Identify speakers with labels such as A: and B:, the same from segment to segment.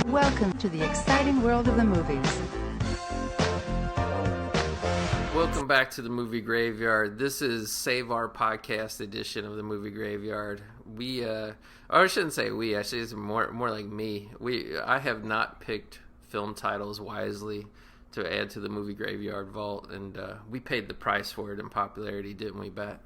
A: Welcome to the exciting world of the movies.
B: Welcome back to the Movie Graveyard. This is Save Our Podcast edition of the Movie Graveyard. Or I shouldn't say we, actually it's more like me. I have not picked film titles wisely to add to the Movie Graveyard vault, and we paid the price for it in popularity, didn't we, Bat?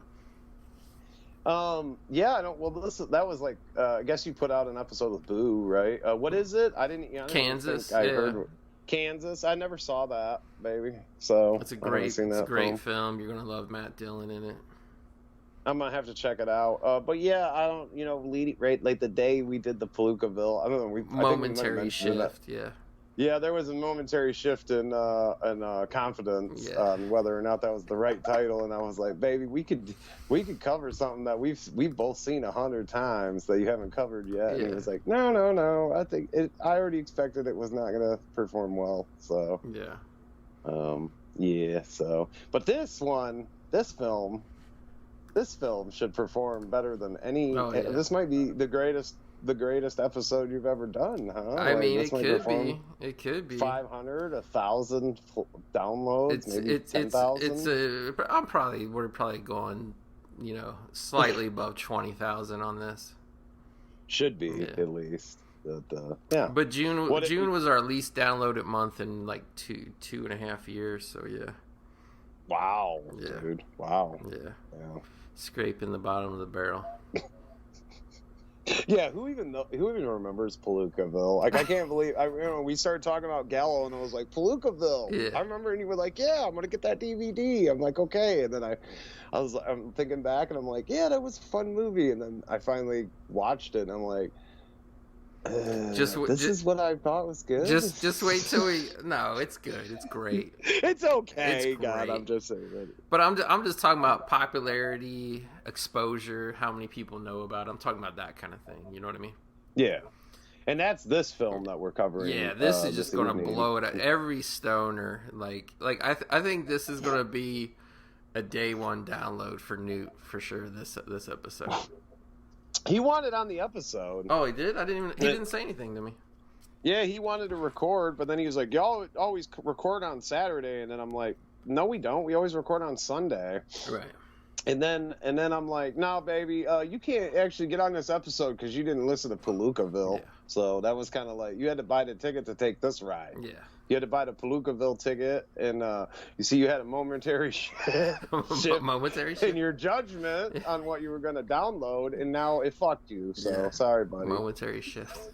C: Yeah, I don't. Well, that was like, I guess you put out an episode of Boo, right? What is it? I didn't
B: Kansas.
C: Think I heard Kansas. I never saw that, baby. So
B: it's a great film. You're gonna love Matt Dillon in it.
C: I'm gonna have to check it out. But yeah, I don't. Right, like the day we did the Palookaville, I don't know.
B: Momentary shift. Yeah.
C: Yeah, there was a momentary shift in confidence on whether or not that was the right title, and I was like, "Baby, we could cover something that we've both seen 100 times that you haven't covered yet." Yeah. And he was like, "No, I think I already expected it was not gonna perform well." So So, but this film should perform better than any.
B: Oh, yeah.
C: This might be the greatest episode you've ever done, huh?
B: I mean, it could be
C: 500, 1,000 downloads, maybe 10,000.
B: We're probably going, slightly above 20,000 on this.
C: Should be at least.
B: But June was our least downloaded month in like two and a half years. So yeah.
C: Wow, dude. Wow.
B: Yeah. Scraping the bottom of the barrel.
C: Yeah, who even remembers Palookaville? Like, I can't believe we started talking about Gallo, and I was like, Palookaville. Yeah. I remember, and you were like, "Yeah, I'm gonna get that DVD." I'm like, "Okay," and then I'm thinking back, and I'm like, "Yeah, that was a fun movie," and then I finally watched it, and I'm like, this is what I thought was good.
B: Just wait till No, it's good. It's great.
C: It's okay.
B: It's great.
C: God, I'm just saying that.
B: But I'm just talking about popularity, exposure, how many people know about it. I'm talking about that kind of thing. You know what I mean?
C: Yeah. And that's this film that we're covering.
B: Yeah, this is just going to blow it out. Every stoner, I think this is going to be a day one download for Newt for sure. This episode.
C: He wanted on the episode.
B: Oh, he did? He didn't say anything to me.
C: Yeah, he wanted to record, but then he was like, "Y'all always record on Saturday," and then I'm like, "No, we don't. We always record on Sunday."
B: Right.
C: And then I'm like, "No, baby, you can't actually get on this episode because you didn't listen to Palookaville." Yeah. So that was kind of like you had to buy the ticket to take this ride. Yeah. You had to buy the Palookaville ticket, and you had a momentary shift in your judgment on what you were going to download, and now it fucked you. So sorry, buddy.
B: Momentary shift.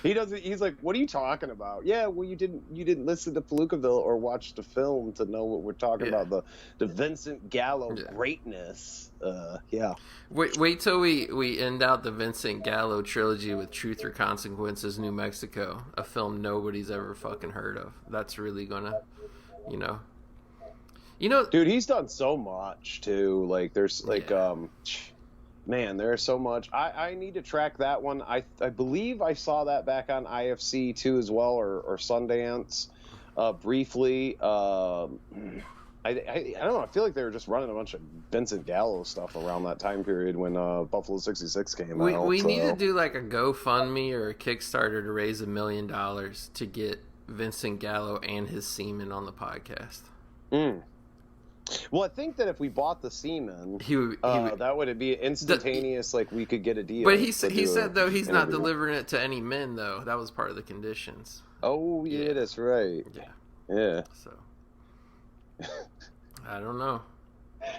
C: He's like, "What are you talking about?" Yeah, well, you didn't listen to Palookaville or watch the film to know what we're talking about, the Vincent Gallo greatness.
B: Wait till we end out the Vincent Gallo trilogy with Truth or Consequences, New Mexico, a film nobody's ever fucking heard of. That's really gonna,
C: dude, he's done so much too. Like, there's man, there's so much. I need to track that one. I believe I saw that back on IFC too as well, or Sundance, briefly. I don't know. I feel like they were just running a bunch of Vincent Gallo stuff around that time period when Buffalo 66 came out.
B: We need to do like a GoFundMe or a Kickstarter to raise $1 million to get Vincent Gallo and his semen on the podcast.
C: Well, I think that if we bought the semen, that would be instantaneous. We could get a deal.
B: But he said though he's not delivering it to any men though. That was part of the conditions.
C: Oh yeah, that's right. Yeah.
B: So I don't know.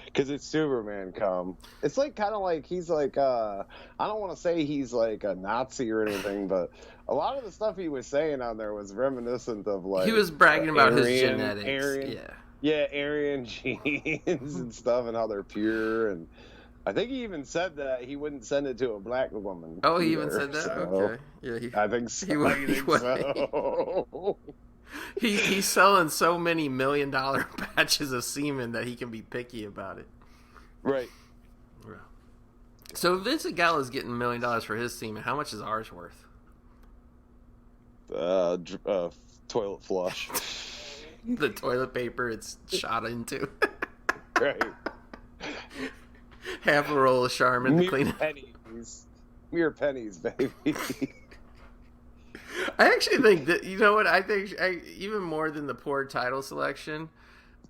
C: Because it's Superman cum. It's kind of like he's like I don't want to say he's like a Nazi or anything, but a lot of the stuff he was saying on there was reminiscent of
B: he was bragging about his genetics.
C: Yeah, Aryan genes and stuff, and how they're pure. And I think he even said that he wouldn't send it to a black woman.
B: Oh, he even said that? Okay. Yeah,
C: I think so.
B: He's selling so many $1 million batches of semen that he can be picky about it.
C: Right.
B: So Vincent Gallo's getting $1 million for his semen. How much is ours worth?
C: Toilet flush.
B: The toilet paper it's shot into.
C: Right.
B: Half a roll of Charmin to clean it.
C: Mere pennies, baby.
B: I actually think that, you know what, I think even more than the poor title selection,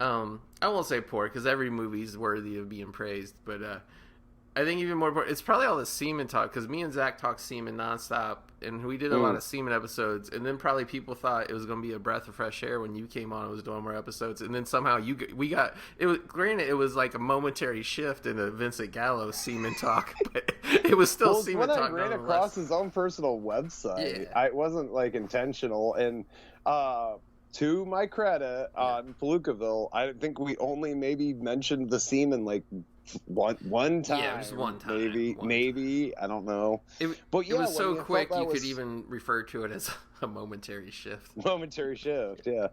B: I won't say poor because every movie's worthy of being praised, but I think even more important, it's probably all the semen talk, because me and Zach talked semen nonstop, and we did a lot of semen episodes, and then probably people thought it was going to be a breath of fresh air when you came on and was doing more episodes, and then somehow it was, granted, it was like a momentary shift in a Vincent Gallo semen talk, but it was still semen talk.
C: When I ran across his own personal website, it wasn't like intentional, and to my credit, on Palookaville, I think we only maybe mentioned the semen like one time.
B: Yeah, it was one time.
C: Maybe I don't know. But yeah,
B: it was so quick you could even refer to it as a momentary shift.
C: Momentary shift, yeah.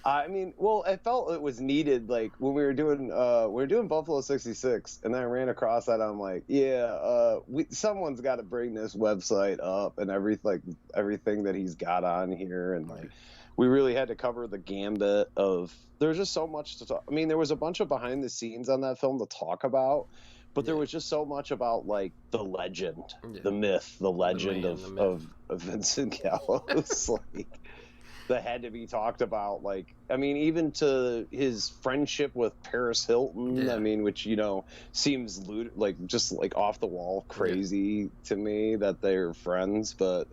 C: I mean, well, I felt it was needed. Like when we were doing Buffalo 66, and I ran across that. I'm like, someone's got to bring this website up and everything that he's got on here, and like. We really had to cover the gambit of. There's just so much to talk. I mean, there was a bunch of behind the scenes on that film to talk about, but there was just so much about like the legend, the myth, the legend of Vincent Gallo's, like that had to be talked about. Like, I mean, even to his friendship with Paris Hilton. Yeah. I mean, which seems just off the wall crazy to me that they're friends, but.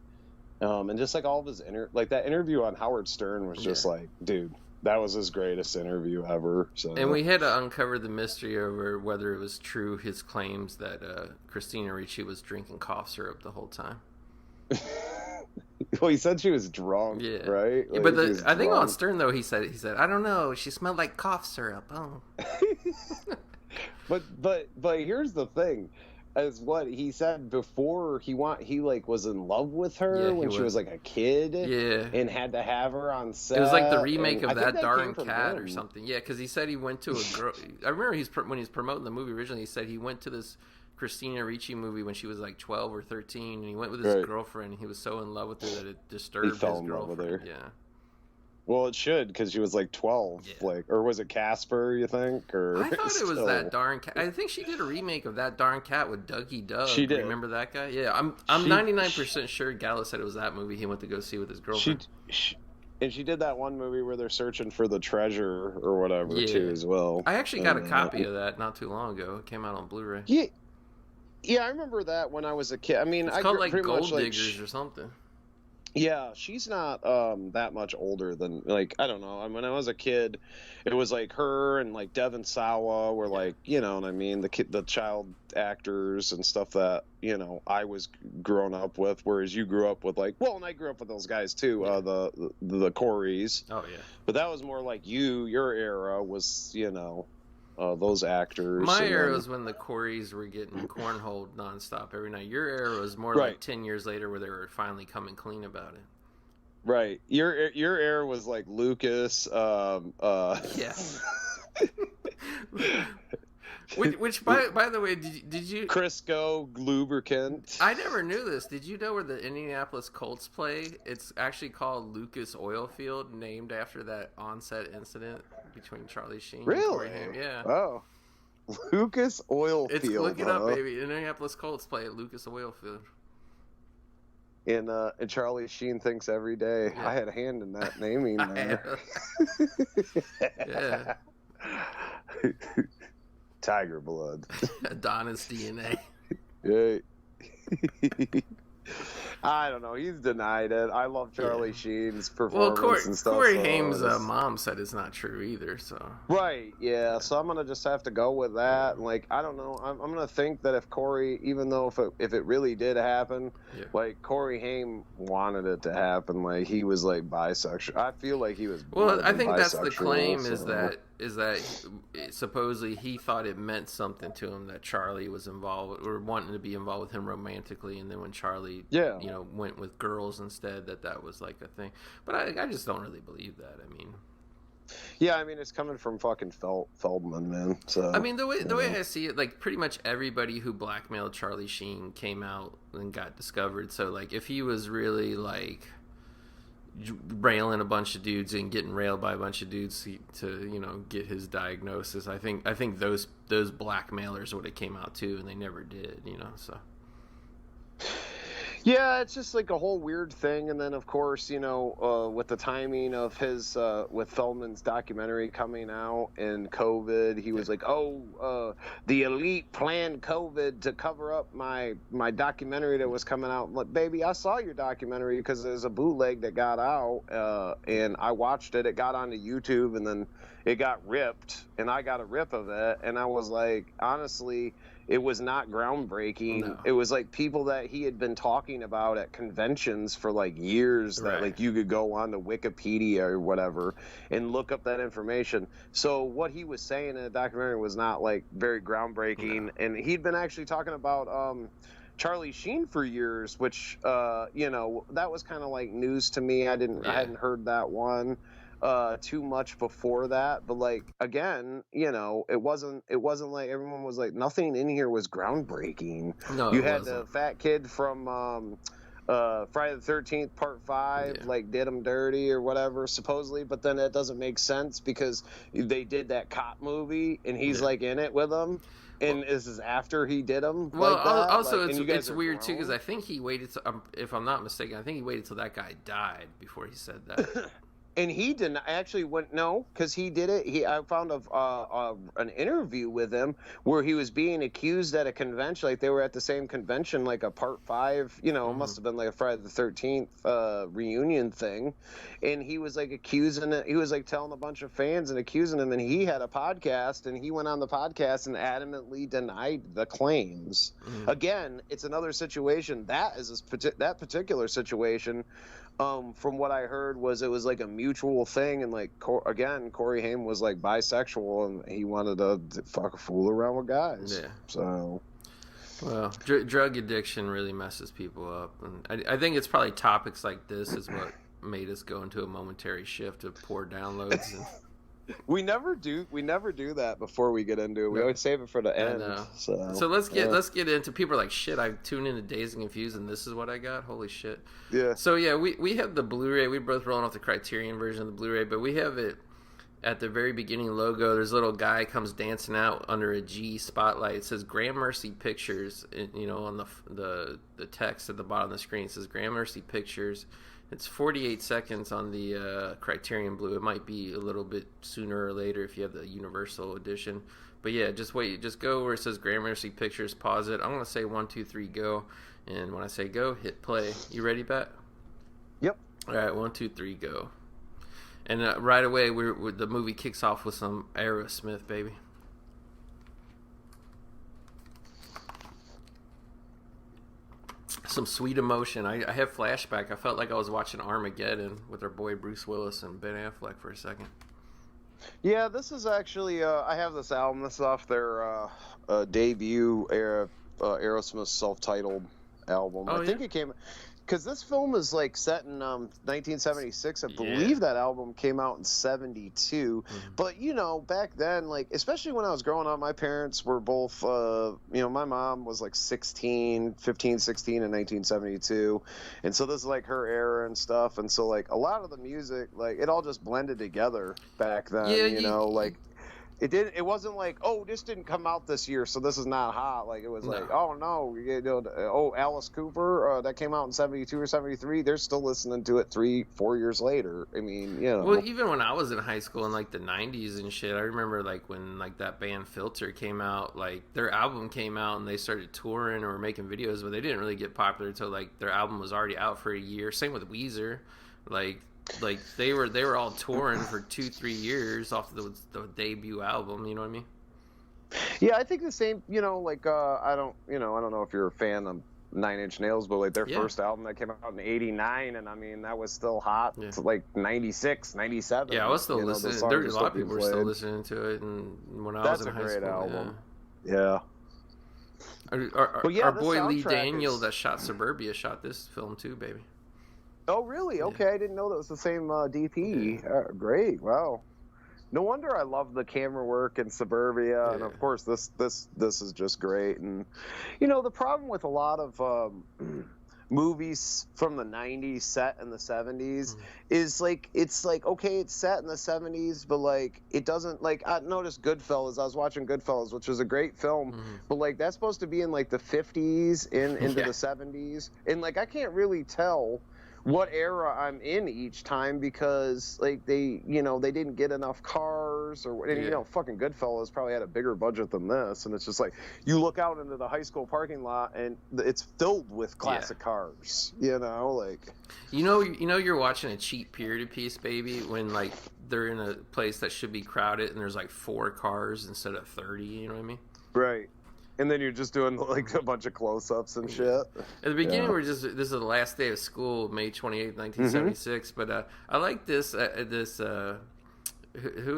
C: And just like all of his that interview on Howard Stern was just like, dude, that was his greatest interview ever. So. And
B: we had to uncover the mystery over whether it was true, his claims that Christina Ricci was drinking cough syrup the whole time.
C: Well, he said she was drunk, right?
B: Like, but I think on Stern though he said I don't know, she smelled like cough syrup. Oh.
C: But here's the thing. As what he said before, he was in love with her when she was like a kid, and had to have her on set.
B: It was like the remake of That Darn Cat or something. Yeah, because he said he went to a girl. I remember when he's promoting the movie originally, he said he went to this Christina Ricci movie when she was like 12 or 13, and he went with his girlfriend, and he was so in love with her that it disturbed his girlfriend. Love with her. Yeah.
C: Well, it should, because she was like 12, or was it Casper? You think? Or
B: I thought it was That Darn Cat. I think she did a remake of That Darn Cat with Dougie Dove. She did. Remember that guy? Yeah, I'm 99% sure Gallo said it was that movie he went to go see with his girlfriend.
C: And she did that one movie where they're searching for the treasure or whatever too, as well.
B: I actually got a copy of that not too long ago. It came out on Blu-ray.
C: Yeah, I remember that when I was a kid. I mean,
B: it's called like Gold Diggers or something.
C: Yeah, she's not that much older than, like, I don't know. When I was a kid, it was like her and like Devon Sawa were like, you know what I mean, the child actors and stuff that, you know, I was grown up with, whereas you grew up with and I grew up with those guys too, the Coreys.
B: Oh yeah.
C: But that was more like your era was, you know, those actors.
B: My era was when the Coreys were getting cornholed nonstop every night. Your era was more like 10 years later where they were finally coming clean about it.
C: Right. Your era was like Lucas.
B: Yeah. Which by the way, did you
C: Crisco lubricant?
B: I never knew this. Did you know where the Indianapolis Colts play? It's actually called Lucas Oil Field, named after that on-set incident between Charlie Sheen and Corey Haim. Yeah.
C: Oh. Lucas Oil Field.
B: Look it up, baby. Indianapolis Colts play at Lucas Oil Field.
C: And Charlie Sheen thinks every day, I had a hand in that naming there.
B: Yeah.
C: Tiger blood.
B: Adonis DNA.
C: Yeah. I don't know. He's denied it. I love Charlie Sheen's performance and stuff.
B: Corey Haim's mom said it's not true either. So
C: right, yeah. So I'm gonna just have to go with that. Like, I don't know. I'm gonna think that if Corey, even though if it really did happen, like Corey Haim wanted it to happen. Like he was like bisexual. I feel like he was.
B: Well, I think that's the claim is that supposedly he thought it meant something to him that Charlie was involved or wanting to be involved with him romantically, and then when Charlie, you know, went with girls instead, that was like a thing. But I just don't really believe that. I mean,
C: yeah, I mean it's coming from fucking Feldman, man. So
B: I mean the way I see it, like pretty much everybody who blackmailed Charlie Sheen came out and got discovered. So like if he was really like railing a bunch of dudes and getting railed by a bunch of dudes to you know get his diagnosis, I think those blackmailers would have came out too, and they never did, you know. So
C: Yeah, it's just like a whole weird thing, and then of course, with the timing of his with Feldman's documentary coming out and COVID, he was like, the elite planned COVID to cover up my documentary that was coming out. I'm like, baby, I saw your documentary because there's a bootleg that got out, and I watched it. It got onto YouTube, and then it got ripped, and I got a rip of it, and I was like, honestly, it was not groundbreaking.
B: No.
C: It was like people that he had been talking about at conventions for like years that like you could go on to Wikipedia or whatever and look up that information. So what he was saying in the documentary was not like very groundbreaking.
B: No.
C: And he'd been actually talking about Charlie Sheen for years, which that was kind of like news to me. I hadn't heard that one too much before that, but like again, it wasn't like everyone was like, nothing in here was groundbreaking.
B: No,
C: you
B: it
C: had
B: wasn't.
C: the fat kid from Friday the 13th Part 5 like did him dirty or whatever supposedly, but then that doesn't make sense because they did that cop movie and he's like in it with them. And this is after he did them.
B: Well,
C: like that.
B: also
C: like,
B: it's weird too because I think he waited. If I'm not mistaken, I think he waited till that guy died before he said that.
C: And he didn't actually because he did it. I found an interview with him where he was being accused at a convention, like they were at the same convention, like a Part 5. It must have been like a Friday the 13th reunion thing, and he was like accusing it. He was like telling a bunch of fans and accusing him, and he had a podcast, and he went on the podcast and adamantly denied the claims. Again, it's another situation. That particular situation. From what I heard it was like a mutual thing, and like Corey Haim was like bisexual and he wanted to fool around with guys.
B: Yeah.
C: So,
B: well, drug addiction really messes people up, and I think it's probably topics like this is what made us go into a momentary shift of poor downloads. And...
C: We never do that before we get into it. We always save it for the end. So
B: let's get into. People are like, shit, I tuned into Dazed and Confused and this is what I got. Holy shit.
C: Yeah. So
B: yeah, we have the Blu-ray. We both rolling off the Criterion version of the Blu-ray, but we have it at the very beginning logo. There's a little guy comes dancing out under a G spotlight. It says Gramercy Pictures. On the text at the bottom of the screen it says Gramercy Pictures. It's 48 seconds on the Criterion Blue. It might be a little bit sooner or later if you have the Universal edition. But yeah, just wait. Just go where it says Gramercy Pictures, pause it. I'm going to say 1, 2, 3, go. And when I say go, hit play. You ready, Bat?
C: Yep.
B: All right, 1, 2, 3, go. And right away, the movie kicks off with some Aerosmith, baby. Some sweet emotion. I have flashback. I felt like I was watching Armageddon with our boy Bruce Willis and Ben Affleck for a second.
C: Yeah, this is actually I have this album. This is off their debut Aerosmith self-titled album. I think it came because this film is like set in 1976. I believe that album came out in 72. But back then, like especially when I was growing up, my parents were both my mom was like 15, 16 in 1972, and so this is like her era and stuff, and so like a lot of the music, like it all just blended together back then. It wasn't like, oh, this didn't come out this year, so this is not hot. Like, it was like, oh, no, Alice Cooper, that came out in 72 or 73, they're still listening to it 3-4 years later. I mean,
B: Well, even when I was in high school in, like, the 90s and shit, I remember, like, when, like, that band Filter came out, like, their album came out and they started touring or making videos, but they didn't really get popular until, like, their album was already out for a year. Same with Weezer. Like they were all touring for 2-3 years off the debut album. You know what I mean? Yeah,
C: I think the same. I don't know if you're a fan of Nine Inch Nails, but like their first album that came out in '89, and I mean that was still hot. To like 96, 97.
B: Yeah, I was still listening. There's a lot of people were still listening to it, and when I was in high school,
C: that's a great album. Yeah.
B: Our boy Lee Daniel that shot Suburbia shot this film too, baby.
C: Oh, really? Okay, I didn't know that was the same DP. Yeah. Great, wow. No wonder I love the camera work in Suburbia, and of course this is just great. And the problem with a lot of movies from the 90s set in the 70s is like, it's like, okay, it's set in the 70s, but like it doesn't, like, I noticed Goodfellas. I was watching Goodfellas, which was a great film, but like that's supposed to be in like the 50s into the 70s, and like I can't really tell what era I'm in each time because like they didn't get enough cars or fucking Goodfellas probably had a bigger budget than this, and it's just like you look out into the high school parking lot and it's filled with classic cars, like
B: you're watching a cheap period piece, baby, when like they're in a place that should be crowded and there's like 4 cars instead of 30, you know what I mean?
C: Right. And then you're just doing like a bunch of close-ups and shit.
B: At the beginning, this is the last day of school, May 28th, 1976. But I like this. Who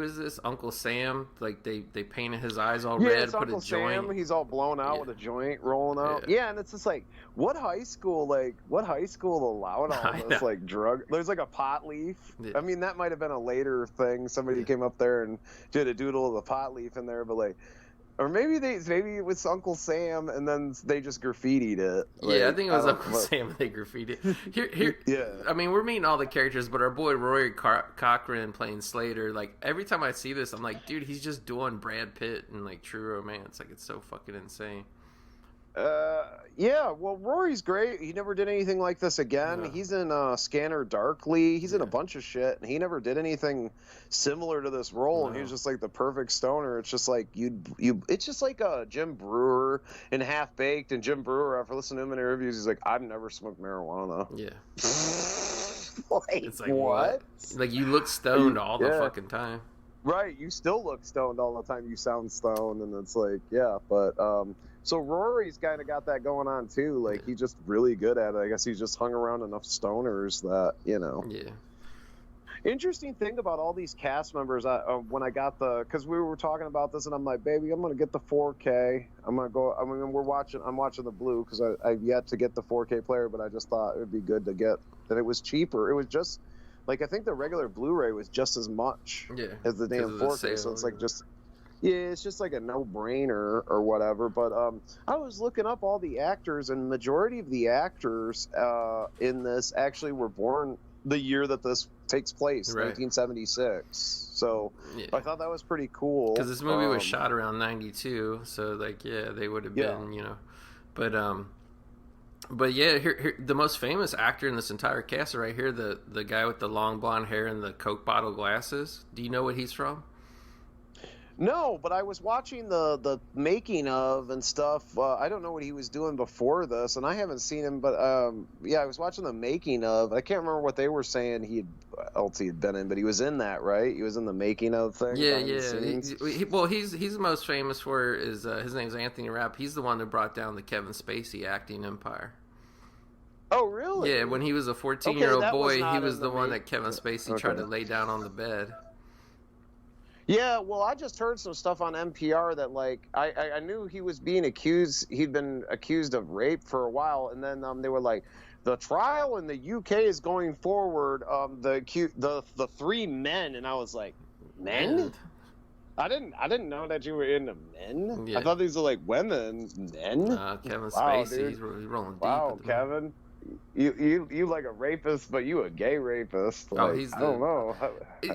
B: is this? Uncle Sam. Like they painted his eyes all red,
C: it's
B: put
C: Uncle
B: a joint.
C: Sam. He's all blown out with a joint rolling out. Yeah, and it's just like, what high school allowed all this like drug? There's like a pot leaf. Yeah. I mean, that might have been a later thing. Somebody came up there and did a doodle of the pot leaf in there, but like. Or maybe it was Uncle Sam, and then they just graffitied it. Like,
B: I think it was Uncle Sam and they graffitied it. Here. I mean, we're meeting all the characters, but our boy Rory Cochrane playing Slater. Like every time I see this, I'm like, dude, he's just doing Brad Pitt and like True Romance. Like it's so fucking insane.
C: Well, Rory's great. He never did anything like this again. No. He's in Scanner Darkly. He's in a bunch of shit, and he never did anything similar to this role. No. And he was just like the perfect stoner. It's just like it's just like Jim Brewer in Half Baked, and Jim Brewer, after listening to him in interviews, he's like, I've never smoked marijuana.
B: Yeah.
C: It's like what?
B: Like you look stoned all the fucking time.
C: Right, you still look stoned all the time. You sound stoned, and it's like, but so Rory's kind of got that going on too. Like he's just really good at it. I guess he's just hung around enough stoners that Yeah. Interesting thing about all these cast members, when I got because we were talking about this, and I'm like, baby, I'm gonna get the 4K. I'm watching the blue because I've yet to get the 4K player, but I just thought it would be good to get. And it was cheaper. It was just. Like, I think the regular Blu-ray was just as much as the damn 4K, so it's like it's just like a no-brainer or whatever. But I was looking up all the actors, and majority of the actors in this actually were born the year that this takes place, 1976. So I thought that was pretty cool.
B: Because this movie was shot around 92, so like, they would have been, But here, the most famous actor in this entire cast right here, the guy with the long blonde hair and the Coke bottle glasses. Do you know what he's from?
C: No, but I was watching the making of and stuff. I don't know what he was doing before this, and I haven't seen him. But I was watching the making of. I can't remember what they were saying he had been in, but he was in that, right? He was in the making of thing.
B: Yeah. He's the most famous for his name's Anthony Rapp. He's the one that brought down the Kevin Spacey acting empire.
C: Oh, really?
B: Yeah, when he was a 14-year-old boy, he was the one that Kevin Spacey tried to lay down on the bed.
C: Yeah, well, I just heard some stuff on NPR that, like, I knew he was being accused. He'd been accused of rape for a while, and then they were like, the trial in the UK is going forward. The 3 men, and I was like, men? I didn't know that you were into men. Yeah. I thought these were like women. Men?
B: Kevin Spacey, he's rolling deep.
C: Wow, Kevin. You like a rapist, but you a gay rapist. Like, I don't know.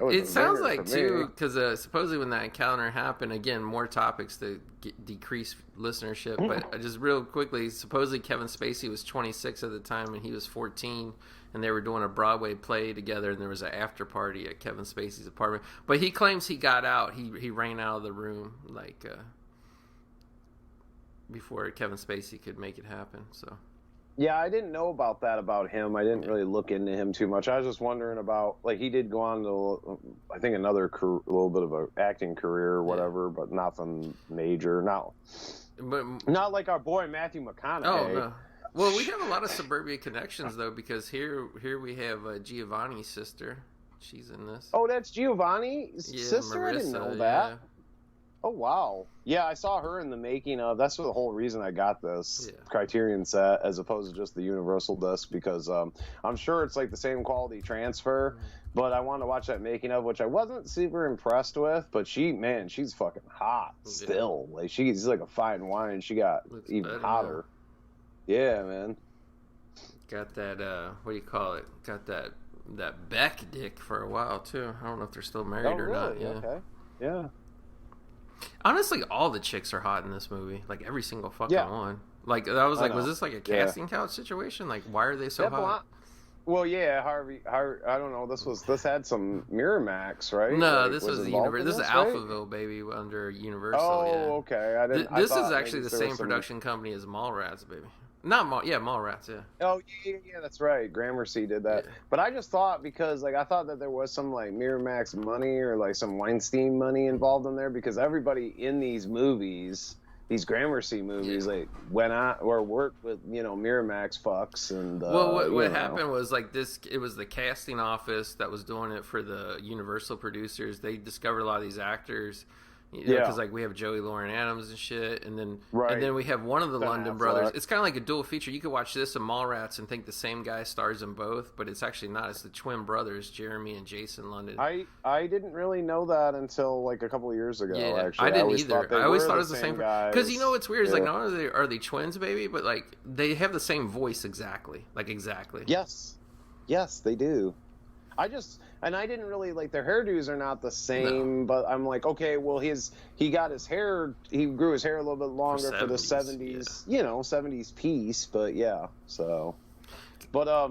B: It sounds like too, because supposedly when that encounter happened, again, more topics to decrease listenership. But just real quickly, supposedly Kevin Spacey was 26 at the time, and he was 14, and they were doing a Broadway play together, and there was an after party at Kevin Spacey's apartment. But he claims he got out. He ran out of the room before Kevin Spacey could make it happen. So.
C: Yeah, I didn't know about that about him. I didn't really look into him too much. I was just wondering about, like, he did go on to, I think, another little bit of an acting career or whatever, but nothing major. No. But not like our boy Matthew McConaughey. Oh, no.
B: Well, we have a lot of suburbia connections, though, because here we have Giovanni's sister. She's in this.
C: Oh, that's Giovanni's sister? Marissa, I didn't know that. Yeah. Oh, wow. Yeah, I saw her in the making of. That's the whole reason I got this Criterion set as opposed to just the Universal disc, because I'm sure it's like the same quality transfer, but I wanted to watch that making of, which I wasn't super impressed with, but she's fucking hot still. Like, she's like a fine wine. She got even hotter. Yeah, man.
B: Got that, what do you call it? Got that Beck dick for a while, too. I don't know if they're still married or not. Yeah.
C: Okay. Yeah.
B: Honestly, all the chicks are hot in this movie. Like, every single fucking one. Like, I was like, was this like a casting couch situation? Like, why are they so hot?
C: Well, yeah, Harvey, I don't know. This had some Miramax, right?
B: No,
C: like,
B: this was Universal. This is Alphaville, baby, under Universal.
C: Oh, okay.
B: This is actually the same production company as Mallrats, baby. Not Mallrats, yeah.
C: Oh, yeah, that's right. Gramercy did that. Yeah. But I just thought, because like I thought that there was some like Miramax money or like some Weinstein money involved in there, because everybody in these movies, these Gramercy movies, like went out or worked with, Miramax fucks. And
B: well, what happened was like this. It was the casting office that was doing it for the Universal producers. They discovered a lot of these actors. Because like we have Joey Lauren Adams and shit, and then we have one of the London brothers. It's kind of like a dual feature. You could watch this and Mallrats and think the same guy stars in both, but it's actually not. It's the twin brothers, Jeremy and Jason London.
C: I didn't really know that until like a couple of years ago.
B: Yeah,
C: actually,
B: I didn't either. I always thought it was the same
C: guys.
B: Because what's weird is like not only are they twins, baby, but like they have the same voice exactly.
C: Yes, they do. I didn't really like their hairdos are not the same, but I'm like, okay, well he grew his hair a little bit longer for the 70s, 70s piece, but yeah, so. But I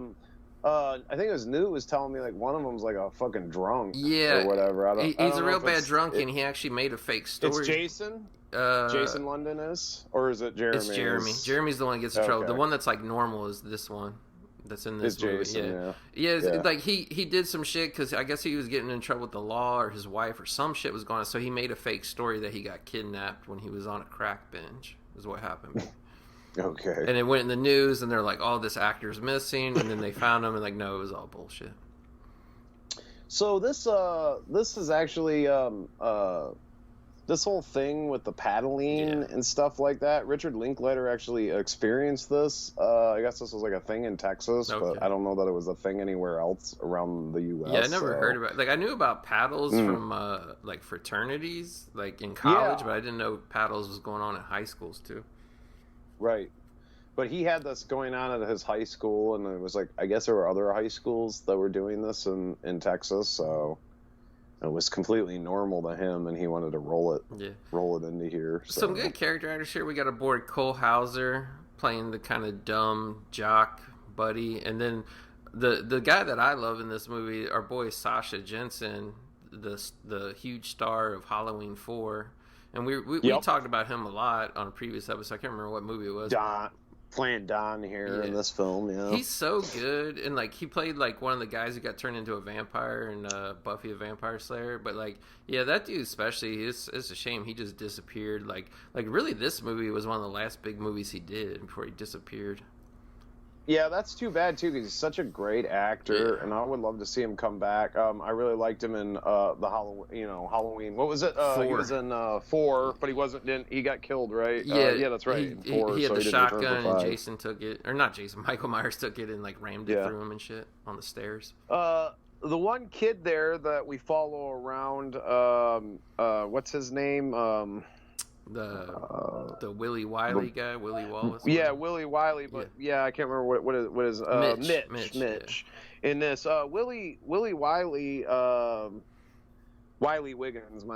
C: think it was Newt was telling me like one of them's like a fucking drunk or whatever.
B: He's a real bad drunk, and he actually made a fake story.
C: It's Jason? Jason London is? Or is it Jeremy?
B: It's Jeremy. Jeremy's the one that gets in trouble. The one that's like normal is this one. That's in this movie.
C: Jason,
B: yeah. Like he did some shit because I guess he was getting in trouble with the law or his wife or some shit was going on. So he made a fake story that he got kidnapped when he was on a crack binge. Is what happened.
C: Okay.
B: And it went in the news, and they're like, "Oh, this actor's missing," and then they found him, and like, no, it was all bullshit.
C: So this is actually this whole thing with the paddling and stuff like that. Richard Linklater actually experienced this. I guess this was like a thing in Texas, but I don't know that it was a thing anywhere else around the U.S.
B: Yeah, I never heard about it. Like, I knew about paddles from like fraternities, like in college, but I didn't know paddles was going on at high schools too.
C: Right. But he had this going on at his high school, and it was like, I guess there were other high schools that were doing this in Texas, so it was completely normal to him, and he wanted to roll it into here. So.
B: Some good character actors here. We got aboard Cole Hauser playing the kind of dumb jock buddy, and then the guy that I love in this movie, our boy Sasha Jensen, the huge star of Halloween 4, and we talked about him a lot on a previous episode. I can't remember what movie it was.
C: Playing Don here in this film,
B: He's so good, and like he played like one of the guys who got turned into a vampire in Buffy the Vampire Slayer. But like, that dude especially, it's a shame he just disappeared. Like really, this movie was one of the last big movies he did before he disappeared.
C: Yeah, that's too bad too, because he's such a great actor, and I would love to see him come back. I really liked him in the Halloween. What was it? 4. He was in 4, but he wasn't. He got killed, right?
B: Yeah,
C: that's right.
B: He had the shotgun, and Jason took it, or not Jason. Michael Myers took it and like rammed it through him and shit on the stairs.
C: The one kid there that we follow around, what's his name?
B: The Willie Wiley guy, Willie Wallace.
C: Yeah, Willie Wiley, but I can't remember what is Mitch. In this, Willie Wiley, Wiley Wiggins,
B: Yeah,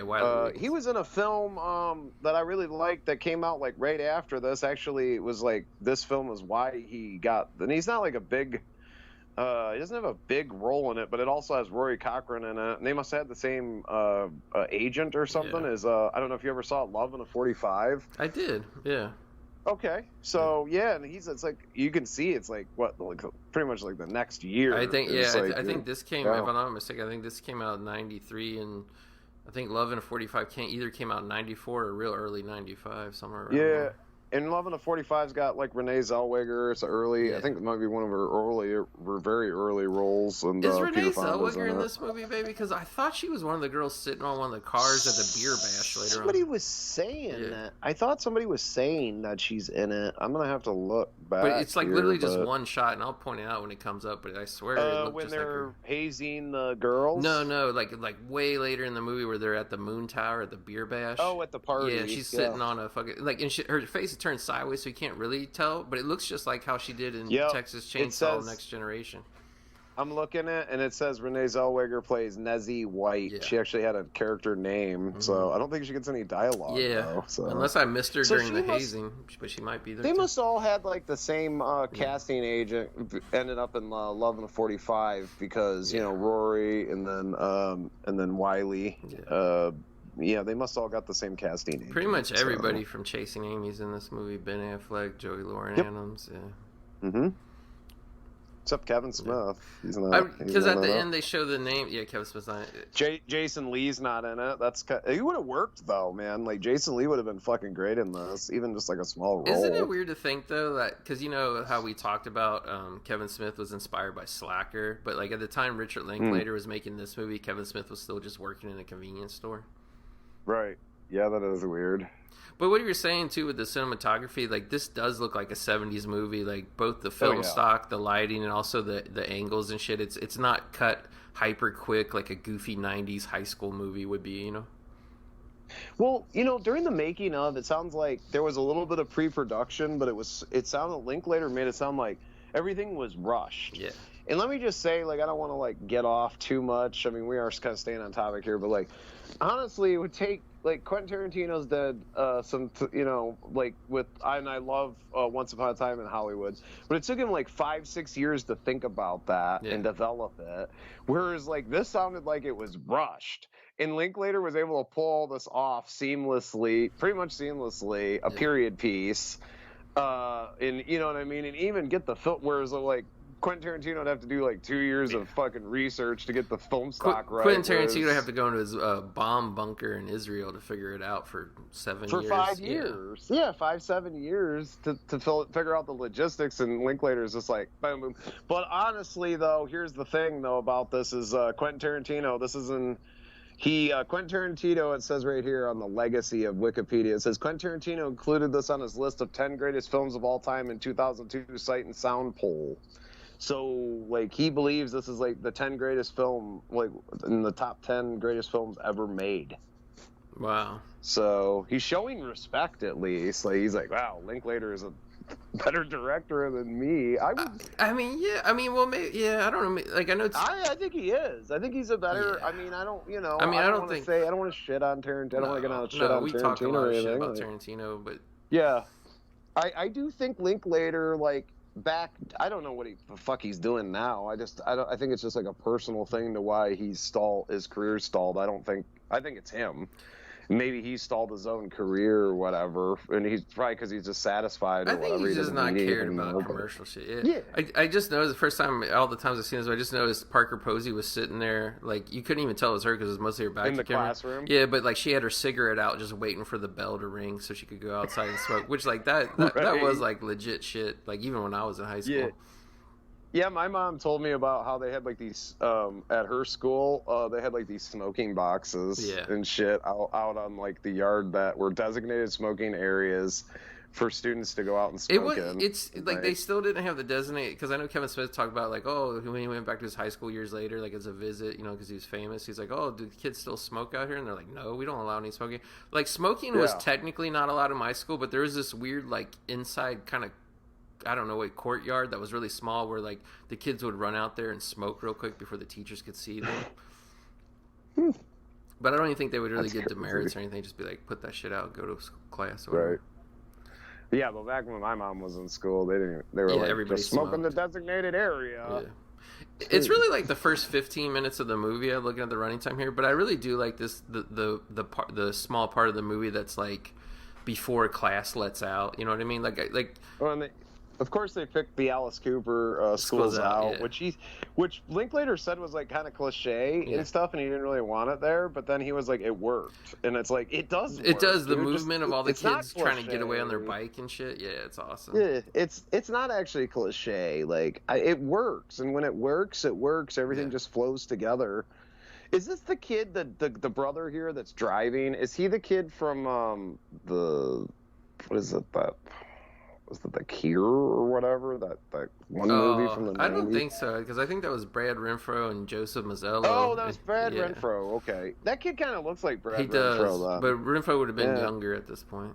B: Wiley Wiggins.
C: He was in a film that I really liked that came out like right after this. Actually, it was like this film is why he got. And he's not like a big. He doesn't have a big role in it, but it also has Rory Cochrane in it. And they must have had the same agent or something. As I don't know if you ever saw Love in a 45.
B: I did, yeah.
C: Okay, so and it's like you can see it's like pretty much like the next year.
B: I think I think this came. If I'm not mistaken, I think this came out in '93, and I think Love in a 45 came out in '94 or real early '95, somewhere around there.
C: And Love in the 45's got like Renee Zellweger. It's early. I think it might be one of her very early roles. And
B: is Renee Zellweger in this movie, baby? Because I thought she was one of the girls sitting on one of the cars at the beer bash later on.
C: Somebody was saying that. I thought somebody was saying that she's in it. I'm gonna have to look back.
B: But it's like
C: here,
B: literally just one shot, and I'll point it out when it comes up. But I swear, it looked
C: when
B: just
C: they're
B: like
C: hazing the girls.
B: no, like way later in the movie where they're at the moon tower at the beer bash.
C: Oh, at the party.
B: Yeah, she's sitting on a fucking and her face is turned sideways, so you can't really tell. But it looks just like how she did in Texas Chainsaw Next Generation.
C: I'm looking at, and it says Renee Zellweger plays Nezzy White. Yeah. She actually had a character name, so I don't think she gets any dialogue.
B: Yeah,
C: though, so.
B: Unless I missed her during the hazing, but she might be there.
C: They must all had like the same casting agent. Ended up in Love and the 45 because you know Rory and then Wiley. Yeah. They must all got the same casting agent.
B: Pretty much everybody from Chasing Amy's in this movie. Ben Affleck, Joey Lauren Adams. Yeah.
C: Mm-hmm. Except Kevin Smith. He's not.
B: Because at the end they show the name. Yeah, Kevin Smith's not in it.
C: Jason Lee's not in it. He would have worked though, man. Like Jason Lee would have been fucking great in this, even just like a small role.
B: Isn't it weird to think though that because you know how we talked about Kevin Smith was inspired by Slacker, but like at the time Richard Linklater was making this movie, Kevin Smith was still just working in a convenience store.
C: Right. Yeah, that is weird.
B: But what you were saying too with the cinematography, like this does look like a 70s movie, like both the film stock, the lighting, and also the angles and shit. It's not cut hyper quick like a goofy 90s high school movie would be, you know?
C: Well, you know, during the making of, it sounds like there was a little bit of pre-production, but it sounded, Linklater made it sound like everything was rushed. Yeah. And let me just say, like, I don't want to, like, get off too much. I mean, we are kind of staying on topic here, but, like, honestly, it would take, like, Quentin Tarantino's did you know, like, and I love Once Upon a Time in Hollywood, but it took him, like, 5-6 years to think about that and develop it, whereas, like, this sounded like it was rushed. And Linklater was able to pull all this off pretty much seamlessly, a period piece, and, you know what I mean, and even get the film, whereas, like, Quentin Tarantino would have to do like 2 years of fucking research to get the film stock right.
B: Quentin Tarantino would have to go into his bomb bunker in Israel to figure it out for 7 years.
C: For 5 years. Yeah, 5-7 years to figure out the logistics, and Linklater is just like, boom, boom. But honestly, though, here's the thing, though, about this is Quentin Tarantino, Quentin Tarantino, it says right here on the legacy of Wikipedia, it says Quentin Tarantino included this on his list of 10 greatest films of all time in 2002 Sight and Sound poll. So, like, he believes this is, like, the 10 greatest film, like, in the top 10 greatest films ever made.
B: Wow.
C: So, he's showing respect, at least. Like, he's like, wow, Linklater is a better director than me. I don't know. Like, I know
B: I
C: think he is. I think he's a better, I mean, I don't, you know.
B: I mean, I don't
C: want to shit on Tarantino. I don't want to get on shit on Tarantino.
B: We talk a lot of shit about Tarantino, but.
C: Yeah. I do think Linklater, like, I don't know what the fuck he's doing now. I think it's just like a personal thing to why his career stalled. I think it's him. Maybe he stalled his own career or whatever, and he's probably because he's just satisfied or whatever.
B: I think he's just not cared about commercial shit. Yeah. I just noticed the first time, all the times I've seen this, I just noticed Parker Posey was sitting there, like, you couldn't even tell it was her because it was mostly her back
C: in the classroom.
B: Yeah, but, like, she had her cigarette out just waiting for the bell to ring so she could go outside and smoke, which, like, that was, like, legit shit, like, even when I was in high school.
C: Yeah, my mom told me about how they had, like, these, at her school, they had, like, these smoking boxes and shit out on, like, the yard that were designated smoking areas for students to go out and smoke in.
B: It's, like, they still didn't have the designated, because I know Kevin Smith talked about, like, when he went back to his high school years later, like, as a visit, you know, because he was famous, he's like, oh, do kids still smoke out here? And they're like, no, we don't allow any smoking. Like, smoking was technically not allowed in my school, but there was this weird, like, inside kind of, I don't know what, courtyard that was really small where, like, the kids would run out there and smoke real quick before the teachers could see them. But I don't even think they would really get demerits or anything. Just be like, put that shit out, go to class. Or
C: right. Yeah, but back when my mom was in school, they were like, just smoke in the designated area.
B: Yeah. It's really like the first 15 minutes of the movie. I'm looking at the running time here, but I really do like this the small part of the movie that's like before class lets out. You know what I mean?
C: Of course, they picked the Alice Cooper Schools Out,
B: yeah.
C: which Linklater said was like kind of cliche and stuff, and he didn't really want it there. But then he was like, it worked, and it's like it does.
B: It does. The movement of all the kids trying to get away on their bike and shit. Yeah, it's awesome.
C: Yeah, it's not actually cliche. Like it works, and when it works, everything just flows together. Is this the kid, the brother here that's driving? Is he the kid from what is it that? was it The Cure or whatever, that one movie from the 90s?
B: I don't think so, because I think that was Brad Renfro and Joseph Mazzello.
C: Oh, that was Brad Renfro. Okay, that kid kind of looks like Brad
B: Renfro. He does,
C: Renfro,
B: but Renfro would have been younger at this point.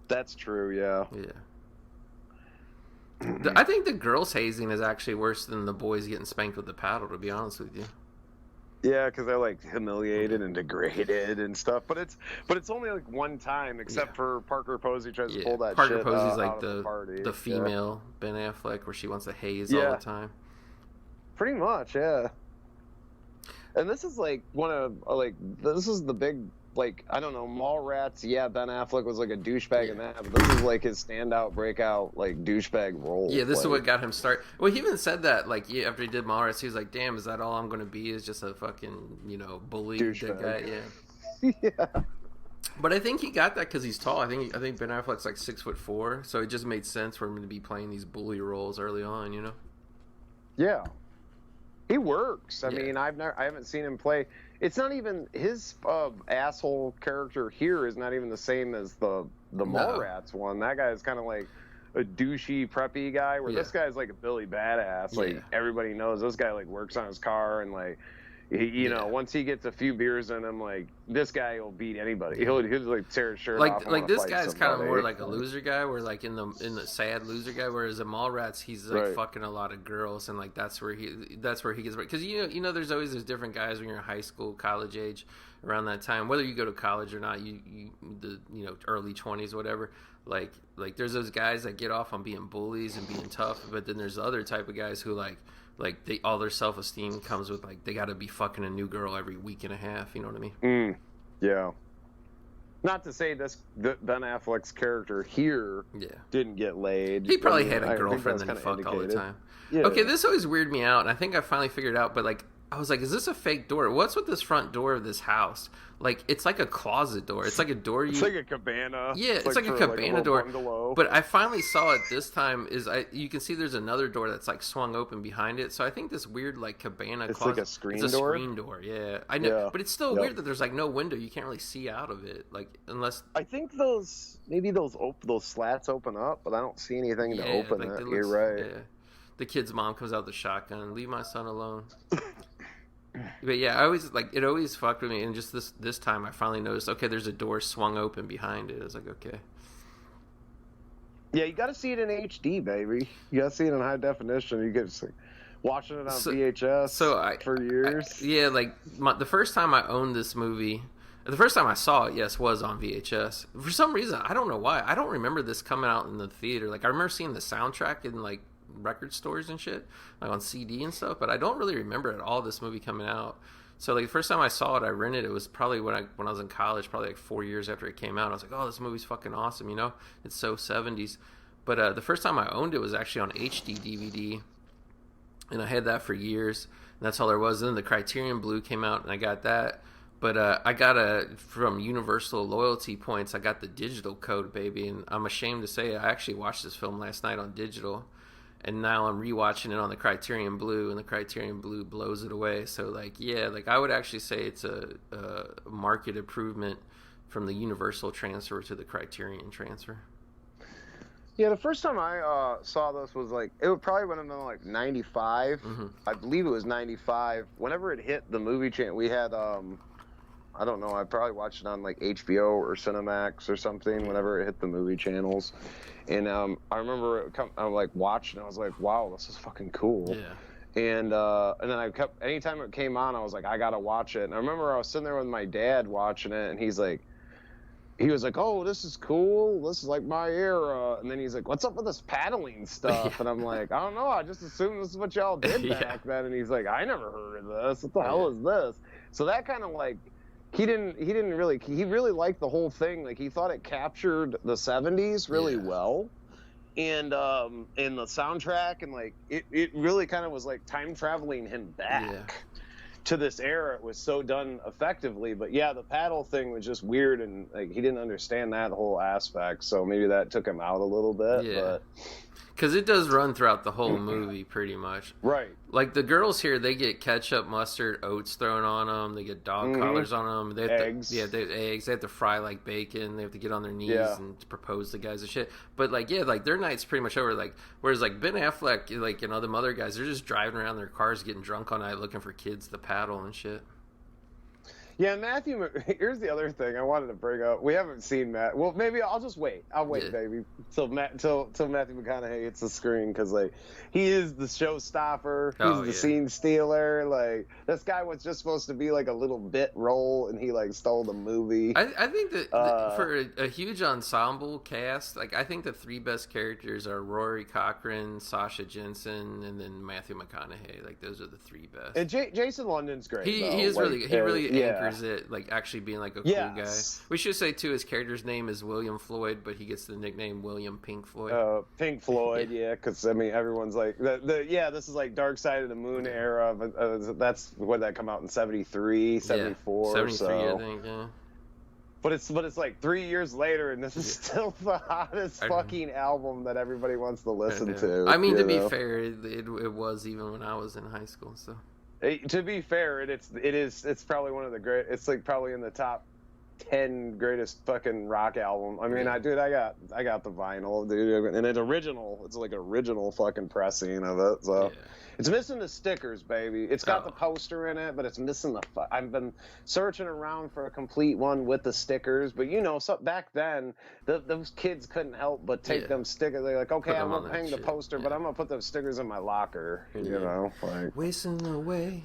C: That's true. Yeah.
B: I think the girls hazing is actually worse than the boys getting spanked with the paddle, to be honest with you.
C: Yeah, because they're like humiliated and degraded and stuff. But it's only like one time, except for Parker Posey tries to pull that
B: Parker
C: shit
B: Posey's like
C: out of the party.
B: The female Ben Affleck, where she wants to haze all the time.
C: Pretty much, yeah. And this is like this is the big, like, I don't know, Mallrats. Yeah, Ben Affleck was like a douchebag in that, but this is like his standout, breakout, like, douchebag role.
B: Yeah, this is what got him started. Well, he even said that, like, after he did Mallrats, he was like, "Damn, is that all I'm going to be? Is just a fucking, bully
C: douchebag
B: guy?" Yeah. Yeah. But I think he got that because he's tall. I think Ben Affleck's like 6'4", so it just made sense for him to be playing these bully roles early on.
C: Yeah. He works. I mean, I haven't seen him play. It's not even his asshole character here is not even the same as the Mallrats one. That guy is kind of like a douchey preppy guy, where this guy's like a Billy Badass. Like everybody knows this guy like works on his car, and like he, once he gets a few beers in him, like this guy will beat anybody. He'll like tear his shirt off.
B: Like this guy's kind of more like a loser guy, where like in the sad loser guy, whereas in Mallrats he's like fucking a lot of girls, and like that's where he gets, because there's always those different guys when you're in high school, college age, around that time, whether you go to college or not, you early 20s, whatever. Like there's those guys that get off on being bullies and being tough, but then there's the other type of guys who like all their self-esteem comes with like they got to be fucking a new girl every week and a half. You know what I mean?
C: Yeah. Not to say Ben Affleck's character here didn't get laid.
B: He probably had a girlfriend that he fucked all the time. Yeah. Okay, this always weirded me out, and I think I finally figured it out. But like, I was like, is this a fake door? What's with this front door of this house? Like, it's like a closet door. It's like a door. It's
C: like a cabana.
B: Yeah, it's like a cabana door.
C: Bungalow.
B: But I finally saw it this time. You can see there's another door that's like swung open behind it. So I think this weird like cabana closet.
C: It's like a screen door.
B: It's a screen door. Yeah, I know. Yeah. But it's still weird that there's like no window. You can't really see out of it. Like unless
C: I think those slats open up, but I don't see anything to open it. You're right.
B: Yeah. The kid's mom comes out with the shotgun. Leave my son alone. But yeah, I always it always fucked with me, and just this time I finally noticed. Okay, there's a door swung open behind it. I was like, okay.
C: Yeah, you got to see it in HD, baby. You got to see it in high definition. You get watching it on VHS for years.
B: The first time I owned this movie, the first time I saw it, was on VHS. For some reason, I don't know why. I don't remember this coming out in the theater. Like I remember seeing the soundtrack in like record stores and shit, like on CD and stuff, but I don't really remember at all this movie coming out. So like the first time I saw it, I rented it. It was probably when I was in college, probably like 4 years after it came out. I was like, oh, this movie's fucking awesome, it's so 70s. But the first time I owned it was actually on HD DVD, and I had that for years, and that's all there was. And then the Criterion Blue came out, and I got that. But I got from Universal loyalty points, I got the digital code, baby, and I'm ashamed to say I actually watched this film last night on digital. And now I'm rewatching it on the Criterion Blue, and the Criterion Blue blows it away. So, I would actually say it's a market improvement from the Universal transfer to the Criterion transfer.
C: Yeah, the first time I saw this was it probably would have been like 95. Mm-hmm. I believe it was 95. Whenever it hit the movie channel, we had I don't know, I probably watched it on like HBO or Cinemax or something whenever it hit the movie channels. And I remember I like watched it and I was like, wow, this is fucking cool. Yeah. And then I kept, anytime it came on, I was like, I gotta watch it. And I remember I was sitting there with my dad watching it, and he was like, oh, this is cool. This is like my era. And then he's like, what's up with this paddling stuff? Yeah. And I'm like, I don't know. I just assumed this is what y'all did back then. And he's like, I never heard of this. What the hell is this? So that kind of like, he really liked the whole thing. Like he thought it captured the 70s really well. And in the soundtrack, and like it really kind of was like time traveling him back. to this era, it was so done effectively. But yeah, the paddle thing was just weird, and like he didn't understand that whole aspect, so maybe that took him out a little bit.
B: Yeah.
C: But
B: because it does run throughout the whole movie pretty much.
C: right.
B: Like the girls here, they get ketchup, mustard, oats thrown on them. They get dog collars on them. They have
C: Eggs.
B: they have eggs. They have to fry like bacon. They have to get on their knees and propose to guys and shit. But like, yeah, like their night's pretty much over. Like, whereas like Ben Affleck, like, and all them other guys, they're just driving around their cars, getting drunk all night, looking for kids to paddle and shit.
C: Yeah, Matthew. Here's the other thing I wanted to bring up. We haven't seen Matt. Well, maybe I'll just wait. I'll wait, baby, till Matthew McConaughey hits the screen, because like he is the showstopper. He's the scene stealer. Like this guy was just supposed to be like a little bit role, and he like stole the movie.
B: I think that for a huge ensemble cast, like I think the three best characters are Rory Cochrane, Sasha Jensen, and then Matthew McConaughey. Like those are the three best.
C: And Jason London's great.
B: He is like, really anchors it, like actually being like a cool guy. We should say too, his character's name is William Floyd, but he gets the nickname William Pink Floyd.
C: Pink Floyd, because I mean everyone's like this is like Dark Side of the Moon era. That's when that come out in 73, 74,
B: 73, I think. Yeah.
C: But it's like 3 years later, and this is still the hottest fucking album that everybody wants to listen to.
B: I mean, to be fair, it was even when I was in high school. So.
C: To be fair, it's probably one of the great. It's like probably in the top 10 greatest fucking rock album. I mean, I got the vinyl, dude, and it's original. It's like original fucking pressing of it. So it's missing the stickers, baby. It's got the poster in it, but it's missing the. I've been searching around for a complete one with the stickers, but back then those kids couldn't help but take them stickers. They're like, okay, I'm gonna hang the poster, but I'm gonna put those stickers in my locker. You know, like
B: wasting away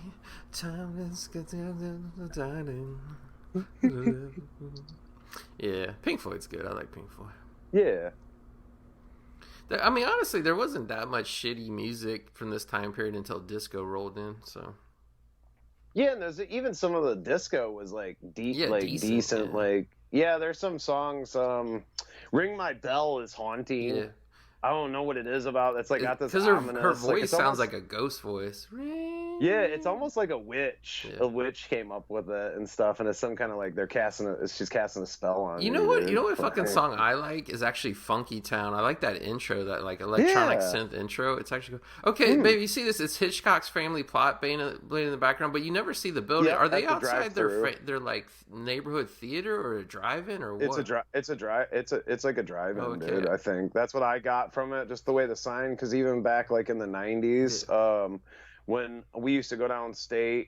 B: time. Let's get to the dining. Yeah, Pink Floyd's good. I like Pink Floyd.
C: Yeah.
B: I mean, honestly, there wasn't that much shitty music from this time period until disco rolled in. So.
C: Yeah, and there's even some of the disco was like decent.
B: Yeah.
C: Like there's some songs. "Ring My Bell" is haunting.
B: Yeah.
C: I don't know what it is about. It's like got this
B: because her voice sounds
C: almost,
B: like a ghost voice.
C: Yeah, it's almost like a witch. Yeah. A witch came up with it and stuff, and it's some kind of like she's casting a spell on.
B: You know what? You know what fucking song I like is actually "Funky Town." I like that intro, that like electronic synth intro. It's actually okay, baby. You see this? It's Hitchcock's Family Plot playing in the background, but you never see the building. Are they outside their like neighborhood theater or a drive-in or what?
C: It's like a drive-in, dude. I think that's what I got from it, just the way the sign, because even back like in the 90s, when we used to go downstate,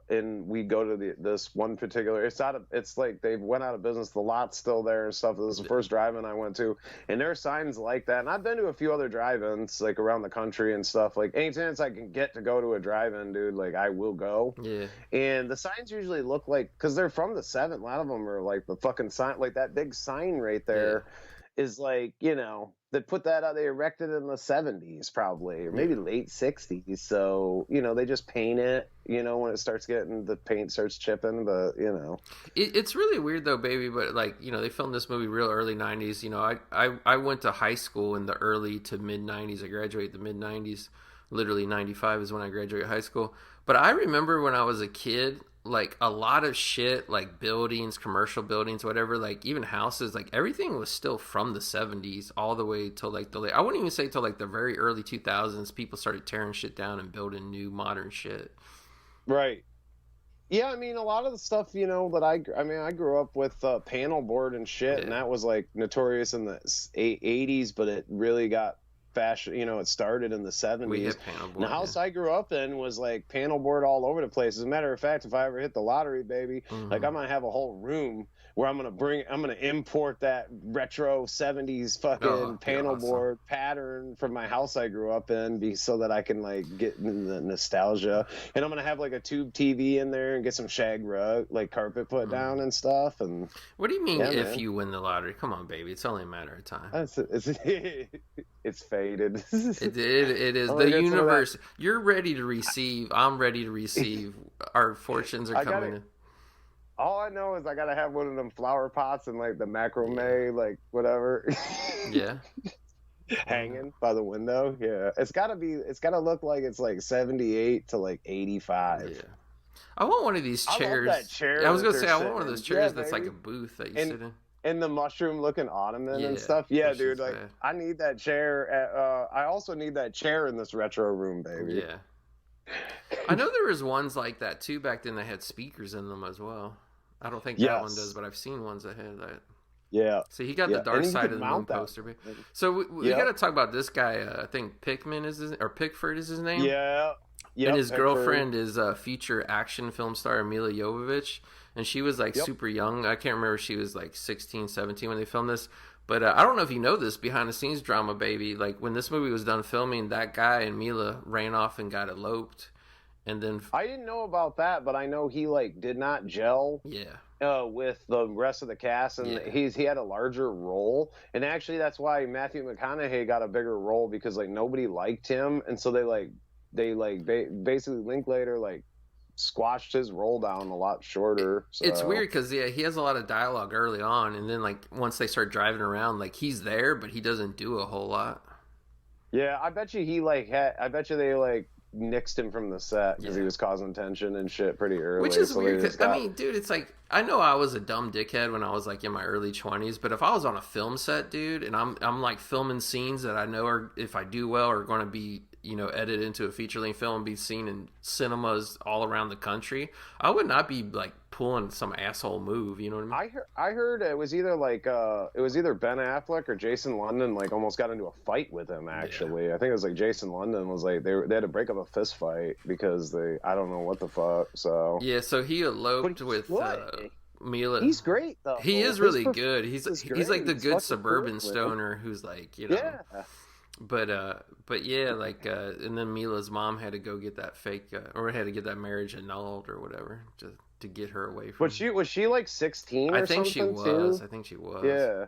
C: and we go to this one particular, it's like they went out of business, the lot's still there and stuff. This is the first drive-in I went to, and there are signs like that, and I've been to a few other drive-ins like around the country and stuff. Like any chance I can get to go to a drive-in, dude, like I will go. And the signs usually look like, because they're from the 70s, a lot of them are like the fucking sign, like that big sign right there is like, they put that out, they erected it in the 70s probably, or maybe late 60s. So, they just paint it, when it starts getting, the paint starts chipping, but,
B: It's really weird though, baby, but like, they filmed this movie real early 90s. I went to high school in the early to mid 90s. I graduated the mid 90s. Literally 95 is when I graduated high school. But I remember when I was a kid, like a lot of shit, like buildings, commercial buildings, whatever, like even houses, like everything was still from the 70s all the way till like I wouldn't even say till like the very early 2000s, people started tearing shit down and building new modern shit.
C: Right. Yeah, I mean, a lot of the stuff, that I grew up with panel board and shit, and that was like notorious in the 80s, but it really got fashion, it started in the 70s. The house I grew up in was like panel board all over the place. As a matter of fact, if I ever hit the lottery, baby, like I'm gonna have a whole room where I'm gonna import that retro 70s fucking panel board pattern from my house I grew up in, so that I can like get in the nostalgia. And I'm gonna have like a tube TV in there and get some shag rug, like carpet put down and stuff. And
B: what do you mean if you win the lottery? Come on, baby, it's only a matter of time.
C: It's faded.
B: It is. The universe. You're ready to receive. I'm ready to receive. Our fortunes are coming in.
C: All I know is I gotta have one of them flower pots and like the macrame, like whatever. Hanging by the window. Yeah. It's gotta look like it's like 78 to like 85.
B: I want one of these chairs.
C: I love that chair.
B: I was gonna say I
C: sitting
B: want one of those
C: in.
B: chairs
C: Yeah,
B: that's
C: baby.
B: like a booth that you sit in.
C: And the mushroom-looking ottoman and stuff. Yeah,
B: that
C: dude.
B: shit's
C: Like,
B: bad.
C: I need that chair. I also need that chair in this retro room, baby.
B: Yeah. I know there was ones like that too back then that had speakers in them as well. I don't think that one does, but I've seen ones that had that.
C: Yeah.
B: So he got the Dark
C: And you
B: Side
C: could
B: of the Moon
C: mount that.
B: poster. So we got to talk about this guy. I think Pickford is his name.
C: Yeah. Yep,
B: and his
C: Pickford.
B: girlfriend is future action film star Mila Jovovich. And she was like super young. I can't remember if she was like 16, 17 when they filmed this. But I don't know if you know this behind the scenes drama, baby. Like when this movie was done filming, that guy and Mila ran off and got eloped. And then
C: I didn't know about that, but I know he like did not gel. With the rest of the cast, and he had a larger role, and actually that's why Matthew McConaughey got a bigger role, because like nobody liked him, and so basically Linklater like squashed his role down a lot shorter. So.
B: It's weird because he has a lot of dialogue early on, and then like once they start driving around, like he's there, but he doesn't do a whole lot.
C: Yeah, I bet you they like nixed him from the set because he was causing tension and shit pretty early.
B: Which is weird because I mean, dude, it's like I know I was a dumb dickhead when I was like in my early 20s, but if I was on a film set, dude, and I'm like filming scenes that I know are, if I do well, are going to be, you know, edited into a feature-length film and be seen in cinemas all around the country, I would not be like pulling some asshole move, you know what I mean?
C: I heard it was either like Ben Affleck or Jason London like almost got into a fight with him actually. I think it was like Jason London was like they had to break up a fist fight because I don't know what the fuck. So yeah,
B: so he eloped with Mila.
C: He's great though.
B: He is really good. He's like the good suburban stoner who's like, you know. Yeah. But yeah, like and then Mila's mom had to go get that fake or had to get that marriage annulled or whatever to get her away from.
C: Was she like 16 or
B: I think
C: something
B: I think she was.
C: Yeah.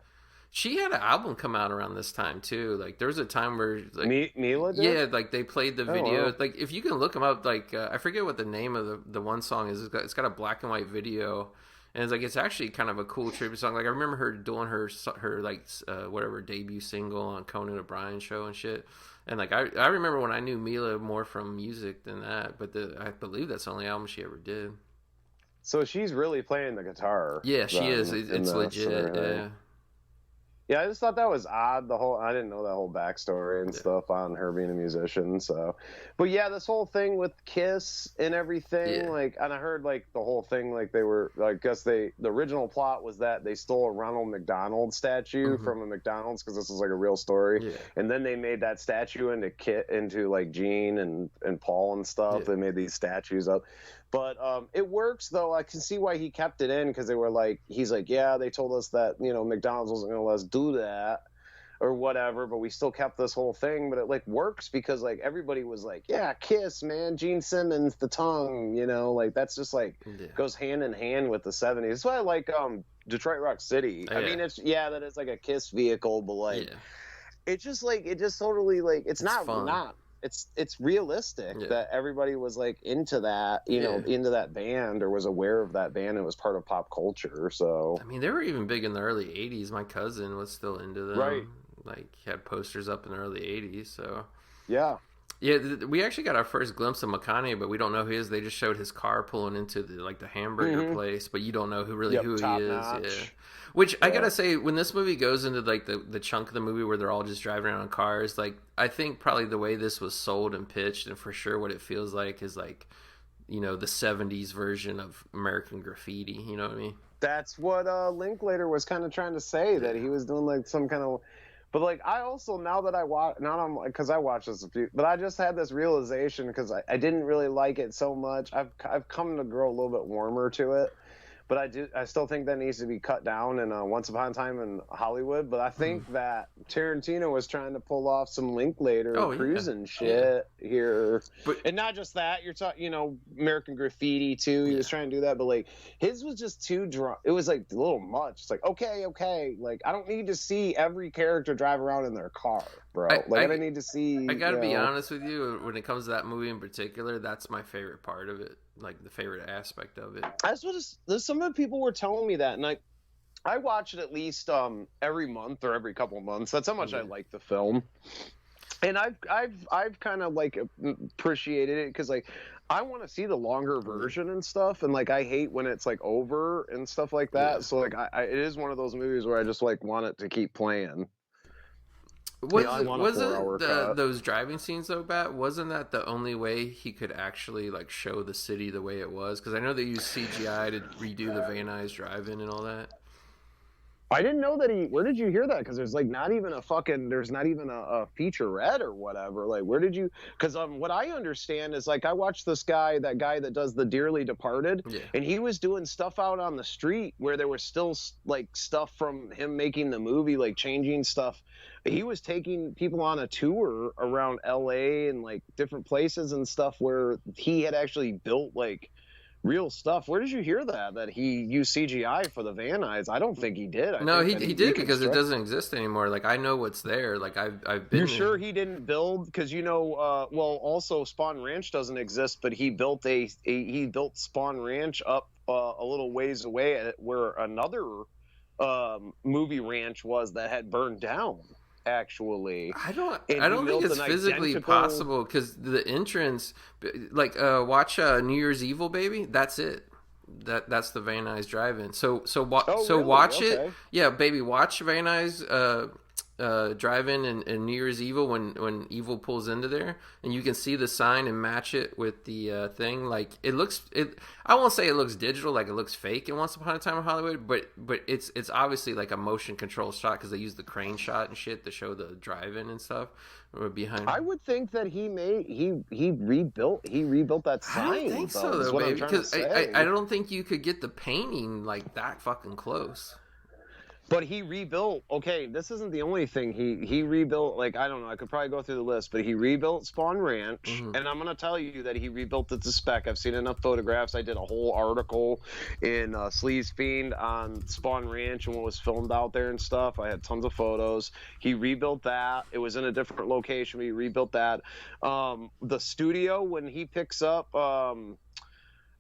B: She had an album come out around this time too. Like there was a time where like
C: Mila did?
B: Yeah, like they played the video.
C: Wow.
B: Like if you can look them up, like I forget what the name of the one song is. It's got a black and white video. And it's like it's actually kind of a cool tribute song. Like I remember her doing her like whatever debut single on Conan O'Brien show and shit. And like I remember when I knew Mila more from music than that. But I believe that's the only album she ever did.
C: So she's really playing the guitar.
B: Yeah, she is. It's legit. Yeah.
C: Yeah, I just thought that was odd. I didn't know that whole backstory and stuff on her being a musician. So, but yeah, this whole thing with Kiss and everything, like, and I heard like the whole thing, like they were, I guess the original plot was that they stole a Ronald McDonald statue from a McDonald's because this was like a real story, and then they made that statue into like Gene and Paul and stuff. They made these statues up. But it works, though. I can see why he kept it in because they were like, he's like, yeah, they told us that, you know, McDonald's wasn't going to let us do that or whatever, but we still kept this whole thing. But it like works because like everybody was like, yeah, Kiss, man, Gene Simmons, The Tongue, you know, like that's just like goes hand in hand with the 70s. That's why I like Detroit Rock City. I mean, it's that it's like a Kiss vehicle, but like it just totally like it's not. It's realistic that everybody was like into that, you know, into that band or was aware of that band and was part of pop culture. So
B: I mean, they were even big in the early 80s. My cousin was still into them.
C: Right.
B: Like had posters up in the early 80s. So
C: yeah,
B: we actually got our first glimpse of McConaughey, but we don't know who he is. They just showed his car pulling into the hamburger place, but you don't know who he is.
C: Notch.
B: Yeah. Which I gotta say, when this movie goes into like the chunk of the movie where they're all just driving around in cars, like I think probably the way this was sold and pitched, and for sure what it feels like is like, you know, the 70s version of American Graffiti. You know what I mean?
C: That's what Linklater was kind of trying to say, that he was doing like some kind of. But like I also because I watched this a few, but I just had this realization because I didn't really like it so much. I've come to grow a little bit warmer to it. But I still think that needs to be cut down in Once Upon a Time in Hollywood. But I think that Tarantino was trying to pull off some Linklater cruising shit here. And not just that, you're talking, you know, American Graffiti too. He was trying to do that, but like his was just too drunk. It was like a little much. It's like, okay. Like I don't need to see every character drive around in their car, bro. I don't need to see.
B: I gotta be honest with you, when it comes to that movie in particular, that's my favorite part of it. Like the favorite aspect of it.
C: That's what some of the people were telling me that, and I watch it at least every month or every couple of months. That's how much I like the film. And I've kind of like appreciated it because like I want to see the longer version and stuff, and like I hate when it's like over and stuff like that.
B: Yeah.
C: So like it is one of those movies where I just like want it to keep playing. I want a
B: Wasn't
C: 4-hour cut.
B: those driving scenes though, Bat? Wasn't that the only way he could actually like show the city the way it was? Because I know they used CGI to redo the Van Nuys drive-in and all that.
C: I didn't know that he. Where did you hear that? Because there's like not even a fucking. There's not even a featurette or whatever. Like, where did you? Because what I understand is like I watched that guy that does the Dearly Departed,
B: Yeah.
C: and he was doing stuff out on the street where there was still like stuff from him making the movie, like changing stuff. He was taking people on a tour around LA and like different places and stuff where he had actually built like real stuff. Where did you hear that he used CGI for the Van Nuys? I don't think he did.
B: He did because it doesn't exist anymore. Like I know what's there. Like I've been.
C: You're sure he didn't build? Because well, also Spawn Ranch doesn't exist, but he built he built Spawn Ranch up a little ways away where another movie ranch was that had burned down. Actually,
B: I don't think it's physically possible because the entrance, like watch New Year's Evil, baby. That's it. That's the Van Nuys drive-in. So
C: really?
B: watch
C: Okay.
B: it. Yeah, baby, watch Van Nuys drive-in and New Year's Evil when Evil pulls into there, and you can see the sign and match it with the thing. Like it looks. I won't say it looks digital, like it looks fake in Once Upon a Time in Hollywood, but it's obviously like a motion control shot because they use the crane shot and shit to show the drive-in and stuff behind.
C: I would think that he rebuilt that sign.
B: I don't think so though, baby, because I don't think you could get the painting like that fucking close.
C: But he rebuilt. Okay, this isn't the only thing he rebuilt. Like I don't know, I could probably go through the list, but he rebuilt Spawn Ranch, and I'm gonna tell you that he rebuilt it to spec. I've seen enough photographs. I did a whole article in Sleaze Fiend on Spawn Ranch and what was filmed out there and stuff. I had tons of photos. He rebuilt that. It was in a different location. But he rebuilt that. The studio when he picks up.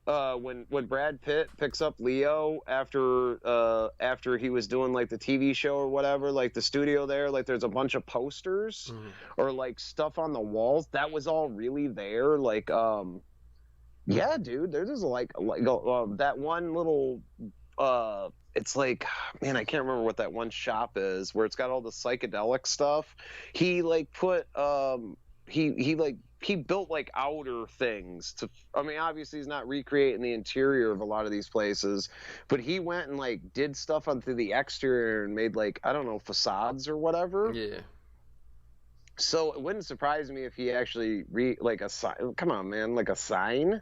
C: When Brad Pitt picks up Leo after he was doing like the TV show or whatever, like the studio there, like there's a bunch of posters or like stuff on the walls that was all really there. Like, yeah, dude, there's just like that one little, it's like, man, I can't remember what that one shop is where it's got all the psychedelic stuff. He like put, he built like outer things to, I mean, obviously he's not recreating the interior of a lot of these places, but he went and like did stuff onto the exterior and made like, I don't know, facades or whatever.
B: Yeah.
C: So it wouldn't surprise me if he actually like a sign. Come on, man, like a sign.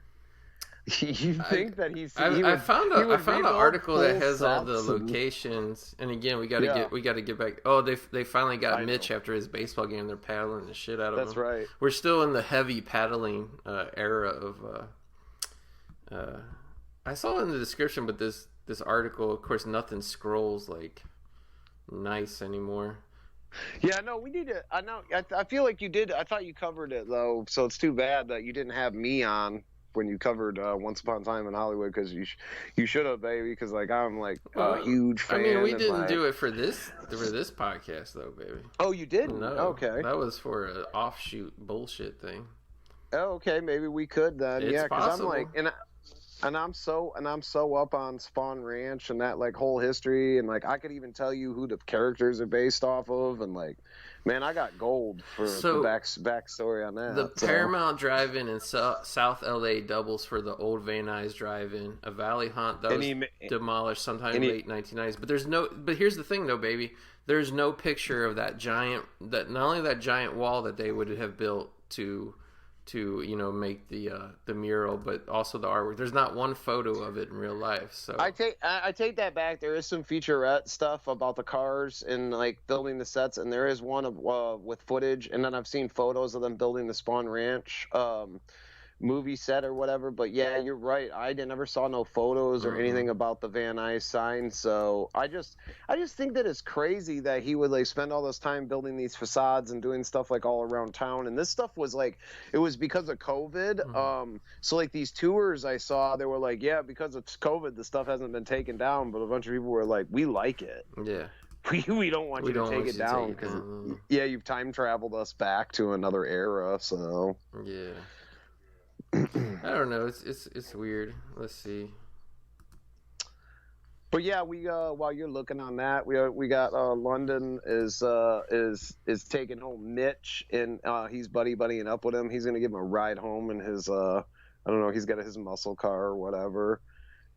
C: You think that he's?
B: I found an article that has all the locations, and again, we got to get back. Oh, they finally got Mitch after his baseball game. They're paddling the shit out of him.
C: That's right.
B: We're still in the heavy paddling era of. I saw in the description, but this article, of course, nothing scrolls like nice anymore.
C: Yeah, no, we need to. I know. I feel like you did. I thought you covered it though, so it's too bad that you didn't have me on when you covered Once Upon a Time in Hollywood, because you should have, baby, because like I'm like a huge fan.
B: I mean, we didn't do it for this podcast though, baby.
C: Oh, you didn't?
B: No,
C: okay.
B: That was for an offshoot bullshit thing.
C: Oh, okay, maybe we could then.
B: It's
C: yeah, because I'm
B: possible.
C: like, and I'm so up on Spawn Ranch and that like whole history, and like I could even tell you who the characters are based off of, and like, man, I got gold for the backstory on that.
B: The Paramount Drive-In in South LA doubles for the old Van Nuys Drive-In, a valley haunt that was demolished sometime in the late 1990s. But here's the thing, though, baby. There's no picture of that not only that giant wall that they would have built to make the mural, but also the artwork. There's not one photo of it in real life. So
C: I take that back. There is some featurette stuff about the cars and like building the sets, and there is one of with footage, and then I've seen photos of them building the Spawn Ranch movie set or whatever. But yeah, you're right. I never saw no photos or anything about the Van Nuys sign. So I just think that it's crazy that he would like spend all this time building these facades and doing stuff like all around town. And this stuff was like, it was because of COVID. So like these tours I saw, they were like, yeah, because of COVID, the stuff hasn't been taken down. But a bunch of people were like, we like it.
B: Yeah.
C: we don't want you to take it down because yeah, you've time traveled us back to another era. So
B: yeah, I don't know. It's weird. Let's see.
C: But yeah, we while you're looking on that, we got London is taking home Mitch, and he's buddying up with him. He's gonna give him a ride home in his I don't know, he's got his muscle car or whatever,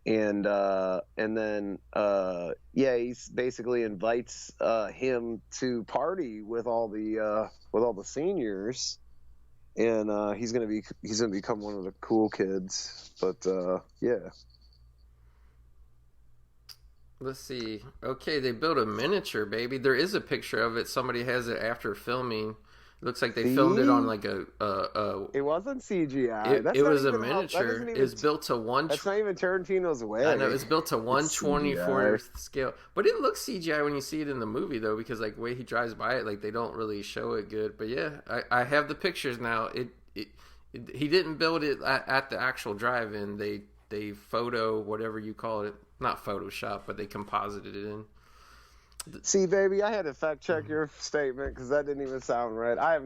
C: and then yeah, he's basically invites him to party with all the seniors, and he's gonna become one of the cool kids. But yeah.
B: Let's see. Okay, they built a miniature, baby. There is a picture of it. Somebody has it after filming. It looks like they filmed it on like a
C: It wasn't CGI.
B: It was a miniature. It's built to one.
C: That's not even Tarantino's way.
B: I know it's built to 1/24 scale, but it looks CGI when you see it in the movie though, because like the way he drives by it, like they don't really show it good. But yeah, I have the pictures now. He didn't build it at the actual drive-in. They photo whatever you call it. Not Photoshop, but they composited it in.
C: See, baby, I had to fact check your statement because that didn't even sound right. I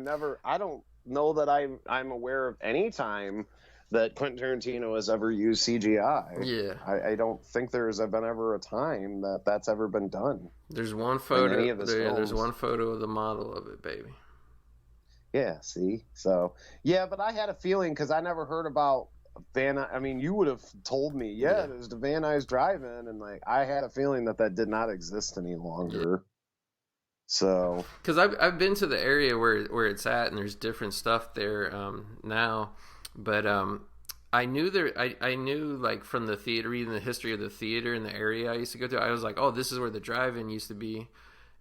C: don't know that I'm aware of any time that Quentin Tarantino has ever used CGI.
B: Yeah.
C: I don't think there's been ever a time that's ever been done.
B: There's one photo. There's one photo of the model of it, baby.
C: Yeah, see? So, yeah, but I had a feeling because I never heard about I mean, you would have told me, yeah, there's the Van Nuys Drive-In, and like I had a feeling that did not exist any longer. Yeah. So,
B: because I've been to the area where it's at, and there's different stuff there now, but I knew I knew like from the theater, reading the history of the theater in the area I used to go to, I was like, oh, this is where the drive-in used to be.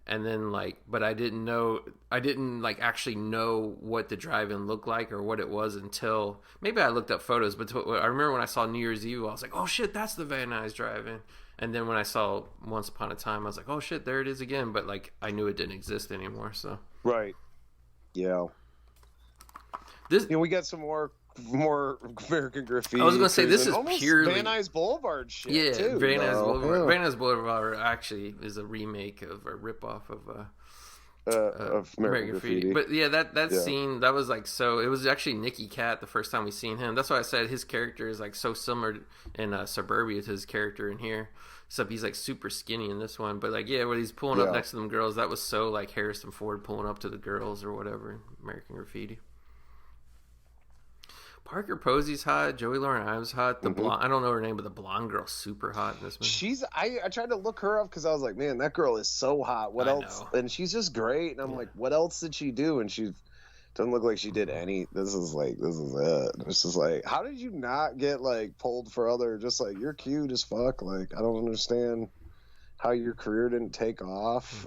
B: And then but I didn't like actually know what the drive-in looked like or what it was until maybe I looked up photos. But I remember when I saw New Year's Eve, I was like, oh shit, that's the Van Nuys Drive-In. And then when I saw Once Upon a Time, I was like, oh shit, there it is again. But like I knew it didn't exist anymore. So
C: right, yeah. We got some more American Graffiti.
B: I was gonna say this is purely
C: Van Nuys Boulevard shit.
B: Yeah,
C: too,
B: Van Nuys Boulevard. Yeah. Van Nuys Boulevard actually is a remake of a ripoff of American Graffiti. But yeah, that scene that was like so. It was actually Nicky Cat the first time we seen him. That's why I said his character is like so similar in Suburbia to his character in here. Except he's like super skinny in this one. But like yeah, when he's pulling up next to them girls, that was so like Harrison Ford pulling up to the girls or whatever in American Graffiti. Parker Posey's hot. Joey Lauren Ives hot. The blonde, I don't know her name, but the blonde girl's super hot in this movie. I tried to look her up because I was like, man, that girl is so hot. What else? And she's just great. And I'm like, what else did she do? And she doesn't look like she did any. This is it. It's just like, how did you not get like pulled for other? Just like you're cute as fuck. Like I don't understand how your career didn't take off.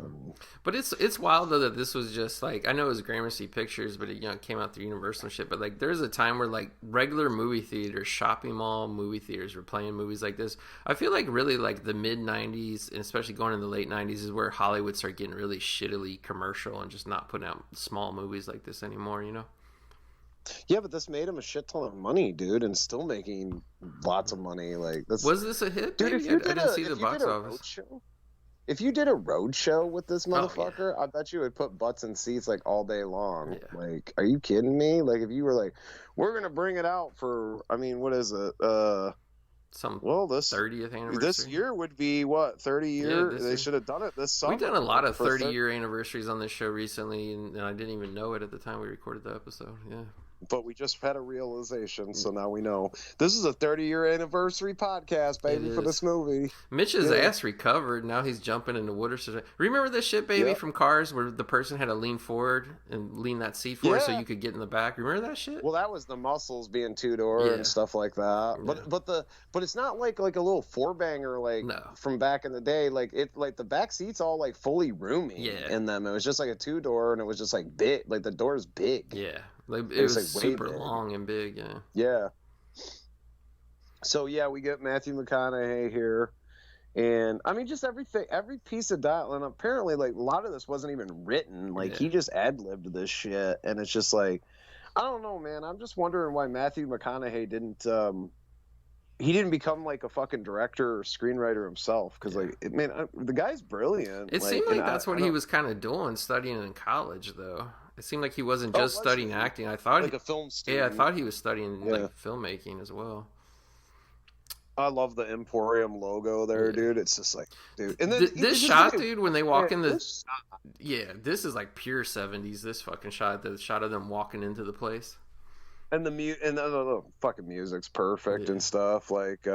B: But it's wild though that this was just like, I know it was Gramercy Pictures, but it came out through Universal and shit. But like there's a time where like regular movie theaters, shopping mall movie theaters were playing movies like this. I feel like really like the mid 90s and especially going in the late 90s is where Hollywood started getting really shittily commercial and just not putting out small movies like this anymore, you know?
C: Yeah, but this made him a shit ton of money, dude, and still making lots of money. Like, was
B: this a hit? Dude, I didn't see the box office.
C: If you did a road show with this motherfucker, I bet you would put butts in seats like all day long. Yeah. Like, are you kidding me? Like, if you were like, we're gonna bring it out for, I mean, what is it?
B: This 30th anniversary.
C: This year would be what 30 years. They should have done it this summer.
B: We've done a lot of 30-year anniversaries on this show recently, and I didn't even know it at the time we recorded the episode. Yeah.
C: But we just had a realization, so now we know. This is a 30-year anniversary podcast, baby, for this movie.
B: Mitch's ass recovered. Now he's jumping into Wooderson. Remember this shit, baby, from Cars, where the person had to lean forward and lean that seat forward so you could get in the back? Remember that shit?
C: Well, that was the muscles being two-door and stuff like that. Yeah. But it's not like a little four-banger from back in the day. Like the back seat's all like fully roomy in them. It was just like a two-door, and it was just like big. Like the door's big.
B: Yeah. Like it was like super long and big,
C: Yeah. So we get Matthew McConaughey here, and I mean just everything, every piece of dialogue. And apparently, like a lot of this wasn't even written. Like he just ad-libbed this shit, and it's just like, I don't know, man. I'm just wondering why Matthew McConaughey didn't he didn't become like a fucking director or screenwriter himself, because the guy's brilliant.
B: It seemed like that's what he was kind of doing, studying in college, though. It seemed like he wasn't just studying acting. I thought
C: like a film student.
B: Yeah, I thought he was studying like filmmaking as well.
C: I love the Emporium logo there, dude. It's just like, dude. And then
B: this shot, dude, when they walk in this is like pure 70s. This fucking shot, the shot of them walking into the place.
C: And the fucking music's perfect and stuff. Like,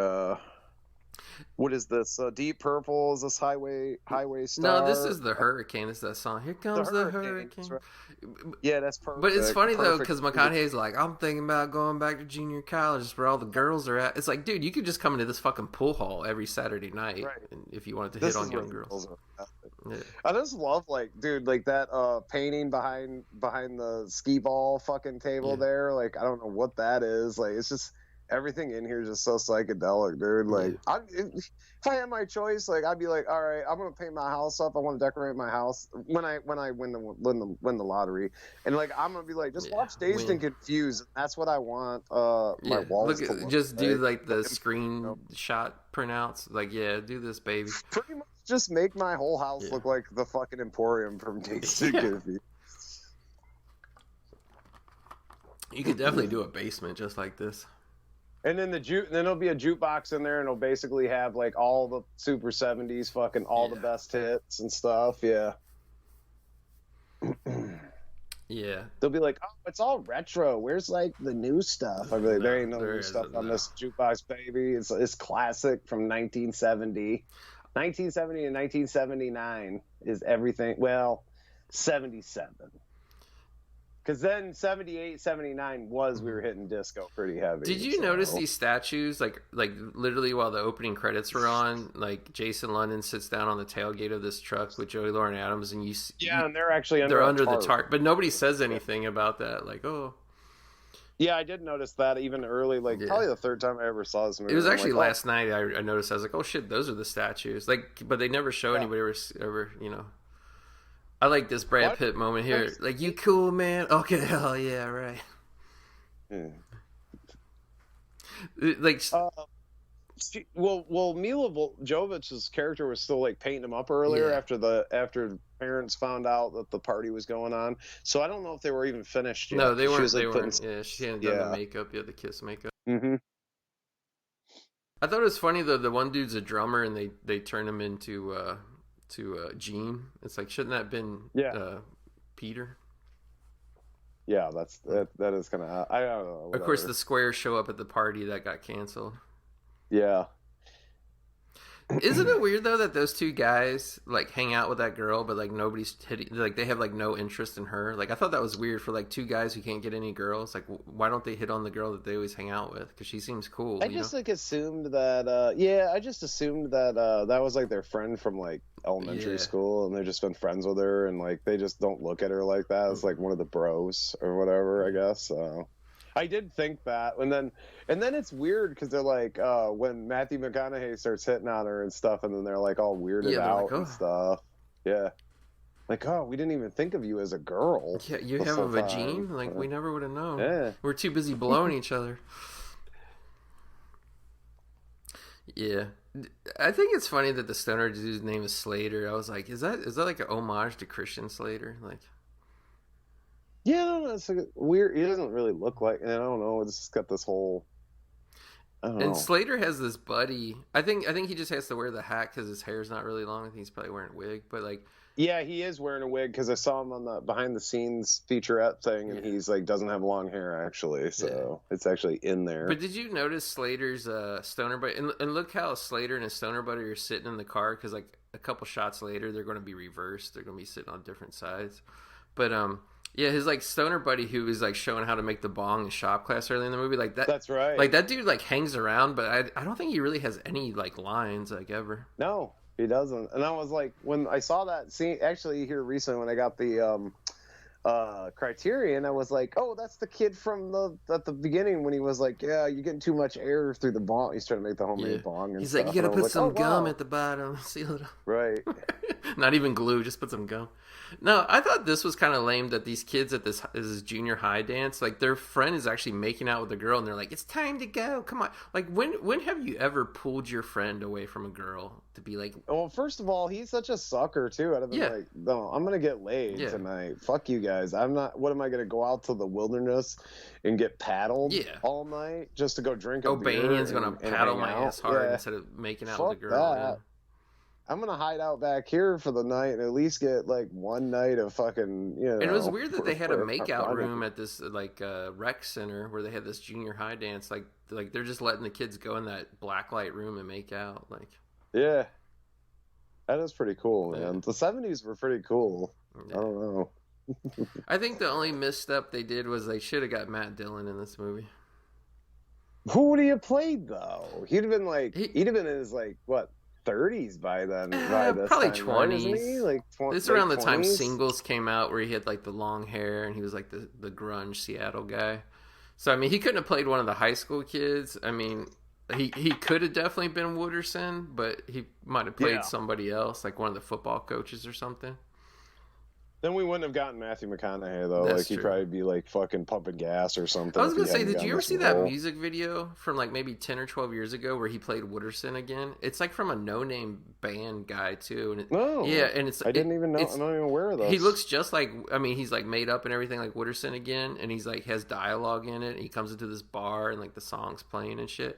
C: what is this? Deep Purple is this Highway Star?
B: No, this is the Hurricane. It's that song. Here comes the hurricane.
C: Right. Yeah, that's perfect.
B: But it's funny though, because McConaughey's like, I'm thinking about going back to junior college where all the girls are at. It's like, dude, you could just come into this fucking pool hall every Saturday night if you wanted to hit on young girls.
C: I just love, like, dude, like that painting behind the skee ball fucking table there. Like, I don't know what that is. Like, it's just everything in here is just so psychedelic, dude. Like, if I had my choice, like, I'd be like, all right, I'm gonna paint my house up. I want to decorate my house when I win the lottery, and like, I'm gonna be like, just watch Dazed and Confused. That's what I want. My walls to look
B: just do like the screenshot printouts. Like, do this, baby.
C: Pretty much, just make my whole house look like the fucking Emporium from Dazed and Confused.
B: You could definitely do a basement just like this.
C: And then then there'll be a jukebox in there, and it'll basically have like all the super 70s, fucking all the best hits and stuff. Yeah.
B: Yeah.
C: They'll be like, oh, it's all retro. Where's like the new stuff? I'll be like, there ain't no new stuff on this jukebox, baby. It's classic from 1970. 1970 and 1979 is everything. Well, 77. Because then 78, 79 we were hitting disco pretty heavy.
B: Did you notice these statues? Like literally while the opening credits were on, like Jason London sits down on the tailgate of this truck with Joey Lauren Adams, and and
C: they're actually under
B: the tarp, but nobody says anything about that. Like, oh.
C: Yeah, I did notice that even early, like probably the third time I ever saw this movie.
B: It was actually last night I noticed. I was like, oh shit, those are the statues. Like, but they never show anybody ever, I like this Brad Pitt moment here. Like, you cool, man? Okay, hell yeah, right. Like,
C: well, Mila Jovovich's character was still like painting him up earlier after parents found out that the party was going on. So I don't know if they were even finished yet.
B: No, they weren't. They weren't. Yeah, she hadn't done the makeup yet, the kiss makeup.
C: Mm-hmm.
B: I thought it was funny though. The one dude's a drummer, and they turn him into Gene. It's like, shouldn't that have been Peter?
C: Yeah, that is kind of, I don't know. Whatever.
B: Of course, the squares show up at the party that got canceled.
C: Yeah.
B: Isn't it weird though that those two guys like hang out with that girl, but like nobody's hitting, like they have like no interest in her? Like, I thought that was weird for like two guys who can't get any girls. Like, why don't they hit on the girl that they always hang out with? Because she seems cool.
C: I just like assumed that. I just assumed that that was like their friend from like elementary school, and they've just been friends with her, and like they just don't look at her like that as like one of the bros or whatever, I guess. I did think that, and then it's weird because they're like, when Matthew McConaughey starts hitting on her and stuff, and then they're like all weirded out and stuff. Yeah, like, oh, we didn't even think of you as a girl.
B: Yeah, you have a vagine? Like, we never would have known. Yeah, we're too busy blowing each other. Yeah, I think it's funny that the stoner dude's name is Slater. I was like, is that like an homage to Christian Slater? Like.
C: Yeah, I don't know. It's like weird. He doesn't really look like, and I don't know. It's just got this whole. I don't know.
B: Slater has this buddy. I think he just has to wear the hat because his hair's not really long. I think he's probably wearing a wig, but like.
C: Yeah, he is wearing a wig because I saw him on the behind the scenes featurette thing, and he's like doesn't have long hair actually, so it's actually in there.
B: But did you notice Slater's stoner buddy? And look how Slater and his stoner buddy are sitting in the car, because like a couple shots later they're going to be reversed. They're going to be sitting on different sides. But yeah, his like stoner buddy who is like showing how to make the bong in shop class early in the movie, like that.
C: That's right.
B: Like that dude like hangs around, but I don't think he really has any like lines like ever.
C: No, he doesn't. And I was like, when I saw that scene, actually here recently when I got the Criterion, I was like, oh, that's the kid from at the beginning when he was like, yeah, you're getting too much air through the bong. He's trying to make the homemade bong and
B: He's
C: stuff.
B: like, you gotta put
C: like,
B: some
C: oh,
B: gum
C: wow.
B: at the bottom, seal it up.
C: Right.
B: Not even glue, just put some gum. No, I thought this was kind of lame that these kids at this junior high dance, like their friend is actually making out with a girl, and they're like, "It's time to go, come on!" Like, when have you ever pulled your friend away from a girl to be like?
C: Well, first of all, he's such a sucker too. I'd have been like, no, I'm gonna get laid tonight. Fuck you guys. I'm not. What am I gonna go out to the wilderness and get paddled all night just to go drink a beer?
B: O'Banion's gonna paddle my ass hard instead of making out with a girl.
C: That. I'm gonna hide out back here for the night and at least get like one night of fucking, you know.
B: And it was weird that they had a makeout room at this like rec center where they had this junior high dance. Like they're just letting the kids go in that black light room and make out. Like,
C: yeah, that is pretty cool, man. The '70s were pretty cool. I don't know.
B: I think the only misstep they did was they should have got Matt Dillon in this movie.
C: Who would he have played though? He'd have been like he'd have been in his like what? 30s by then,
B: probably 20s.
C: Right?
B: This is around the time Singles came out, where he had like the long hair and he was like the grunge Seattle guy. So I mean, he couldn't have played one of the high school kids. I mean, he could have definitely been Wooderson, but he might have played somebody else, like one of the football coaches or something.
C: Then we wouldn't have gotten Matthew McConaughey though. That's he'd probably be like fucking pumping gas or something.
B: I was gonna say, did you ever see that music video from like maybe 10 or 12 years ago where he played Wooderson again? It's like from a no-name band guy too. And and it's
C: I didn't even know. I'm not even aware of this.
B: He looks just like, I mean, he's like made up and everything like Wooderson again, and he's like has dialogue in it. And he comes into this bar and like the song's playing and shit.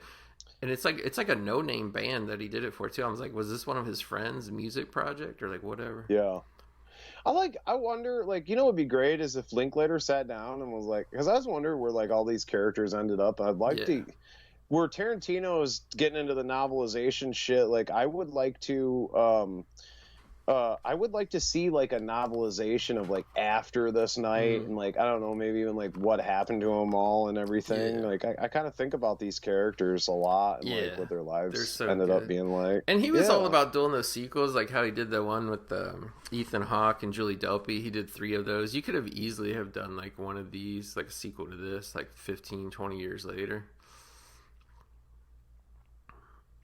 B: And it's like a no-name band that he did it for too. I was like, was this one of his friends' music project or like whatever?
C: Yeah. I wonder, like, you know, what'd be great is if Linklater sat down and was like, because I was wondering where like all these characters ended up. I'd like to, where Tarantino's getting into the novelization shit. Like, I would like to see like a novelization of like after this night and like I don't know, maybe even like what happened to them all and everything. Like I kind of think about these characters a lot and like what their lives ended up being like.
B: And he was all about doing those sequels, like how he did the one with Ethan Hawke and Julie Delpy. He did 3 of those. You could have easily have done like one of these, like a sequel to this, like 15, 20 years later.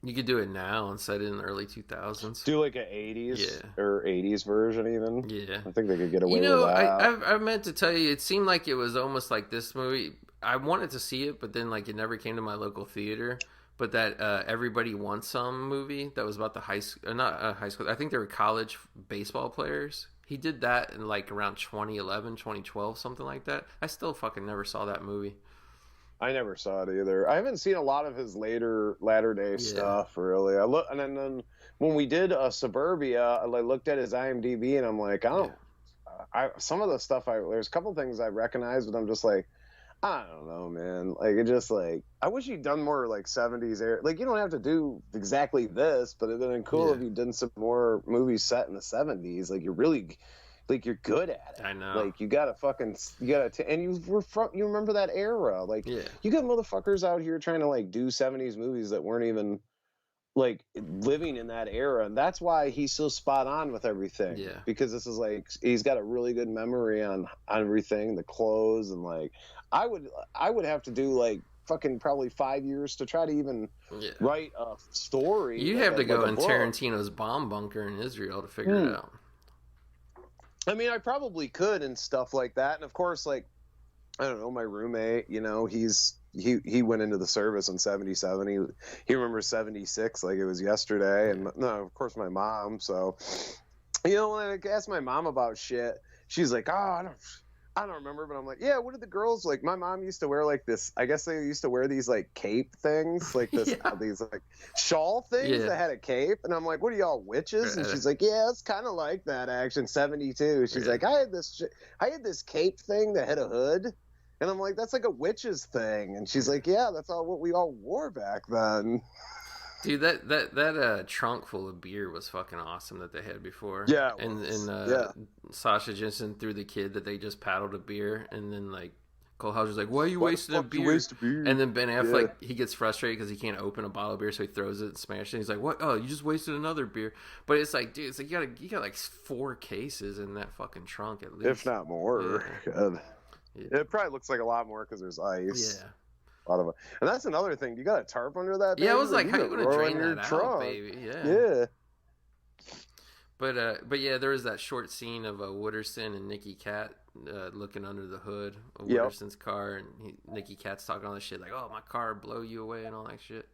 B: You could do it now and set it in the early 2000s.
C: Do like an 80s or 80s version even.
B: Yeah.
C: I think they could get away with that.
B: I meant to tell you, it seemed like it was almost like this movie. I wanted to see it, but then like it never came to my local theater. But that Everybody Wants Some movie that was about the high school. I think they were college baseball players. He did that in like around 2011, 2012, something like that. I still fucking never saw that movie.
C: I never saw it either. I haven't seen a lot of his latter day stuff really. And then when we did Suburbia, I looked at his IMDb and I'm like, some of the stuff there's a couple things I recognize, but I'm just like, I don't know, man. Like it just like I wish he'd done more like 70s era. Like you don't have to do exactly this, but it'd been cool if you'd done some more movies set in the 70s. Like you're really. Like you're good at it.
B: I know.
C: Like you and you remember that era. Like you got motherfuckers out here trying to like do 70s movies that weren't even like living in that era, and that's why he's so spot on with everything. Yeah. Because this is like he's got a really good memory on everything, the clothes, and like I would have to do like fucking probably 5 years to try to even write a story.
B: You have to go in Tarantino's bomb bunker in Israel to figure it out.
C: I mean, I probably could and stuff like that. And of course, like, I don't know, my roommate, you know, he went into the service in 77. He remembers 76 like it was yesterday. And no, of course my mom. So, you know, when I asked my mom about shit, she's like, oh, I don't remember, but I'm like, yeah, what did the girls like? My mom used to wear like this. I guess they used to wear these like cape things, like this, these like shawl things that had a cape. And I'm like, what are y'all witches? And she's like, yeah, it's kind of like that action. 72. She's like, I had this cape thing that had a hood. And I'm like, that's like a witch's thing. And she's like, yeah, that's all what we all wore back then.
B: Dude, that trunk full of beer was fucking awesome that they had before.
C: Yeah.
B: And Sasha Jensen threw the kid that they just paddled a beer, and then like Cole Hauser's like, "Why are you wasting a beer?" And then Ben Affleck, he gets frustrated because he can't open a bottle of beer, so he throws it and smashes it. He's like, "What? Oh, you just wasted another beer." But it's like, dude, it's like you got like 4 cases in that fucking trunk at least,
C: if not more.
B: Yeah.
C: It probably looks like a lot more because there's ice.
B: Yeah.
C: A lot of it. And that's another thing. You got a tarp under that?
B: Yeah, I was like,
C: you
B: how are you going to drain that
C: trunk?
B: out, baby?
C: Yeah.
B: But yeah, there was that short scene of Wooderson and Nicky Cat looking under the hood of Wooderson's car, and Nicky Cat's talking all this shit like, "Oh, my car blow you away" and all that shit.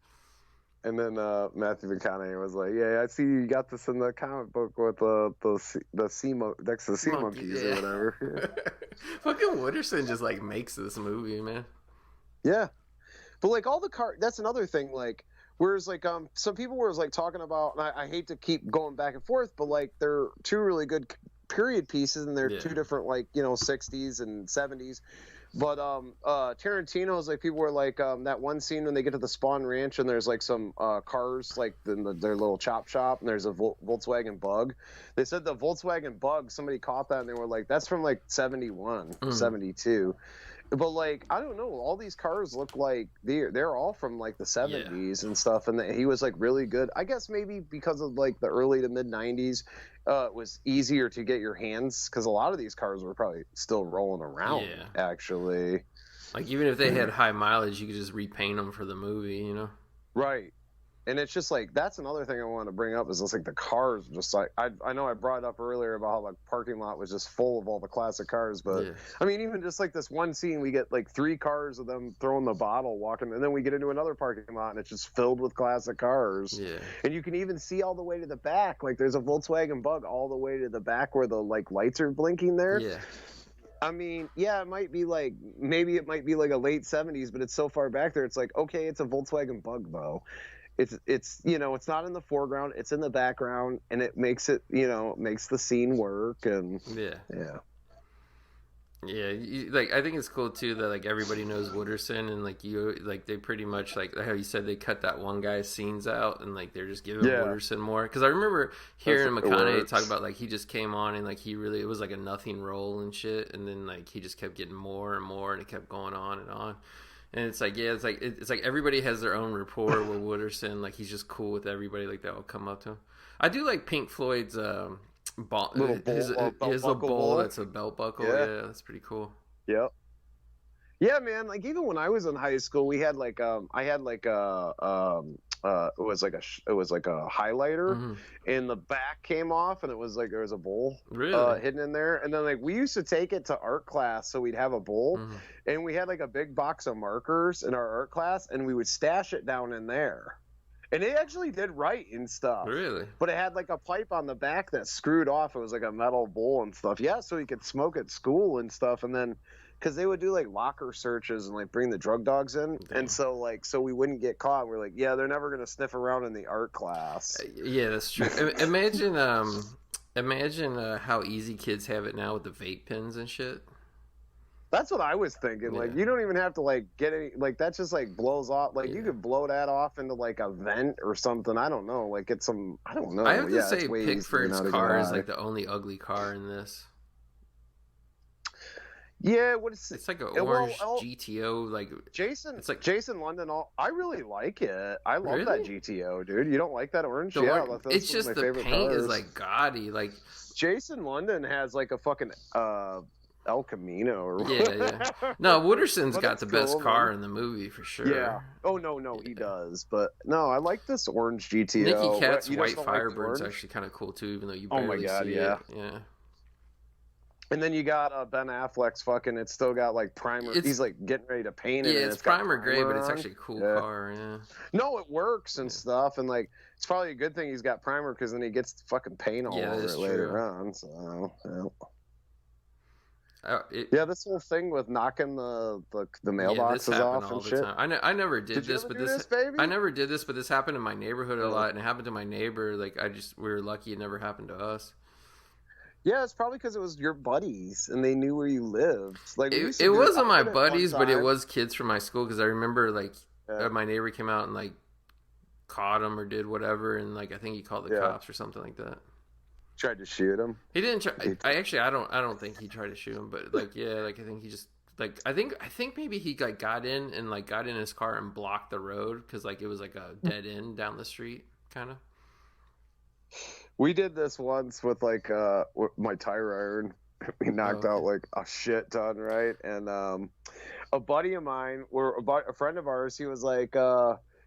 C: And then Matthew McConaughey was like, "Yeah, I see you got this in the comic book with the sea next to the sea monkeys or whatever."
B: Fucking Wooderson just like makes this movie, man.
C: Yeah, but like all the that's another thing. Like, whereas like some people were like talking about, and I hate to keep going back and forth, but like they're 2 really good period pieces, and they're 2 different, like, 60s and 70s. But Tarantino's, like, people were like, that one scene when they get to the Spawn Ranch and there's like some cars like in their little chop shop, and there's a Volkswagen Bug. They said the Volkswagen Bug, somebody caught that and they were like, that's from like 71, 72. But like, I don't know, all these cars look like they're all from like the 70s and stuff, and he was like really good. I guess maybe because of like the early to mid 90s, it was easier to get your hands, because a lot of these cars were probably still rolling around actually. Like, even if they had high mileage, you could just repaint them for the movie, Right. And it's just like, that's another thing I want to bring up, is just like the cars, just like, I know I brought it up earlier about how the parking lot was just full of all the classic cars, but I mean, even just like this one scene, we get like 3 cars of them throwing the bottle, walking, and then we get into another parking lot and it's just filled with classic cars. Yeah. And you can even see all the way to the back, like there's a Volkswagen Bug all the way to the back where the like lights are blinking there. Yeah. I mean, yeah, it might be like, maybe it might be like a late 70s, but it's so far back there, it's like, okay, it's a Volkswagen Bug though. It's it's not in the foreground, it's in the background, and it makes it, makes the scene work. And like, I think it's cool too that like everybody knows Wooderson, and like they pretty much, like how you said, they cut that one guy's scenes out and like they're just giving Wooderson more, because I remember hearing McConaughey talk about like he just came on and like it was like a nothing role and shit, and then like he just kept getting more and more, and it kept going on and on. And it's like, it's like everybody has their own rapport with Wooderson. Like, he's just cool with everybody. Like, that will come up to him. I do like Pink Floyd's ball. His little bowl that's a belt buckle. Yeah, that's pretty cool. Yep. Yeah, man. Like, even when I was in high school, we had like I had like it was like a highlighter, and the back came off, and it was like there was a bowl hidden in there. And then like we used to take it to art class, so we'd have a bowl, and we had like a big box of markers in our art class, and we would stash it down in there. And it actually did write and stuff. Really? But it had like a pipe on the back that screwed off. It was like a metal bowl and stuff. Yeah, so you could smoke at school and stuff. And then, because they would do like locker searches and like bring the drug dogs in. Damn. And so we wouldn't get caught. We're like, yeah, they're never going to sniff around in the art class. Yeah, that's true. Imagine how easy kids have it now with the vape pens and shit. That's what I was thinking. Yeah. Like, you don't even have to like get any, like, that just like blows off. Like, you could blow that off into like a vent or something. I don't know. Like, get some, I don't know. I have to say Pickford's car is like the only ugly car in this. Yeah, it's like an orange GTO, like Jason. It's like Jason London. I really like it. I love that GTO, dude. You don't like that orange? It's just the paint is like gaudy. Like, Jason London has like a fucking El Camino or whatever. No, Wooderson's got the best car in the movie for sure. Yeah. Oh no, he does. But no, I like this orange GTO. Nicky Cat's white Firebird's actually kind of cool too, even though you barely see it. Yeah. And then you got Ben Affleck's fucking. It's still got like primer. He's like getting ready to paint it. Yeah, it's primer gray, but it's actually a cool car. Yeah. No, it works and stuff, and like it's probably a good thing he's got primer, because then he gets fucking paint all over it later on. So. Yeah. This whole thing with knocking the mailboxes off and shit. I never did this, but I never did this, but this happened in my neighborhood a lot, and it happened to my neighbor. Like, we were lucky it never happened to us. Yeah, it's probably because it was your buddies and they knew where you lived. Like, it wasn't my buddies, but it was kids from my school, because I remember like my neighbor came out and like caught him or did whatever, and like I think he called the cops or something like that. Tried to shoot him. He didn't try. I don't think he tried to shoot him, but like, yeah, like I think he just
B: Like I think maybe he like got in his car and blocked the road because like it was like a dead end down the street kind of.
C: We did this once with like my tire iron. We knocked out like a shit ton, right? And a buddy of mine, a friend of ours, he was like,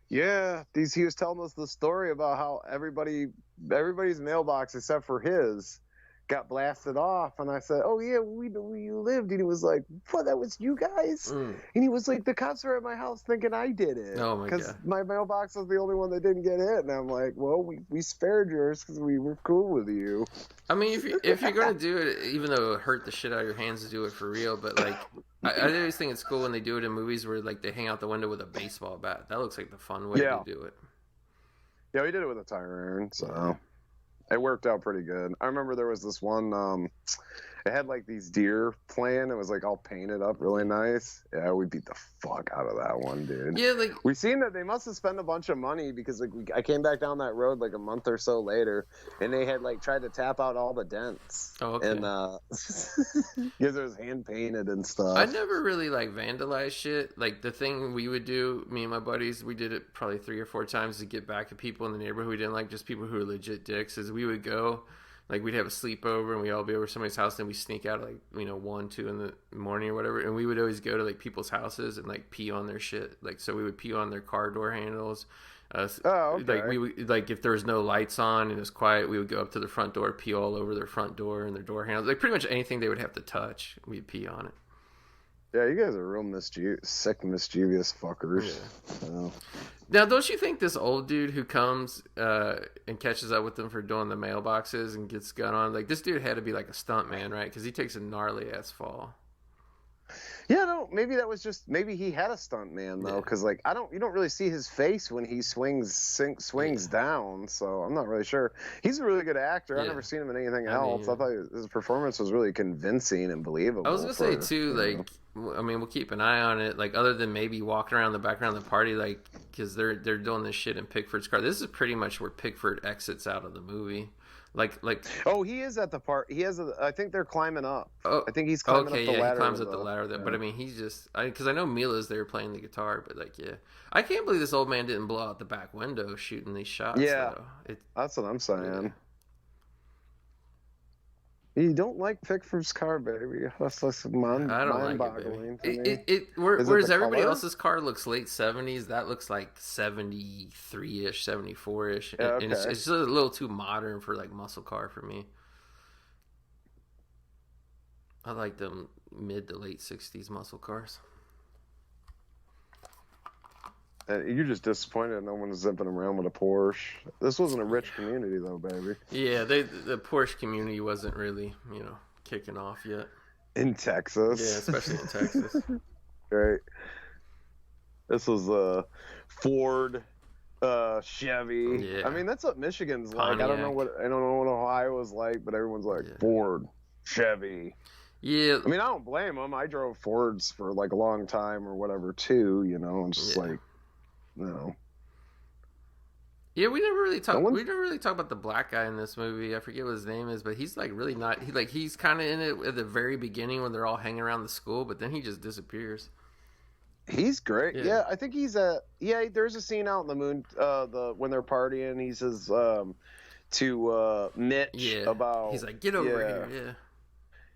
C: yeah, he was telling us the story about how everybody's mailbox except for his got blasted off. And I said, oh yeah, we knew where you lived. And he was like, what, that was you guys? And he was like, the cops were at my house thinking I did it.
B: Oh my God.
C: Because my mailbox was the only one that didn't get hit. And I'm like, well, we spared yours because we were cool with you.
B: I mean, if you're going to do it, even though it hurt the shit out of your hands to do it for real, but like, I always think it's cool when they do it in movies where like they hang out the window with a baseball bat. That looks like the fun way to do it.
C: Yeah, we did it with a tire iron, so it worked out pretty good. I remember there was this one, it had like these deer playing. It was like all painted up really nice. Yeah, we beat the fuck out of that one, dude.
B: Yeah, like
C: we seen that they must have spent a bunch of money because like I came back down that road like a month or so later, and they had like tried to tap out all the dents.
B: Oh, okay.
C: And because it was hand painted and stuff.
B: I never really like vandalized shit. Like the thing we would do, me and my buddies, we did it probably 3 or 4 times to get back at people in the neighborhood we didn't like, just people who were legit dicks. Is we would go. Like, we'd have a sleepover, and we'd all be over somebody's house, and we'd sneak out at, like, 1, 2 in the morning or whatever, and we would always go to, like, people's houses and, like, pee on their shit. Like, so we would pee on their car door handles.
C: Okay.
B: Like, we would, like, if there was no lights on and it was quiet, we would go up to the front door, pee all over their front door and their door handles. Like, pretty much anything they would have to touch, we'd pee on it.
C: Yeah, you guys are real sick, mischievous fuckers.
B: Yeah.
C: So.
B: Now, don't you think this old dude who comes and catches up with them for doing the mailboxes and gets gun on, like, this dude had to be like a stunt man, right? Because he takes a gnarly ass fall.
C: Yeah, no, maybe he had a stunt man though, because like you don't really see his face when he swings down, so I'm not really sure. He's a really good actor.
B: Yeah.
C: I've never seen him in anything else. I thought his performance was really convincing and believable.
B: I was gonna say too, like, I mean, we'll keep an eye on it. Like, other than maybe walking around the background of the party, like, because they're doing this shit in Pickford's car. This is pretty much where Pickford exits out of the movie. Like.
C: Oh, he is at the part. I think they're climbing up.
B: Oh,
C: I think he's climbing up the ladder.
B: He climbs up the ladder. But I mean, he's just because I know Mila's there playing the guitar. But like, yeah, I can't believe this old man didn't blow out the back window shooting these shots.
C: Yeah,
B: though.
C: that's what I'm saying. Yeah. You don't like Pickford's car, baby. That's mind-boggling to me.
B: Whereas everybody else's car looks late 70s, that looks like 73-ish, 74-ish.
C: Yeah, okay.
B: And it's just a little too modern for, like, muscle car for me. I like them mid to late 60s muscle cars.
C: You're just disappointed no one's zipping around with a Porsche. This wasn't a rich community, though, baby.
B: Yeah, the Porsche community wasn't really, kicking off yet.
C: In Texas.
B: Yeah, especially in Texas.
C: Right. This was Ford, Chevy.
B: Yeah.
C: I mean, that's what Michigan's
B: Pontiac.
C: like. I don't know what Ohio was like, but everyone's like Ford, Chevy.
B: Yeah.
C: I mean, I don't blame them. I drove Fords for like a long time or whatever too. And just like. No.
B: Yeah, we never really talk about the black guy in this movie. I forget what his name is, but he's like really not. He's kind of in it at the very beginning when they're all hanging around the school, but then he just disappears.
C: He's great. Yeah, I think he's there's a scene out in the moon, when they're partying. He says to Mitch about.
B: He's like, get over here.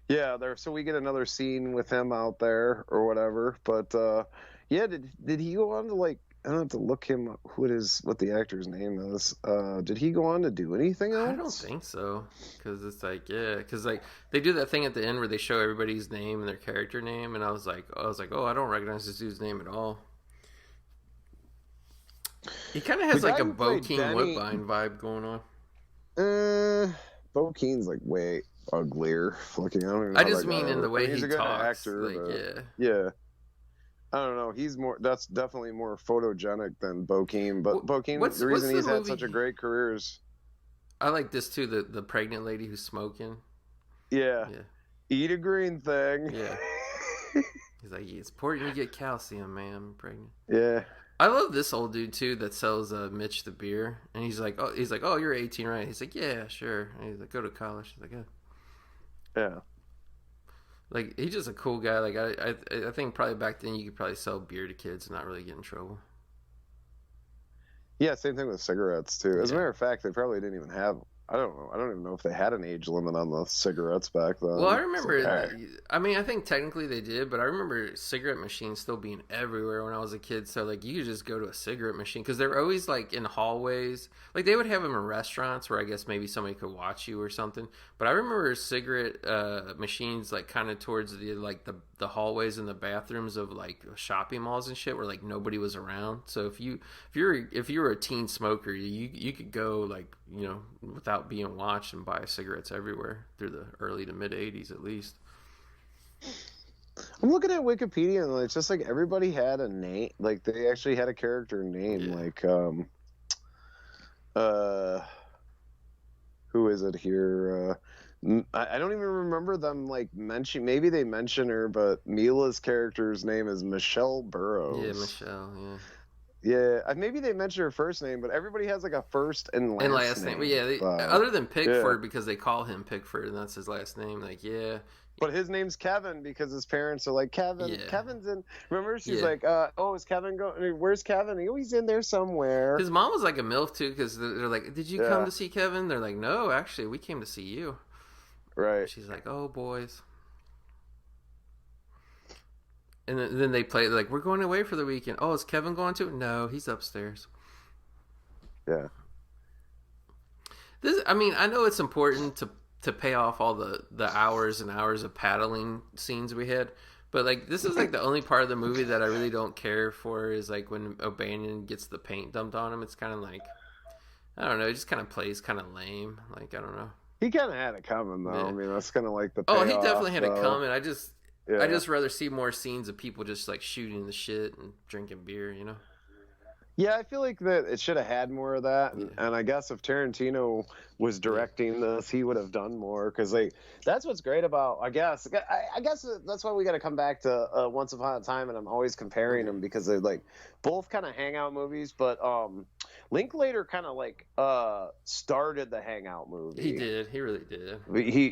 B: Yeah.
C: Yeah, so we get another scene with him out there or whatever. But did he go on to like? I don't have to look him up what the actor's name is. Did he go on to do anything else?
B: I don't think so, because it's like because like they do that thing at the end where they show everybody's name and their character name, and I was like, oh, I don't recognize this dude's name at all. He kind of has like a Bokeem Woodbine vibe going on.
C: Bokeem's like way uglier looking.
B: I just mean in the way he
C: a good
B: talks.
C: Actor,
B: like,
C: yeah. I don't know. That's definitely more photogenic than Bokeem. But Bokeem, the reason he's had such a great career is.
B: I like this too. The pregnant lady who's smoking.
C: Yeah. Eat a green thing.
B: Yeah. He's like, it's important you get calcium, man. I'm pregnant.
C: Yeah.
B: I love this old dude too that sells Mitch the beer, and he's like, oh, you're 18, right? He's like, yeah, sure. And he's like, go to college. He's like, yeah.
C: Yeah.
B: Like, he's just a cool guy. Like, I think probably back then you could probably sell beer to kids and not really get in trouble.
C: Yeah, same thing with cigarettes too. As a matter of fact, they probably didn't even have. I don't know. I don't even know if they had an age limit on the cigarettes back then.
B: Well, I remember. I mean, I think technically they did, but I remember cigarette machines still being everywhere when I was a kid. So like, you could just go to a cigarette machine because they're always like in hallways. Like they would have them in restaurants where I guess maybe somebody could watch you or something. But I remember cigarette machines like kind of towards the hallways and the bathrooms of like shopping malls and shit where like nobody was around. So if you were a teen smoker, you could go like, you know, without being watched and buy cigarettes everywhere through the early to mid 80s at least.
C: I'm looking at Wikipedia and it's just like everybody had a name, like they actually had a character name. Like who is it here? I don't even remember them like mention. Maybe they mention her, but Mila's character's name is Michelle Burrows.
B: Yeah, Michelle. Yeah.
C: Yeah, maybe they mention her first name, but everybody has like a first and last name.
B: Well, yeah, other than Pickford, because they call him Pickford and that's his last name. Like, yeah.
C: But his name's Kevin because his parents are like, Kevin. Yeah. Kevin's in. Remember, she's like, oh, is Kevin going? Where's Kevin? Oh, he's in there somewhere.
B: His mom was like a MILF too because they're like, did you come to see Kevin? They're like, no, actually, we came to see you.
C: Right.
B: She's like, oh, boys. And then they play like, we're going away for the weekend. Oh, is Kevin going to? No, he's upstairs.
C: Yeah.
B: I mean, I know it's important to pay off all the hours and hours of paddling scenes we had, but like this is like the only part of the movie that I really don't care for is like when O'Banion gets the paint dumped on him. It's kind of like, I don't know, it just kind of plays kind of lame. Like, I don't know.
C: He kind of had it coming though. Yeah. I mean, that's kind of like the
B: payoff, he definitely had it coming. I just rather see more scenes of people just like shooting the shit and drinking beer, you know?
C: Yeah, I feel like that it should have had more of that, and I guess if Tarantino was directing this, he would have done more because like that's what's great about. I guess that's why we got to come back to Once Upon a Time, and I'm always comparing them because they're like both kind of hangout movies, but Linklater kind of like started the hangout movie.
B: He did. He really did.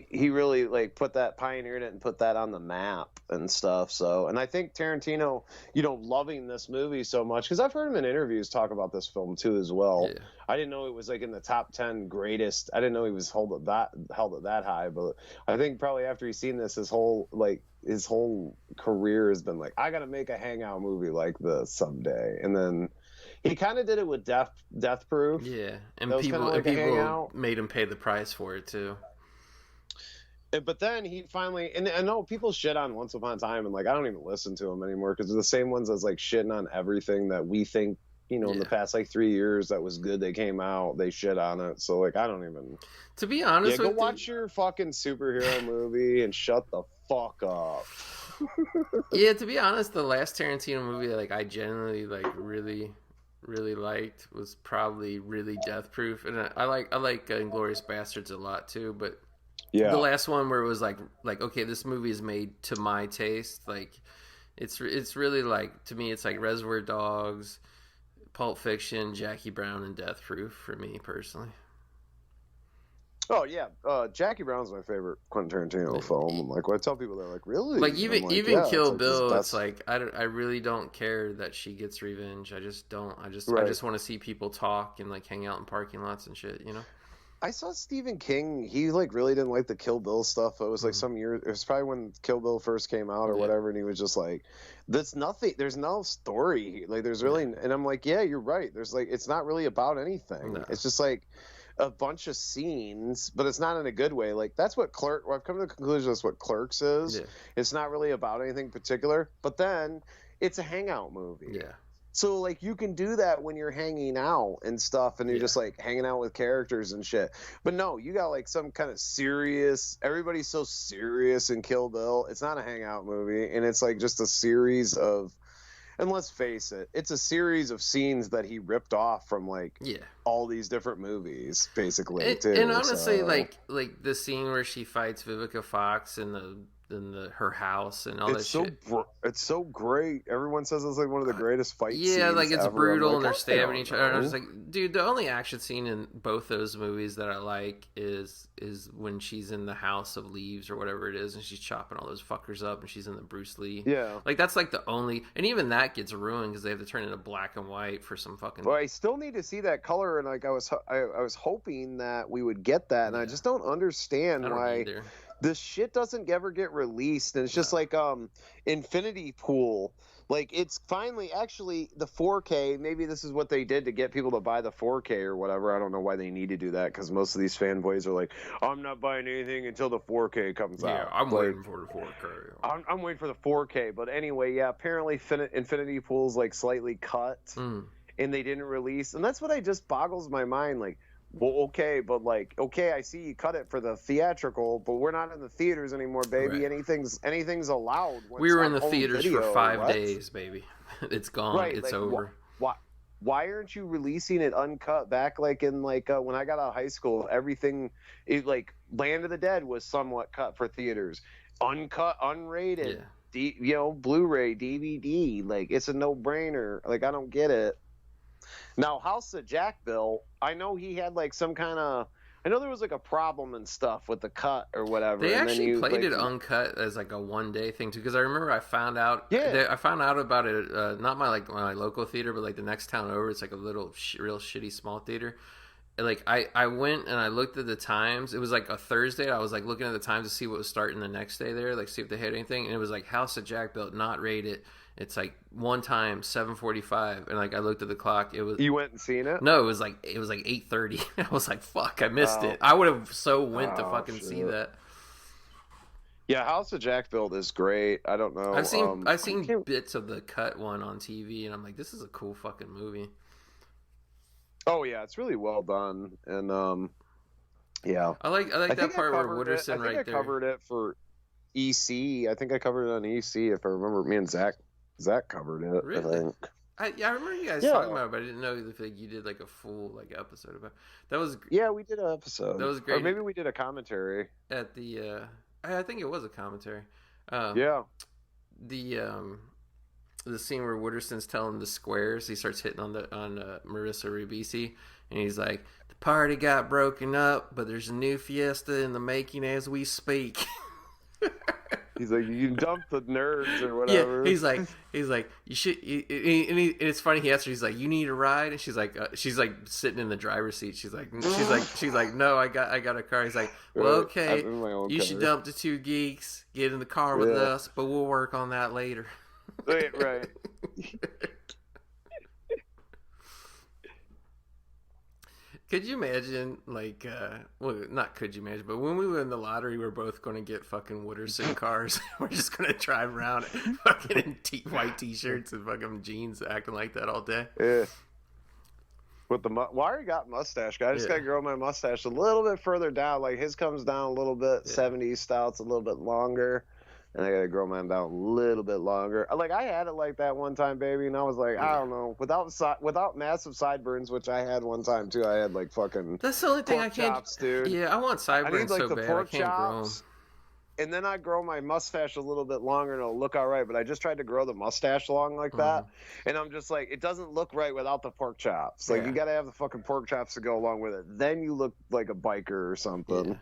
C: He really like pioneered it and put that on the map and stuff. So, and I think Tarantino, you know, loving this movie so much because I've heard him in interviews talk about this film too as well. Yeah. I didn't know it was like in the top 10 greatest. I didn't know he was held it that high, but I think probably after he's seen this, his whole career has been like, I got to make a hangout movie like this someday, and then. He kind of did it with Death Proof.
B: Yeah, and people made him pay the price for it too.
C: But then he finally, and I know people shit on Once Upon a Time, and like I don't even listen to them anymore because they're the same ones as like shitting on everything that we think, you know, in the past like 3 years that was good that came out. They shit on it, so like I don't even.
B: To be honest,
C: go watch your fucking superhero movie and shut the fuck up.
B: Yeah, to be honest, the last Tarantino movie that like I genuinely like really liked was probably really Death Proof, and I like Inglourious Bastards a lot too, but the last one where it was like okay, this movie is made to my taste, like it's really like, to me it's like Reservoir Dogs, Pulp Fiction, Jackie Brown, and Death Proof for me personally.
C: Oh yeah, Jackie Brown's my favorite Quentin Tarantino film. And like, when I tell people, they're like, "Really?"
B: Like even Kill Bill, it's like I really don't care that she gets revenge. I just don't. I just want to see people talk and like hang out in parking lots and shit. You know.
C: I saw Stephen King. He like really didn't like the Kill Bill stuff. It was like some year. It was probably when Kill Bill first came out or whatever, and he was just like, "There's nothing. There's no story. Like there's really." And I'm like, "Yeah, you're right. There's like it's not really about anything. No. It's just like." A bunch of scenes, but it's not in a good way. Like that's what I've come to the conclusion that's what Clerks is. Yeah. It's not really about anything particular, but then it's a hangout movie. Yeah. So like you can do that when you're hanging out and stuff, and you're just like hanging out with characters and shit. But no, you got like some kind of serious. Everybody's so serious in Kill Bill. It's not a hangout movie, and it's like just a series of. And let's face it, it's a series of scenes that he ripped off from like all these different movies, basically.
B: And honestly, like the scene where she fights Vivica Fox in the her house and all that shit.
C: It's so great. Everyone says it's like one of the greatest fight scenes.
B: Yeah, like it's
C: ever.
B: brutal
C: like,
B: and they're stabbing each other. And I was like, dude, the only action scene in both those movies that I like is when she's in the House of Leaves or whatever it is, and she's chopping all those fuckers up, and she's in the Bruce Lee.
C: Yeah,
B: like that's like the only, and even that gets ruined because they have to turn it into black and white for some fucking.
C: Well, I still need to see that color, and like I was hoping that we would get that, and I just don't understand why. Either. This shit doesn't ever get released, and it's just like Infinity Pool. Like, it's finally actually the 4K. Maybe this is what they did to get people to buy the 4K or whatever. I don't know why they need to do that, because most of these fanboys are like, I'm not buying anything until the 4K comes out.
B: Yeah, I'm waiting for the 4K.
C: I'm waiting for the 4K. But anyway, yeah, apparently Infinity Pool's like slightly cut, and they didn't release. And that's what just boggles my mind. Like, well, okay, but like, okay, I see you cut it for the theatrical, but we're not in the theaters anymore, baby. Right. Anything's allowed.
B: We were in the theaters for 5 days, baby. It's gone.
C: Right,
B: it's
C: like,
B: over.
C: Why aren't you releasing it uncut? Back like in like when I got out of high school, everything like Land of the Dead was somewhat cut for theaters, uncut, unrated, Blu-ray, DVD. Like, it's a no-brainer. Like, I don't get it. Now, House of Jack Bill, I know he had like some kind of, I know there was like a problem and stuff with the cut or whatever.
B: They
C: and
B: actually
C: then
B: played it uncut as like a 1-day thing too, because I remember I found out. Yeah. I found out about it. Not my local theater, but like the next town over. It's like a little real shitty small theater. Like I went and I looked at the times. It was like a Thursday. I was like looking at the times to see what was starting the next day there, like see if they had anything. And it was like House of Jack Bill, not rated. It's like one time 7:45, and like I looked at the clock. It was.
C: You went and seen it?
B: No, it was like 8:30. I was like, fuck, I missed it. I would have went to fucking see that.
C: Yeah, House of Jack Bill is great. I don't know.
B: I've seen bits of the cut one on TV, and I'm like, this is a cool fucking movie.
C: Oh yeah, it's really well done, and yeah.
B: I like that part where Wooderson right there. I think
C: I covered it for EC. I think I covered it on EC if I remember. Me and Zach covered it.
B: Really?
C: I think.
B: I remember you guys talking about it, but I didn't know if like you did like a full like episode about it. That was
C: we did an episode.
B: That was great.
C: Or maybe we did a commentary
B: at the. I think it was a commentary.
C: Yeah.
B: The scene where Wooderson's telling the squares, he starts hitting on Marissa Ribisi, and he's like, "The party got broken up, but there's a new fiesta in the making as we speak."
C: He's like, you dumped the nerds or whatever.
B: Yeah, he's like, you should. And it's funny. He asked her, he's like, you need a ride, and she's like sitting in the driver's seat. She's like, no, I got a car. He's like, well, okay, you should dump the two geeks, get in the car with us, but we'll work on that later.
C: Right.
B: Could you imagine, like, well, not could you imagine, but when we win the lottery, we're both going to get fucking Wooderson cars. We're just going to drive around fucking in white t-shirts and fucking jeans acting like that all day.
C: Yeah. With the why I got mustache, guy. I just got to grow my mustache a little bit further down. Like, his comes down a little bit, 70s style. It's a little bit longer. And I got to grow mine down a little bit longer. Like, I had it like that one time, baby, and I was like, I don't know. Without massive sideburns, which I had one time, too, I had, like, fucking
B: That's the only thing I can't...
C: chops, dude.
B: Yeah, I want sideburns so bad. I can't grow them.
C: And then I grow my mustache a little bit longer, and it'll look all right. But I just tried to grow the mustache long like that. And I'm just like, it doesn't look right without the pork chops. Like, you got to have the fucking pork chops to go along with it. Then you look like a biker or something. Yeah.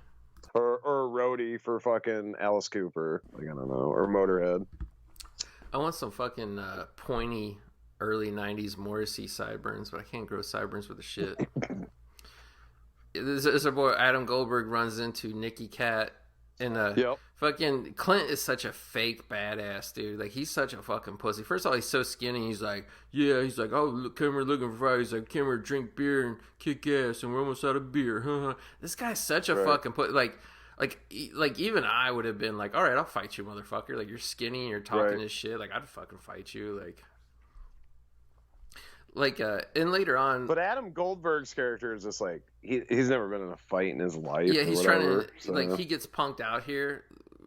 C: Or a roadie for fucking Alice Cooper. Like, I don't know. Or Motorhead.
B: I want some fucking pointy early 90s Morrissey sideburns, but I can't grow sideburns with the shit. This our boy Adam Goldberg runs into Nicky Cat. And fucking Clint is such a fake badass, dude. Like, he's such a fucking pussy. First of all, he's so skinny. He's like, oh, look, come here looking for fire. He's like, come here, drink beer and kick ass, and we're almost out of beer. This guy's such a fucking pussy. Like even I would have been like, all right, I'll fight you, motherfucker. Like, you're skinny and you're talking this shit. Like, I'd fucking fight you. And later on,
C: but Adam Goldberg's character is just like he's never been in a fight in his life.
B: Yeah, he's trying to like he gets punked out here,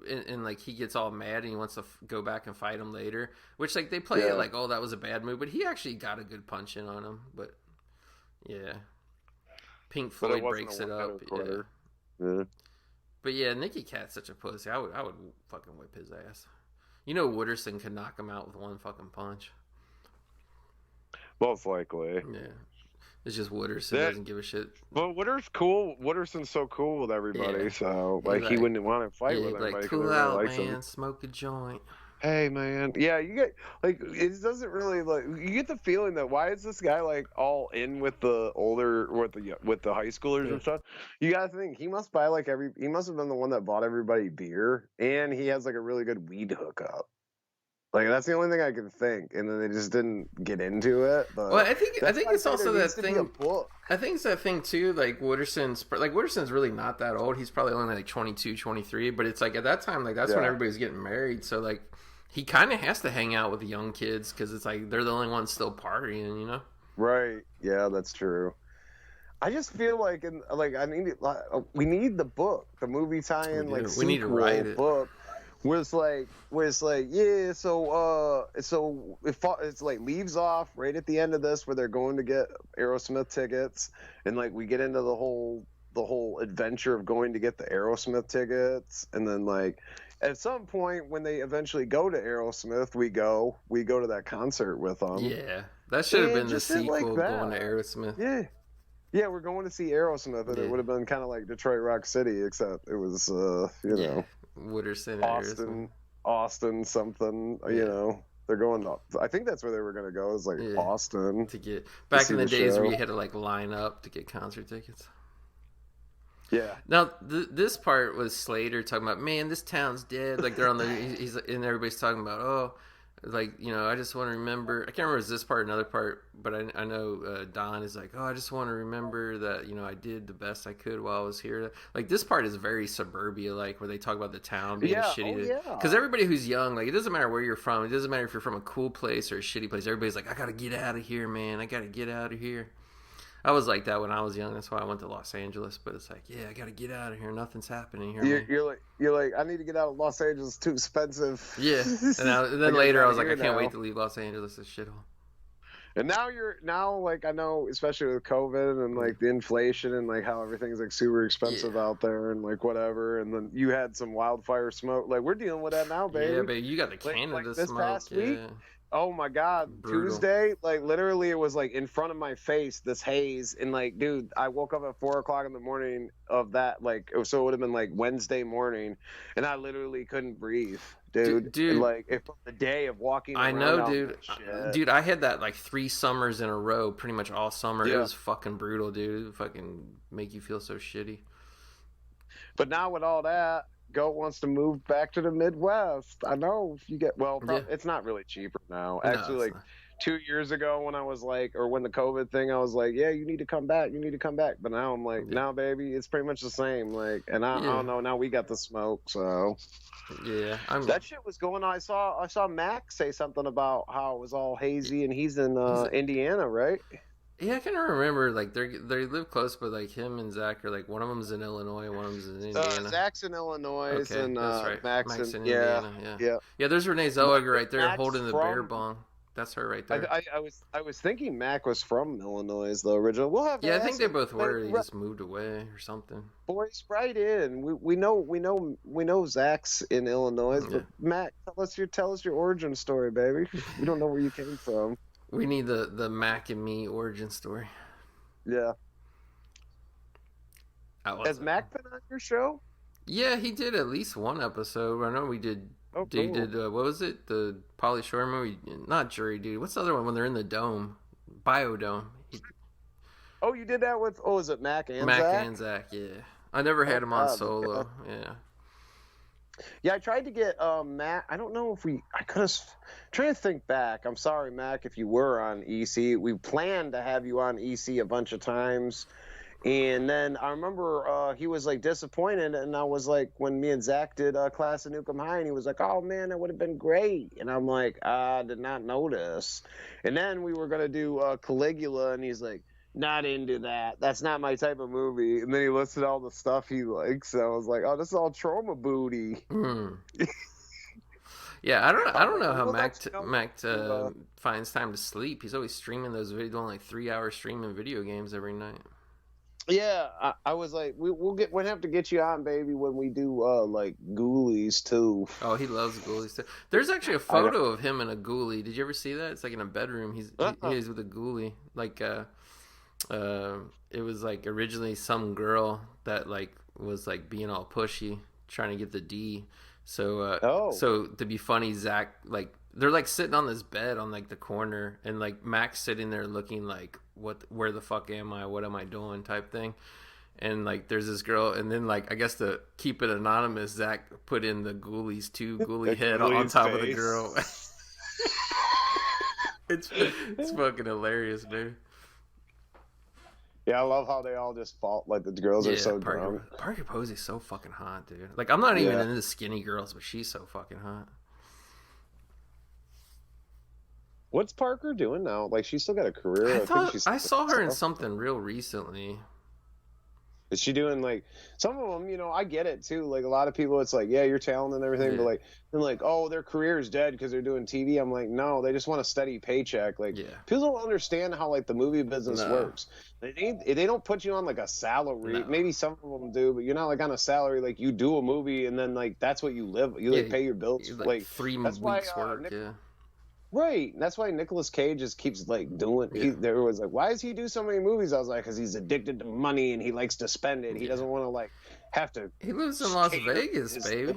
B: and like he gets all mad and he wants to go back and fight him later. Which like they play it like, oh, that was a bad move, but he actually got a good punch in on him. But yeah, Pink Floyd breaks it up. Yeah. But yeah, Nicky Cat's such a pussy. I would fucking whip his ass. You know, Wooderson could knock him out with one fucking punch.
C: Most likely.
B: Yeah. It's just Wooderson doesn't give a shit.
C: But Wooderson's so cool with everybody, so like he wouldn't want to fight with anybody.
B: Like, cool out, man. Smoke a joint.
C: Hey, man. Yeah, you get like it doesn't really like you get the feeling that why is this guy like all in with the high schoolers and stuff? You gotta think he must buy like he must have been the one that bought everybody beer, and he has like a really good weed hookup. Like that's the only thing I can think, and then they just didn't get into it. But
B: well, I think it's also that thing.
C: I
B: think it's that thing too. Like Wooderson's really not that old. He's probably only like 22, 23. But it's like at that time, like that's when everybody's getting married. So like he kind of has to hang out with the young kids because it's like they're the only ones still partying, you know?
C: Right. Yeah, that's true. I just feel like we need the book, the movie tie-in,
B: we need to write it.
C: Book. Where it's like yeah, so it's like leaves off right at the end of this where they're going to get Aerosmith tickets, and like we get into the whole adventure of going to get the Aerosmith tickets, and then like at some point when they eventually go to Aerosmith, we go to that concert with them.
B: Yeah, that should have been the sequel, like going to Aerosmith.
C: Yeah, we're going to see Aerosmith, and it would have been kind of like Detroit Rock City, except it was you know.
B: Wooderson,
C: Austin, something. You know, they're going up. I think that's where they were going to go. Is like Austin
B: to get back in the days where you had to like line up to get concert tickets.
C: Yeah.
B: Now this part was Slater talking about, man, this town's dead. Like they're on the he's and everybody's talking about like, you know, I just want to remember. I can't remember if it was this part or another part, but I know Don is like, I just want to remember that, you know, I did the best I could while I was here. Like this part is very suburbia, like where they talk about the town being shitty. Because everybody who's young, like it doesn't matter where you're from. It doesn't matter if you're from a cool place or a shitty place. Everybody's like, I gotta get out of here, man. I gotta get out of here. I was like that when I was young. That's why I went to Los Angeles. But it's like, yeah, I gotta get out of here. Nothing's happening here.
C: You're like, I need to get out of Los Angeles. It's too expensive.
B: Yeah. And then later, I was like, I can't wait to leave Los Angeles. This shithole.
C: And now like I know, especially with COVID and like the inflation and like how everything's like super expensive out there and like whatever. And then you had some wildfire smoke. Like we're dealing with that now, baby.
B: Yeah, baby. You got the Canada
C: like this
B: smoke.
C: Past week. Oh my God, brutal. Tuesday, like literally it was like in front of my face, this haze. And like, dude, I woke up at 4:00 in the morning of that, like, so it would have been like Wednesday morning. And I literally couldn't breathe, dude. And like, if the day of walking around.
B: I know, dude. Dude, I had that like 3 summers in a row, pretty much all summer. Yeah. It was fucking brutal, dude. It would fucking make you feel so shitty.
C: But now with all that, Goat wants to move back to the Midwest. I know if you get it's not really cheaper now. Actually, like 2 years ago when I was like, or when the COVID thing, I was like, yeah, you need to come back. But now I'm like, now baby, it's pretty much the same. Like, and I don't know. Now we got the smoke, so
B: yeah,
C: that shit was going on. I saw Mac say something about how it was all hazy, and he's in Indiana, right?
B: Yeah, I can't remember. Like they live close, but like him and Zach are like one of them's in Illinois, one of them's in Indiana.
C: Zach's in Illinois,
B: okay,
C: and
B: that's right.
C: Mac's in
B: Indiana. Yeah. There's Renee Zellweger right there holding the bear bong. That's her right there.
C: I was thinking Mac was from Illinois, the original. We'll have.
B: Yeah, I think they both were. He just moved away or something.
C: Boys, right in. We know Zach's in Illinois, but Mac, tell us your origin story, baby. We don't know where you came from.
B: We need the Mac and me origin story.
C: Yeah. Has Mac been on your show?
B: Yeah, he did at least one episode. I know we did.
C: Oh,
B: cool.
C: He
B: did what was it? The Pauly Shore movie? Not Jury Duty. What's the other one when they're in the dome? Biodome.
C: Oh, you did that with? Oh, is it Mac and Zach?
B: Mac and Zach. Yeah. I never had him on solo. Yeah.
C: Yeah, I tried to get Matt. I don't know if I could have. Trying to think back. I'm sorry, Mac, if you were on EC. We planned to have you on EC a bunch of times, and then I remember he was like disappointed, and I was like, when me and Zach did Class of Newcomb High, and he was like, "Oh man, that would have been great," and I'm like, I did not notice. And then we were gonna do Caligula, and he's like, not into that. That's not my type of movie. And then he listed all the stuff he likes. So I was like, oh, this is all trauma booty.
B: Yeah, I don't know how Mac finds time to sleep. He's always streaming those videos, doing like 3 hours streaming video games every night.
C: Yeah, I was like, we'll have to get you on, baby, when we do like ghoulies too.
B: Oh, he loves ghoulies too. There's actually a
C: I know.
B: photo of him in a ghoulie. Did you ever see that? It's like in a bedroom. He's with a ghoulie. Like it was like originally some girl that like was like being all pushy, trying to get the D. So to be funny, Zach, like they're like sitting on this bed on like the corner, and like Mac's sitting there looking like, where the fuck am I? What am I doing? Type thing. And like there's this girl, and then like I guess to keep it anonymous, Zach put in the ghoulies ghoulie head on top of the girl. It's fucking hilarious, dude.
C: Yeah, I love how they all just fall. Like the girls are so drunk.
B: Parker Posey's so fucking hot, dude. Like I'm not even into skinny girls, but she's so fucking hot.
C: What's Parker doing now? Like she's still got a career.
B: I saw her in something real recently.
C: Is she doing like some of them? You know, I get it too. Like a lot of people, it's like, yeah, you're talented and everything, but like, then like, oh, their career is dead because they're doing TV. I'm like, no, they just want a steady paycheck. Like, people don't understand how like the movie business works. They don't put you on like a salary. No. Maybe some of them do, but you're not like on a salary. Like you do a movie and then like that's what you live. You like pay your bills. Like
B: 3 weeks work.
C: Right. That's why Nicolas Cage just keeps like doing. There was like, why does he do so many movies? I was like, because he's addicted to money and he likes to spend it. He doesn't want to like have to.
B: He lives in Las Vegas, baby.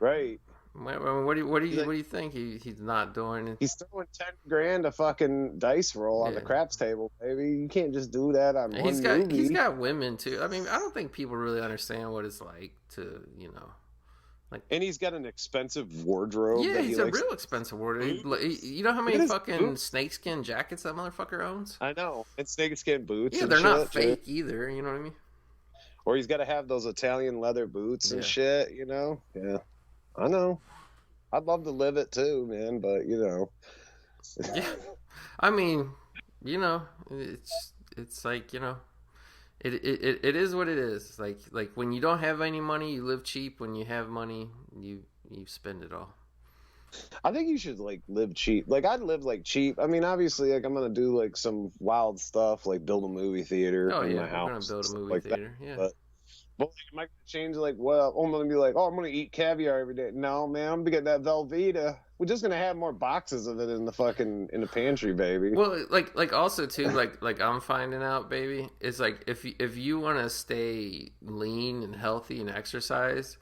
C: Right.
B: I mean, what do you think he's not doing?
C: He's throwing $10,000 a fucking dice roll on the craps table, baby. You can't just do that on one movie.
B: He's got women too. I mean, I don't think people really understand what it's like to, you know. Like,
C: and he's got an expensive wardrobe.
B: Yeah, he's a real expensive wardrobe. You know how many fucking snakeskin jackets that motherfucker owns?
C: I know. And snakeskin boots.
B: Yeah, they're not fake either. You know what I mean?
C: Or he's got to have those Italian leather boots and shit. You know? Yeah, I know. I'd love to live it too, man. But you know.
B: Yeah, I mean, you know, it's like, you know. It is what it is. Like when you don't have any money, you live cheap. When you have money, you spend it all.
C: I think you should like live cheap. Like I'd live like cheap. I mean, obviously, like I'm gonna do like some wild stuff, like build a movie theater in my house.
B: I'm gonna build a movie theater. Yeah.
C: But like, am I gonna change like, well, I'm gonna be like, oh, I'm gonna eat caviar every day. No, man, I'm gonna get that Velveeta. We're just gonna have more boxes of it in the pantry, baby.
B: Well, like also too, like I'm finding out, baby, is like if you want to stay lean and healthy and exercise,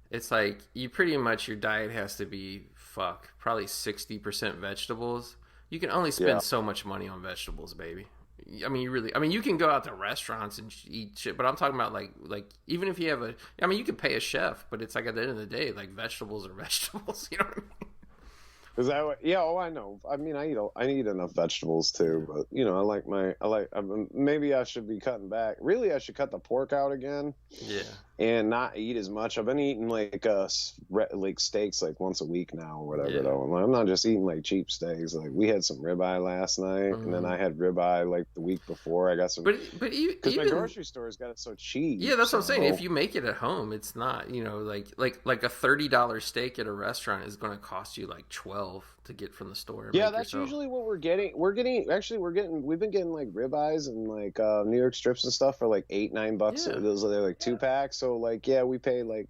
B: it's like you pretty much your diet has to be probably 60% vegetables. You can only spend so much money on vegetables, baby. I mean, you can go out to restaurants and eat shit, but I'm talking about like even if you have you can pay a chef, but it's like at the end of the day, like vegetables are vegetables. You know what I mean?
C: Is that what? Yeah. Oh, I know. I mean, I eat enough vegetables too, but you know, maybe I should be cutting back. Really, I should cut the pork out again.
B: Yeah.
C: And not eat as much. I've been eating like steaks like once a week now or whatever. Though I'm not just eating like cheap steaks. Like we had some ribeye last night, and then I had ribeye like the week before. I got some.
B: But
C: because my grocery store's got it so cheap.
B: Yeah, that's what I'm saying. If you make it at home, it's not, you know, like a $30 steak at a restaurant is going to cost you like $12 to get from the store.
C: Yeah, that's usually what we're getting. We've been getting like ribeyes and like New York strips and stuff for like $8-9. Yeah. Those are like 2-packs. So like, yeah, we pay like,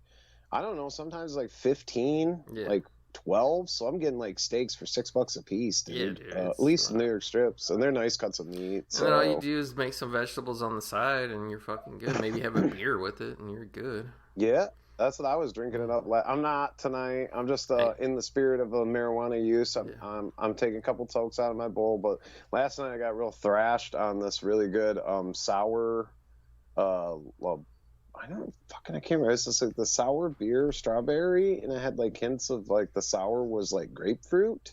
C: I don't know, sometimes like 15, like 12. So I'm getting like steaks for $6 a piece, dude. Yeah, dude, at least New York strips, and they're nice cuts of meat. So.
B: And then all you do is make some vegetables on the side, and you're fucking good. Maybe have a beer with it, and you're good.
C: Yeah. That's what I was drinking it up. I'm not tonight. I'm just in the spirit of marijuana use. I'm taking a couple tokes out of my bowl. But last night I got real thrashed on this really good sour. I can't remember. It's just like the sour beer strawberry, and it had like hints of like the sour was like grapefruit.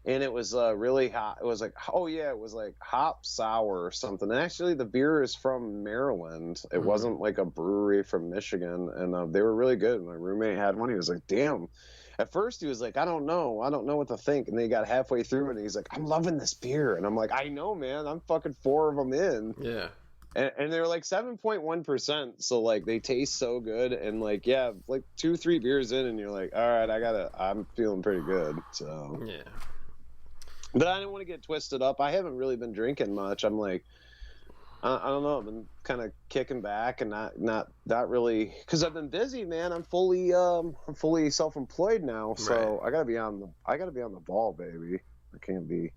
C: And it was really hot. It was like, it was like hop sour or something. And actually, the beer is from Maryland. It wasn't like a brewery from Michigan. And they were really good. My roommate had one. He was like, damn. At first, he was like, I don't know what to think. And then he got halfway through, and he's like, I'm loving this beer. And I'm like, I know, man. I'm fucking 4 of them in.
B: Yeah.
C: And they're like 7.1%. So, like, they taste so good. And, like, yeah, like 2-3 beers in, and you're like, all right, I'm feeling pretty good. So,
B: yeah.
C: But I didn't want to get twisted up. I haven't really been drinking much. I'm like, I don't know. I've been kind of kicking back and not really, because I've been busy, man. I'm fully self-employed now, so
B: Right.
C: I gotta be on the ball, baby. I can't be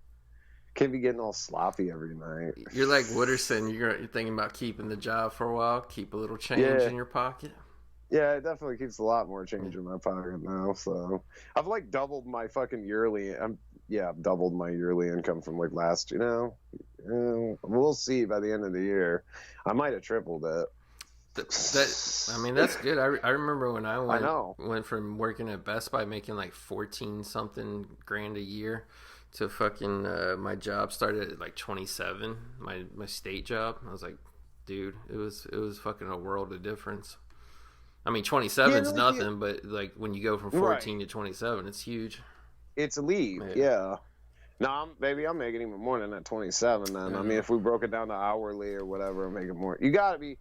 C: getting all sloppy every night.
B: You're like Wooderson. You're thinking about keeping the job for a while, keep a little change
C: Yeah.
B: in your pocket.
C: Yeah, it definitely keeps a lot more change in my pocket now. So I've like doubled my fucking yearly. I've doubled my yearly income from like last. We'll see by the end of the year. I might have tripled it.
B: I mean, that's good. I remember when I
C: I know.
B: went from working at Best Buy making like 14 something grand a year to fucking my job started at like 27. My state job. I was like, dude, it was fucking a world of difference. I mean, 27's nothing, but like when you go from 14 to 27, it's huge.
C: It's a leap, yeah. No, I'm making even more than that 27 then. I mean, if we broke it down to hourly or whatever, I'm making more. You got to be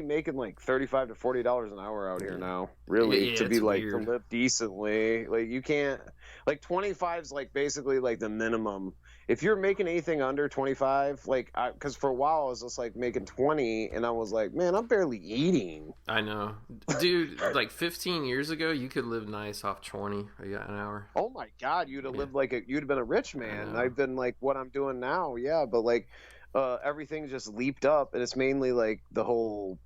C: making like $35 to $40 an hour out here now, really, to be like weird. To live decently. Like you can't, like 25 is like basically like the minimum. If you're making anything under 25, like, because for a while I was just like making 20 and I was like, man, I'm barely eating.
B: I know. Dude, like 15 years ago, you could live nice off 20 an hour.
C: Oh my God, you'd have lived you'd have been a rich man. I've been like what I'm doing now, yeah, but like everything just leaped up, and it's mainly like the whole,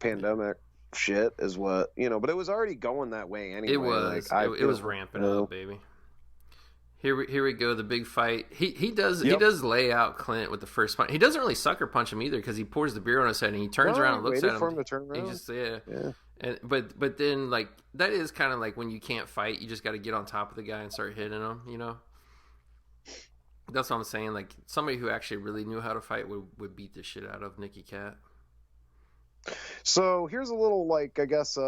C: pandemic shit is what, but it was already going that way anyway.
B: It was.
C: Like,
B: it was ramping up, baby. Here we go, the big fight. He does lay out Clint with the first punch. He doesn't really sucker punch him either because he pours the beer on his head and he turns around and looks at him.
C: For him to turn around.
B: He just And but then like that is kind of like when you can't fight, you just got to get on top of the guy and start hitting him. That's what I'm saying. Like somebody who actually really knew how to fight would beat the shit out of Nicky Cat.
C: So here's a little, like, I guess,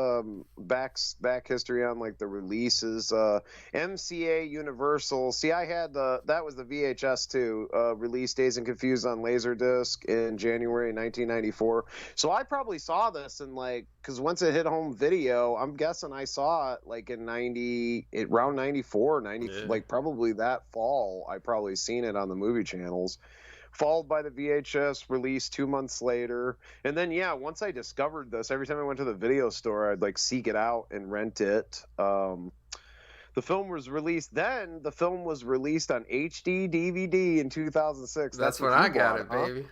C: back history on like the releases. MCA Universal. See, I had that was the VHS too. Released Dazed and Confused on Laserdisc in January 1994. So I probably saw this in because once it hit home video, I'm guessing I saw it like in around 94, 90, like probably that fall. I probably seen it on the movie channels. Followed by the VHS release 2 months later. And then, once I discovered this, every time I went to the video store, I'd like seek it out and rent it. The film was released then. The film was released on HD DVD in 2006.
B: That's when I got it, baby.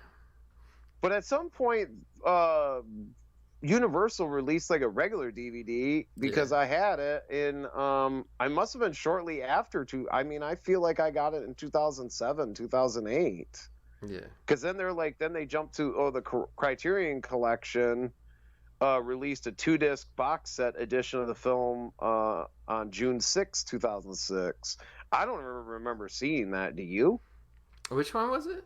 C: But at some point, Universal released like a regular DVD because I had it in, I must have been shortly after. I feel like I got it in 2007, 2008.
B: Yeah,
C: because then they jumped to the Criterion Collection released a 2-disc box set edition of the film on June 6, 2006. I don't remember seeing that. Do you?
B: Which one was it?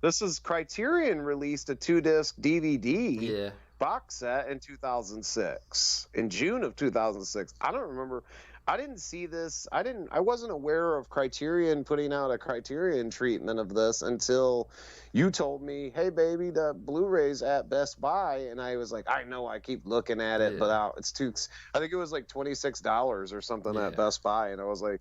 C: This is Criterion released a 2-disc DVD box set in 2006, in June of 2006. I don't remember. I didn't see this. I wasn't aware of Criterion putting out a Criterion treatment of this until you told me, hey, baby, the Blu-ray's at Best Buy. And I was like, I know, I keep looking at it, but it's too, I think it was like $26 or something at Best Buy. And I was like,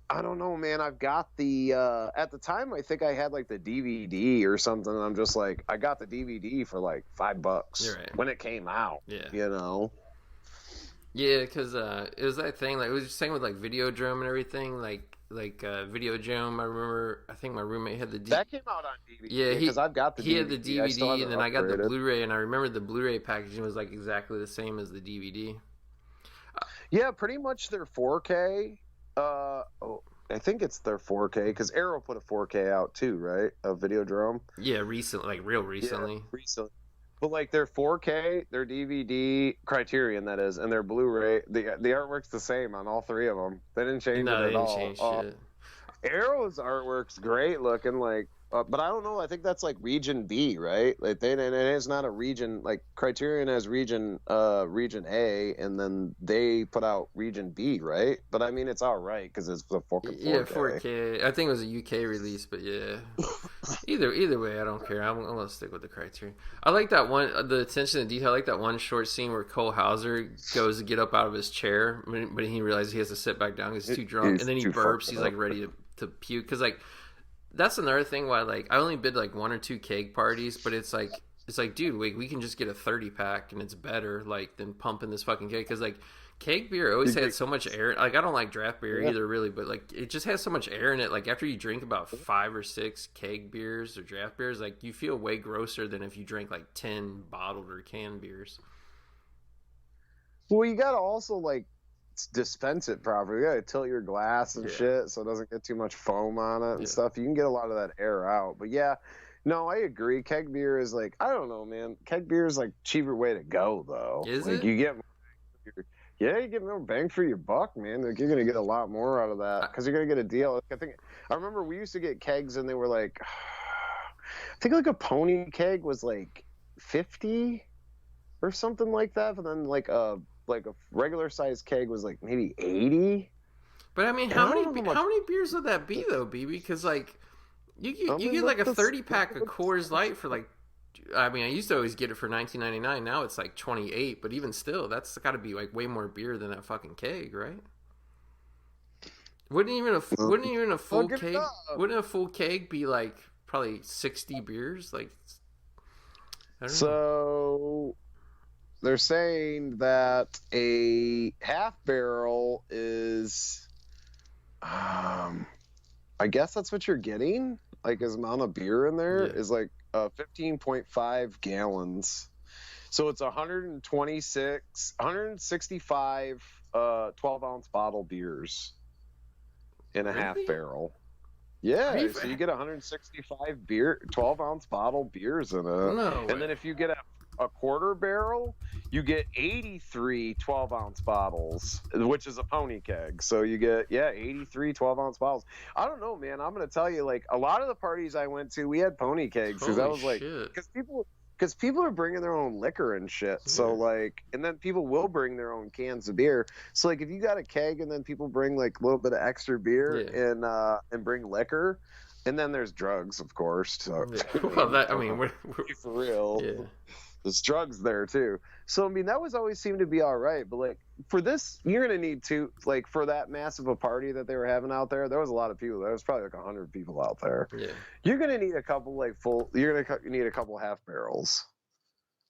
C: I don't know, man. I've got the, at the time, I think I had like the DVD or something. And I'm just like, I got the DVD for like $5 when it came out,
B: Yeah, because it was that thing, like, it was the same with, like, Videodrome and everything, like Videodrome, I think my roommate had the DVD.
C: That came out on DVD, because I've got the DVD.
B: He had the DVD, and then I got the Blu-ray, and I remember the Blu-ray packaging was, like, exactly the same as the DVD.
C: Yeah, pretty much their 4K, I think it's their 4K, because Arrow put a 4K out, too, right, of Videodrome?
B: Yeah, recently, like, real recently.
C: Yeah, recently. But like their 4K, their DVD, Criterion that is, and their Blu-ray, the artwork's the same on all three of them. They didn't change it at all. Change shit. Arrow's artwork's great looking, like, but I don't know. I think that's like Region B, right? Like and it's not a region. Like Criterion has Region A, and then they put out Region B, right? But I mean, it's all right because it's the 4K.
B: Yeah, 4K. I think it was a UK release, but yeah. Either way, I don't care. I'm gonna stick with the Criterion. I like that one. The attention to detail. I like that one short scene where Cole Hauser goes to get up out of his chair, but he realizes he has to sit back down because he's too drunk, and then he burps. He's like ready to puke because like. that's another thing why like I only bid like 1 or 2 keg parties, but it's like dude, we can just get a 30 pack and it's better like than pumping this fucking keg, because like keg beer always had so much air. Like I don't like draft beer either really, but like it just has so much air in it. Like after you drink about 5 or 6 keg beers or draft beers, like you feel way grosser than if you drink like 10 bottled or canned beers.
C: Well, you gotta also like dispense it properly. You gotta tilt your glass and shit so it doesn't get too much foam on it and stuff. You can get a lot of that air out. But yeah, no, I agree. Keg beer is like, I don't know, man. Keg beer is like cheaper way to go though.
B: Is
C: like,
B: it?
C: You get you get more bang for your buck, man. Like you're gonna get a lot more out of that because you're gonna get a deal. Like, I remember we used to get kegs and they were like, I think like a pony keg was like 50 or something like that, but then like a regular size keg was like maybe 80.
B: But I mean, how many beers would that be though, BB? Because like you get like a 30 pack of Coors Light for like, I mean, I used to always get it for $19.99. Now it's like $28, but even still, that's got to be like way more beer than that fucking keg, right? Wouldn't even a full keg? Wouldn't a full keg be like probably 60 beers? Like, I don't know.
C: They're saying that a half barrel is, I guess that's what you're getting. Like his amount of beer in there is like 15.5 gallons. So it's 165 12-ounce bottle beers in a half barrel. Yeah, so you get 165 12-ounce bottle beers in it.
B: No way.
C: And then if you get a quarter barrel, you get 83 12-ounce bottles, which is a pony keg. So you get 83 12-ounce bottles. I don't know, man. I'm gonna tell you, like a lot of the parties I went to, we had pony kegs because I was like, because people are bringing their own liquor and shit. So like, and then people will bring their own cans of beer. So like, if you got a keg and then people bring like a little bit of extra beer and bring liquor. And then there's drugs, of course. So,
B: well, that I mean, we're
C: for real.
B: Yeah.
C: There's drugs there too. So I mean, that was always seemed to be all right. But like for this, you're gonna need to like for that massive a party that they were having out there. There was a lot of people. There was probably like 100 people out there.
B: Yeah.
C: You're gonna need a couple like full. You're gonna need a couple half barrels.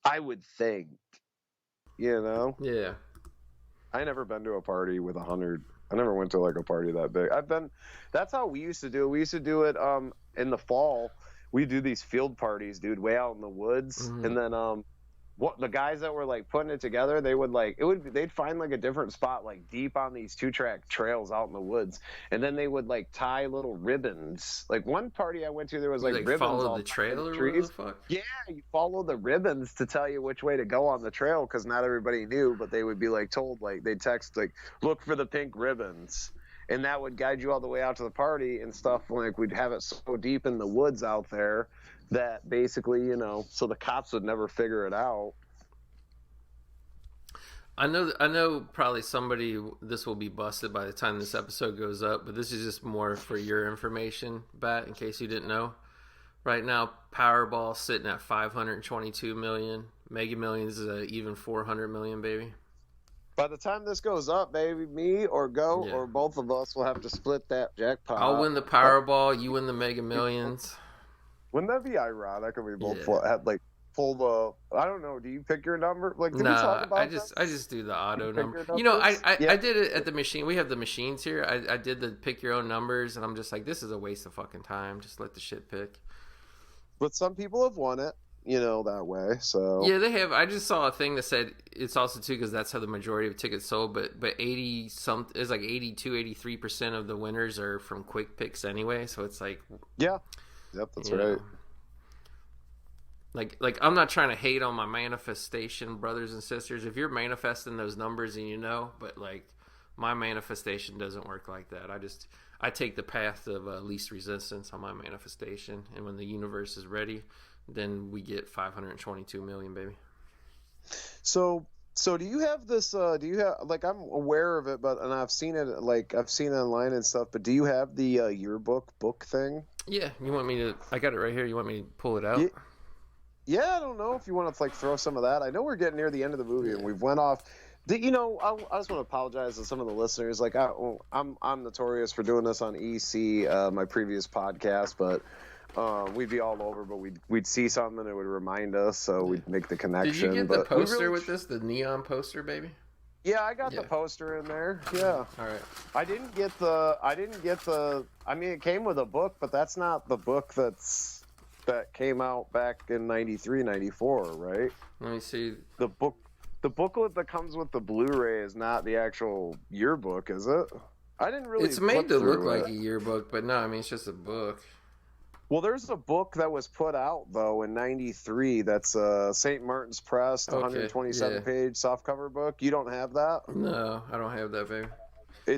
C: I would think. You know.
B: Yeah.
C: I never been to a party with 100. I never went to like a party that big. That's how we used to do it. We used to do it in the fall. We do these field parties, dude, way out in the woods. Mm-hmm. And then what the guys that were like putting it together, they'd find like a different spot like deep on these 2-track trails out in the woods. And then they would like tie little ribbons. Like one party I went to, there was like ribbons
B: follow the trail or what the fuck?
C: Yeah, you follow the ribbons to tell you which way to go on the trail because not everybody knew, but they would be like told, like they'd text like, look for the pink ribbons. And that would guide you all the way out to the party and stuff. Like we'd have it so deep in the woods out there that basically, you know, so the cops would never figure it out.
B: I know probably this will be busted by the time this episode goes up, but this is just more for your information, Bat, in case you didn't know. Right now, Powerball sitting at 522 million. Mega Millions is an even 400 million, baby.
C: By the time this goes up, baby, me or Goat or both of us will have to split that jackpot.
B: I'll win the Powerball, you win the Mega Millions.
C: Wouldn't that be ironic if we both had like pull the? I don't know. Do you pick your number? Like, did we talk about
B: I just do the auto number. You know, I did it at the machine. We have the machines here. I did the pick your own numbers, and I'm just like, this is a waste of fucking time. Just let the shit pick.
C: But some people have won it. You know, that way. So
B: yeah, they have. I just saw a thing that said it's also too because that's how the majority of tickets sold. But 82, 83% of the winners are from quick picks anyway. So it's like
C: that's right.
B: Like I'm not trying to hate on my manifestation brothers and sisters. If you're manifesting those numbers and you know, but like my manifestation doesn't work like that. I take the path of least resistance on my manifestation, and when the universe is ready, then we get 522 million, baby.
C: So do you have this? Do you have like I'm aware of it, and I've seen it online and stuff. But do you have the yearbook book thing?
B: Yeah, you want me to? I got it right here. You want me to pull it out?
C: Yeah, I don't know if you want to like throw some of that. I know we're getting near the end of the movie, and we've went off. I just want to apologize to some of the listeners. Like, I'm notorious for doing this on EC, my previous podcast, but we'd be all over, but we'd see something and it would remind us, so we'd make the connection.
B: Did you get the
C: But
B: poster with this, the neon poster, baby?
C: Yeah, I got the poster in there. Yeah.
B: All right.
C: I didn't get the. I mean, it came with a book, but that's not the book that came out back in 93, 94, right?
B: Let me see.
C: The booklet that comes with the Blu-ray is not the actual yearbook, is it? I didn't really.
B: It's made to look like a yearbook, but no, I mean it's just a book.
C: Well, there's a book that was put out though in '93. That's St. Martin's Press, 127-page softcover book. You don't have that?
B: No, I don't have that, baby.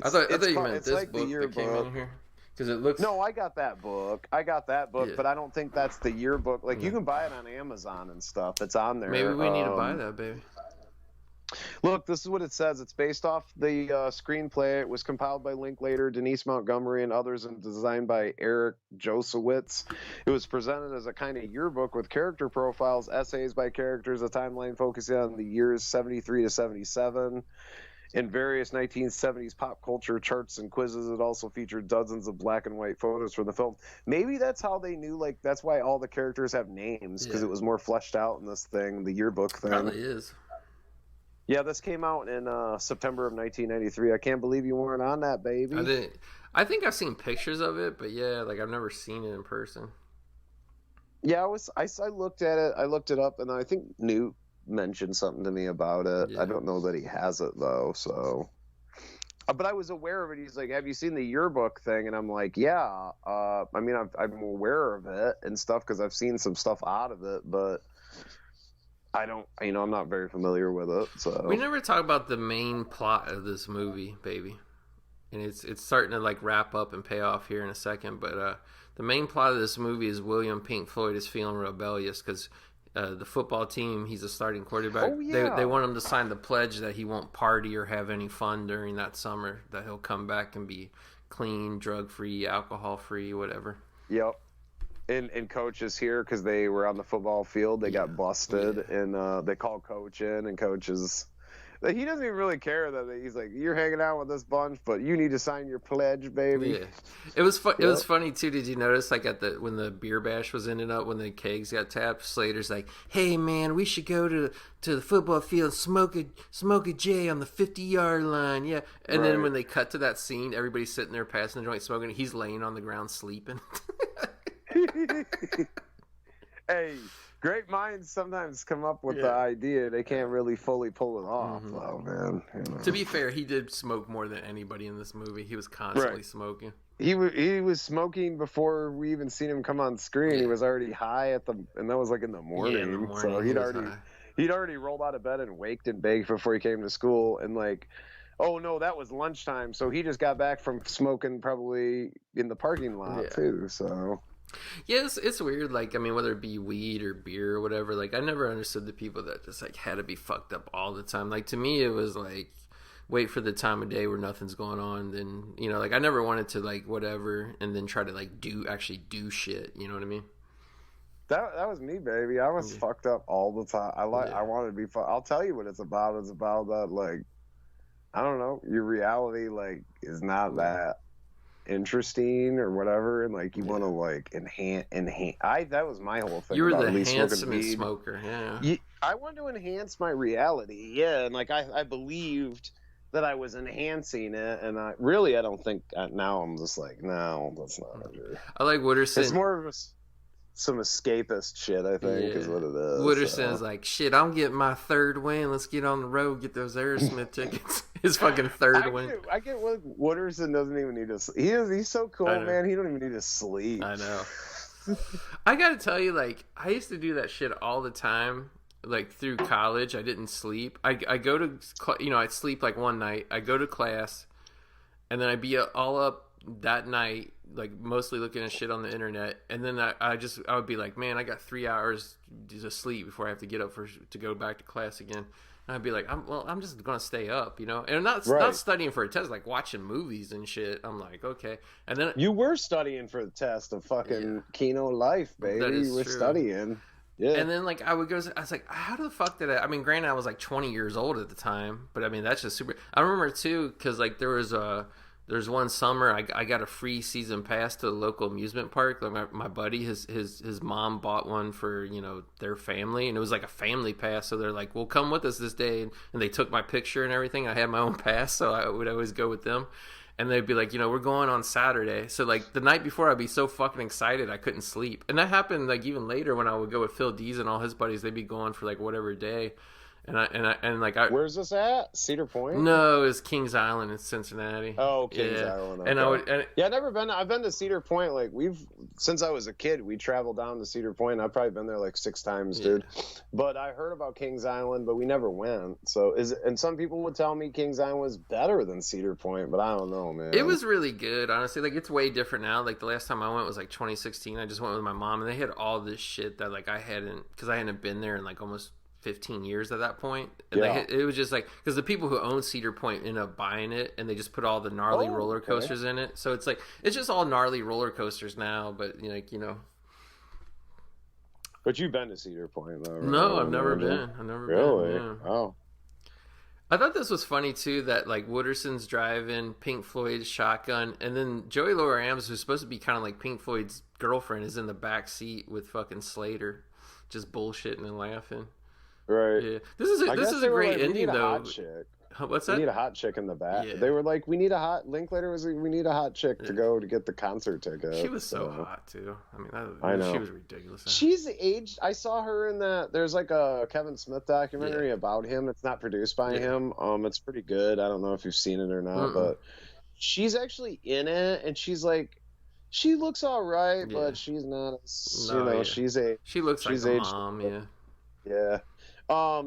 C: I
B: thought you meant this like book that came in here. Because it looks.
C: No, I got that book. But I don't think that's the yearbook. Like you can buy it on Amazon and stuff. It's on there.
B: Maybe we need to buy that, baby.
C: Look, this is what it says. It's based off the screenplay. It was compiled by Linklater, Denise Montgomery, and others, and designed by Eric Josowitz. It was presented as a kind of yearbook with character profiles, essays by characters, a timeline focusing on the years 73 to 77. In various 1970s pop culture charts and quizzes, it also featured dozens of black and white photos from the film. Maybe that's how they knew, like, that's why all the characters have names, because it was more fleshed out in this thing, the yearbook thing.
B: Probably is.
C: Yeah, this came out in September of 1993. I can't believe you weren't on that, baby.
B: I think I've seen pictures of it, but yeah, like I've never seen it in person.
C: Yeah, I looked at it. I looked it up, and I think Newt mentioned something to me about it. Yeah. I don't know that he has it though. So, but I was aware of it. He's like, "Have you seen the yearbook thing?" And I'm like, "Yeah." I mean, I'm aware of it and stuff because I've seen some stuff out of it, but. I don't, I'm not very familiar with it. So
B: we never talk about the main plot of this movie, baby, and it's starting to like wrap up and pay off here in a second. But the main plot of this movie is William Pink Floyd is feeling rebellious because the football team, he's a starting quarterback.
C: Oh, yeah.
B: They want him to sign the pledge that he won't party or have any fun during that summer. That he'll come back and be clean, drug free, alcohol free, whatever.
C: Yep. And coach is here because they were on the football field. They got busted, and they called coach in, and coach is like, he doesn't even really care that he's like, you're hanging out with this bunch, but you need to sign your pledge, baby.
B: Yeah, it was It was funny too. Did you notice like when the beer bash was ending up when the kegs got tapped? Slater's like, "Hey man, we should go to the football field, smoke a J on the 50-yard line." Yeah, and then when they cut to that scene, everybody's sitting there passing the joint, smoking. He's laying on the ground sleeping.
C: Hey, great minds sometimes come up with the idea. They can't really fully pull it off, though, man.
B: To be fair, he did smoke more than anybody in this movie. He was constantly smoking.
C: He was smoking before we even seen him come on screen. Yeah. He was already high and that was like in the morning. Yeah, in the morning so he'd already rolled out of bed and waked and baked before he came to school, and like. Oh, no, that was lunchtime, so he just got back from smoking probably in the parking lot, too, so...
B: Yeah, it's weird, like, I mean, whether it be weed or beer or whatever, like, I never understood the people that just, like, had to be fucked up all the time. Like, to me, it was, like, wait for the time of day where nothing's going on, then, like, I never wanted to, like, whatever, and then try to, like, actually do shit, you know what I mean?
C: That was me, baby. I was fucked up all the time. I wanted to be fucked. I'll tell you what it's about. It's about that, like, I don't know, your reality, like, is not that interesting or whatever, and, like, you want to, like, enhance. That was my whole thing.
B: You were the handsome smoker, yeah.
C: I wanted to enhance my reality, yeah, and, like, I believed that I was enhancing it, and I don't think, now I'm just like, no, that's not true.
B: I like Wooderson.
C: It's more of some escapist shit, I think, is what it is.
B: Wooderson's like, shit, I'm getting my third win. Let's get on the road, get those Aerosmith tickets. His fucking third win.
C: I get what Wooderson doesn't even need to sleep. He's so cool, man. He don't even need to sleep.
B: I know. I gotta tell you, like, I used to do that shit all the time. Like, through college, I didn't sleep. I go to, I'd sleep, like, one night. I go to class, and then I'd be all up that night, like, mostly looking at shit on the internet, and then I would be like, man, I got 3 hours to sleep before I have to get up to go back to class again. And I'd be like, I'm just gonna stay up, and I'm not studying for a test, like watching movies and shit. I'm like, okay, and then
C: you were studying for the test of fucking KINO life, baby. You were studying. Yeah.
B: And then like I was like, how the fuck did I mean, granted I was like 20 years old at the time, but I mean that's just super. I remember too because like there's one summer I got a free season pass to the local amusement park. Like my buddy, his mom bought one for, you know, their family, and it was like a family pass. So they're like, well, come with us this day, and they took my picture and everything. I had my own pass, so I would always go with them. And they'd be like, you know, we're going on Saturday. So, like, the night before, I'd be so fucking excited I couldn't sleep. And that happened, like, even later when I would go with Phil Dees and all his buddies. They'd be going for, like, whatever day.
C: Where's this at? Cedar Point?
B: No, it's Kings Island in Cincinnati.
C: Oh, Kings Island. Okay.
B: And
C: I've never been. I've been to Cedar Point. Like since I was a kid, we traveled down to Cedar Point. I've probably been there like 6 times, dude. But I heard about Kings Island, but we never went. And some people would tell me Kings Island was better than Cedar Point, but I don't know, man.
B: It was really good, honestly. Like, it's way different now. Like, the last time I went was like 2016. I just went with my mom, and they had all this shit that like I hadn't been there in like almost 15 years at that point. And it was just like, because the people who own Cedar Point end up buying it, and they just put all the gnarly roller coasters in it. So it's like, it's just all gnarly roller coasters now, but like, you know.
C: But you've been to Cedar Point, though, right?
B: No, I've never been.
C: Really?
B: Yeah.
C: Oh.
B: I thought this was funny too, that like Wooderson's driving, Pink Floyd's shotgun, and then Joey Laurer Adams, who's supposed to be kind of like Pink Floyd's girlfriend, is in the back seat with fucking Slater, just bullshitting and laughing.
C: Right.
B: Yeah. This is a great ending though. What's that?
C: We need a hot chick in the back.
B: Yeah.
C: They were like, Linklater was like, we need a hot chick to go to get the concert ticket.
B: She was so hot too. I mean,
C: I know.
B: She was ridiculous.
C: She's aged. I saw her in that. There's like a Kevin Smith documentary about him. It's not produced by him. It's pretty good. I don't know if you've seen it or not, but she's actually in it, and she's like, she looks all right, but she's not. She looks like a mom. Yeah. Yeah.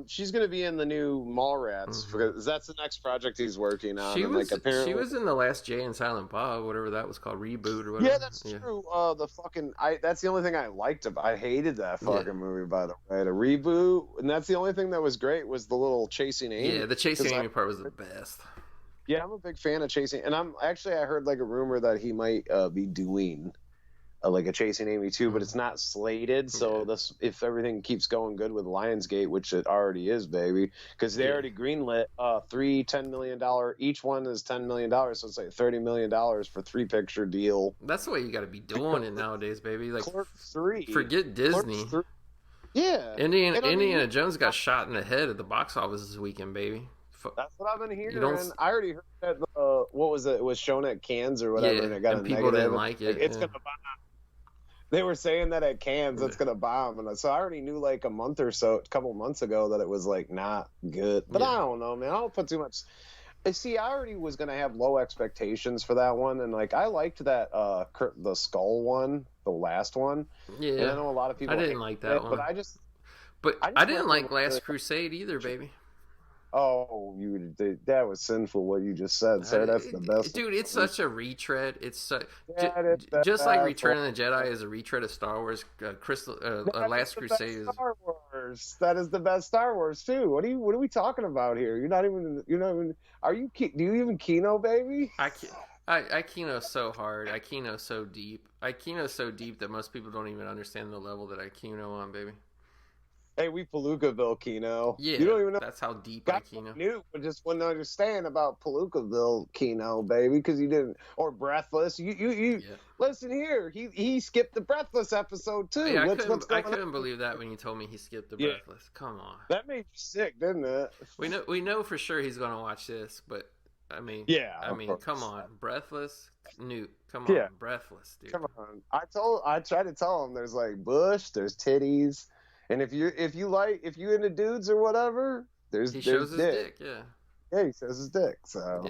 C: She's gonna be in the new Mallrats because that's the next project he's working on. She
B: was in the last Jay and Silent Bob, whatever that was called, reboot or whatever.
C: Yeah, that's true. That's the only thing I liked about. I hated that fucking movie, by the way. The reboot, and that's the only thing that was great was the little chasing Amy.
B: Yeah, the chasing Amy part was the best.
C: Yeah, I'm a big fan of chasing, and I heard like a rumor that he might be doing like a Chasing Amy too, but it's not slated. So if everything keeps going good with Lionsgate, which it already is, baby, because they already greenlit $3 $10 million. Each one is $10 million, so it's like $30 million for 3-picture deal.
B: That's the way you got to be doing it nowadays, baby. Like
C: Clerks 3.
B: Forget Disney.
C: Yeah,
B: Indiana Jones got shot in the head at the box office this weekend, baby.
C: That's what I've been hearing. I already heard that. What was it? It was shown at Cannes or whatever, and it got a
B: people
C: negative.
B: didn't like it.
C: It's gonna bomb. They were saying that at Cannes it's gonna bomb, and so I already knew like a couple months ago that it was like not good. But I don't know, man. I don't put too much. See, I already was gonna have low expectations for that one, and like I liked that the Skull one, the last one. Yeah, and I know a lot of people.
B: I didn't like that one,
C: but
B: I didn't like Last Crusade either, baby.
C: Oh, that was sinful what you just said, sir. That's the best.
B: Dude, it's such a retread. It's just like Return of the Jedi is a retread of Star Wars. Last Crusade is
C: Star Wars. That is the best Star Wars too. What are we talking about here? You're not even. Are you? Do you even KINO, baby?
B: I KINO so hard. I KINO so deep. I KINO so deep that most people don't even understand the level that I KINO on, baby.
C: Hey, we Palookaville KINO.
B: Yeah,
C: you don't even know.
B: That's how deep I KINO.
C: Knew, but just wouldn't understand about Palookaville KINO, baby, because you didn't. Or Breathless. You listen here. He skipped the Breathless episode too.
B: Yeah, I couldn't believe that when you told me he skipped the Breathless. Come on.
C: That made you sick, didn't it?
B: We know for sure he's gonna watch this, but I mean, come on, Breathless, Newt, come on, Breathless, dude.
C: Come on. I tried to tell him there's like bush, there's titties. And if you into dudes or whatever, he shows his dick. Yeah, he shows his dick. So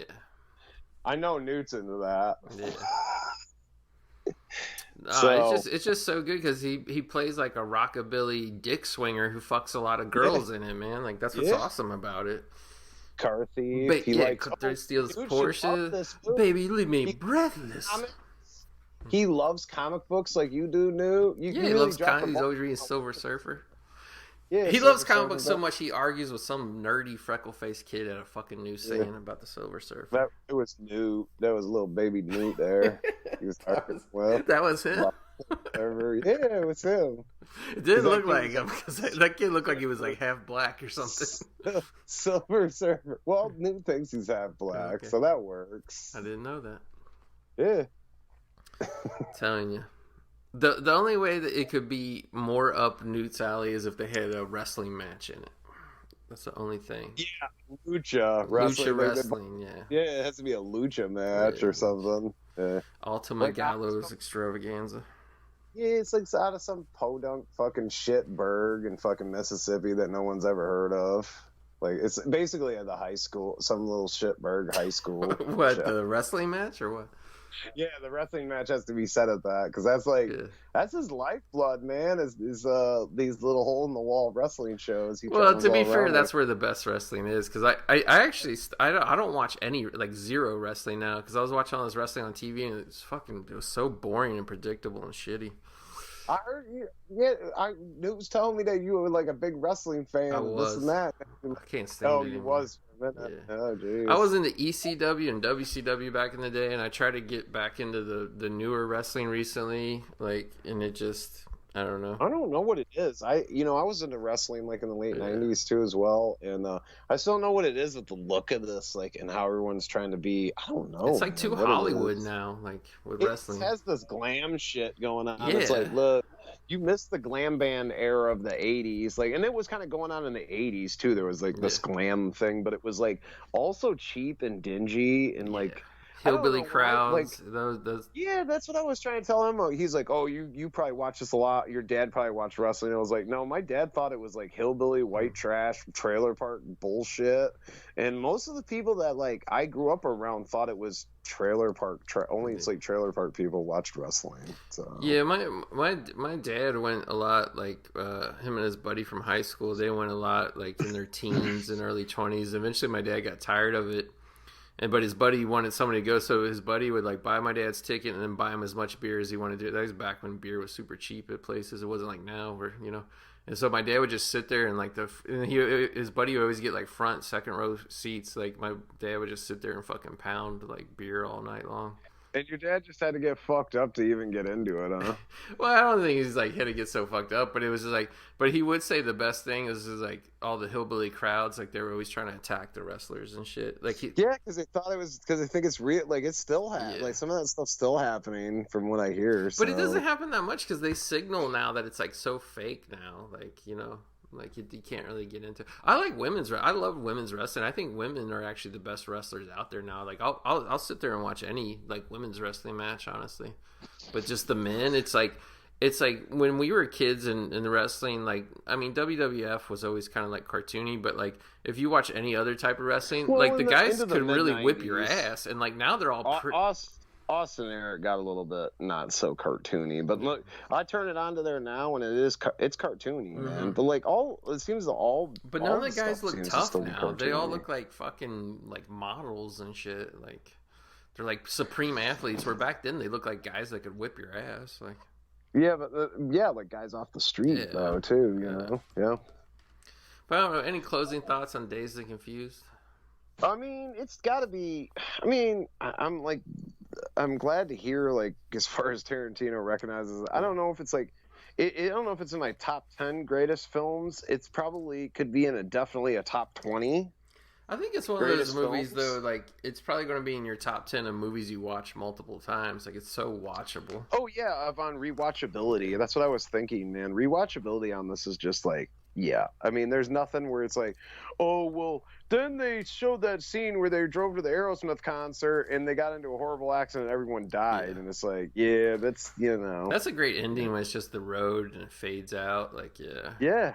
C: I know Newt's into that.
B: Yeah. It's just so good because he plays like a rockabilly dick swinger who fucks a lot of girls in it, man. Like that's what's awesome about it.
C: Car thief. He
B: steals Porsches. Baby, leave me breathless.
C: He loves comic books like you do, Newt.
B: He loves comics. He's always reading Silver Surfer. Yeah, he loves comic books so much he argues with some nerdy freckle-faced kid at a fucking news saying about the Silver Surfer.
C: It was Newt. That was little baby Newt there. He was arguing.
B: That was him.
C: Server. Yeah, it was him.
B: It didn't
C: 'Cause that
B: look
C: kid
B: like
C: was
B: him because that kid looked like he was like half black or something.
C: Silver Surfer. Well, Newt thinks he's half black,
B: Okay.
C: so that works.
B: I didn't know that.
C: Yeah.
B: Telling you. The only way that it could be more up Newt's alley is if they had a wrestling match in it. That's the only thing.
C: Yeah, lucha wrestling.
B: Lucha wrestling, yeah.
C: Yeah, it has to be a lucha match or something. Yeah.
B: Ultimate
C: Like,
B: Gallows extravaganza.
C: Yeah, it's like out of some podunk fucking shit burg in fucking Mississippi that no one's ever heard of. Like, it's basically at the high school, some little shit burg high school.
B: What,
C: shit.
B: the wrestling match or what?
C: Yeah, the wrestling match has to be set at that because that's like that's his lifeblood, man. Is these little hole in the wall wrestling shows?
B: Well, to be fair, that's where the best wrestling is because I actually I don't watch any like zero wrestling now because I was watching all this wrestling on TV and it was so boring and predictable and shitty.
C: I heard you. Yeah, Newt was telling me that you were like a big wrestling fan.
B: I was.
C: This and that.
B: I can't stand it.
C: Oh, you
B: anymore.
C: was.
B: Yeah.
C: Oh, geez.
B: I was into ECW and WCW back in the day, and I tried to get back into the newer wrestling recently, and it just, I don't know.
C: I don't know what it is. I was into wrestling like in the late '90s too as well, and I still don't know what it is with the look of this, like, and how everyone's trying to be. I don't know.
B: It's like too Hollywood now, like with wrestling.
C: It has this glam shit going on.
B: Yeah.
C: It's like, look, you missed the glam band era of the '80s, like, and it was kind of going on in the '80s too. There was like this glam thing, but it was like also cheap and dingy and like.
B: Hillbilly crowds,
C: like,
B: those.
C: Yeah, that's what I was trying to tell him. He's like, "Oh, you probably watch this a lot. Your dad probably watched wrestling." I was like, "No, my dad thought it was like hillbilly white trash trailer park bullshit." And most of the people that like I grew up around thought it was trailer park. Only it's like trailer park people watched wrestling. So
B: yeah, my dad went a lot. Like him and his buddy from high school, they went a lot like in their teens and early 20s. Eventually, my dad got tired of it. But his buddy wanted somebody to go, so his buddy would like buy my dad's ticket and then buy him as much beer as he wanted to do. That was back when beer was super cheap at places. It wasn't like now, where And so my dad would just sit there and like his buddy would always get like front, second row seats. Like my dad would just sit there and fucking pound like beer all night long.
C: And your dad just had to get fucked up to even get into it, huh?
B: Well, I don't think he's like had to get so fucked up, but it was just like, but he would say the best thing is like all the hillbilly crowds, like they were always trying to attack the wrestlers and shit. Like
C: because they thought it was because they think it's real. Like it's still like some of that stuff's still happening from what I hear. So.
B: But it doesn't happen that much because they signal now that it's like so fake now, like Like you can't really get into. I like I love women's wrestling. I think women are actually the best wrestlers out there now. Like I'll sit there and watch any like women's wrestling match, honestly. But just the men, it's like when we were kids in the wrestling. Like I mean, WWF was always kind of like cartoony, but like if you watch any other type of wrestling, like the guys could really whip your ass, and like now they're all.
C: Austin and Eric got a little bit not so cartoony, but look, I turn it on to there now and it's cartoony, man. But like it seems to all.
B: But none of the guys look tough now. They all look like fucking like models and shit. Like they're like supreme athletes. Where back then they looked like guys that could whip your ass. Like
C: yeah, but like guys off the street though too. You know, yeah.
B: But I don't know. Any closing thoughts on Dazed and Confused?
C: I mean, it's got to be. I mean, I'm glad to hear, like, as far as Tarantino recognizes it. I don't know if it's like, I don't know if it's in my top 10 greatest films. It's probably could be in definitely a top 20.
B: I think it's one of those movies, though, like, it's probably going to be in your top 10 of movies you watch multiple times. Like, it's so watchable.
C: Oh, yeah, on rewatchability. That's what I was thinking, man. Rewatchability on this is just like, yeah. I mean, there's nothing where it's like, oh, well, then they showed that scene where they drove to the Aerosmith concert and they got into a horrible accident and everyone died. Yeah. And it's like, yeah, that's, That's a
B: great ending when it's just the road and it fades out. Like, yeah.
C: Yeah.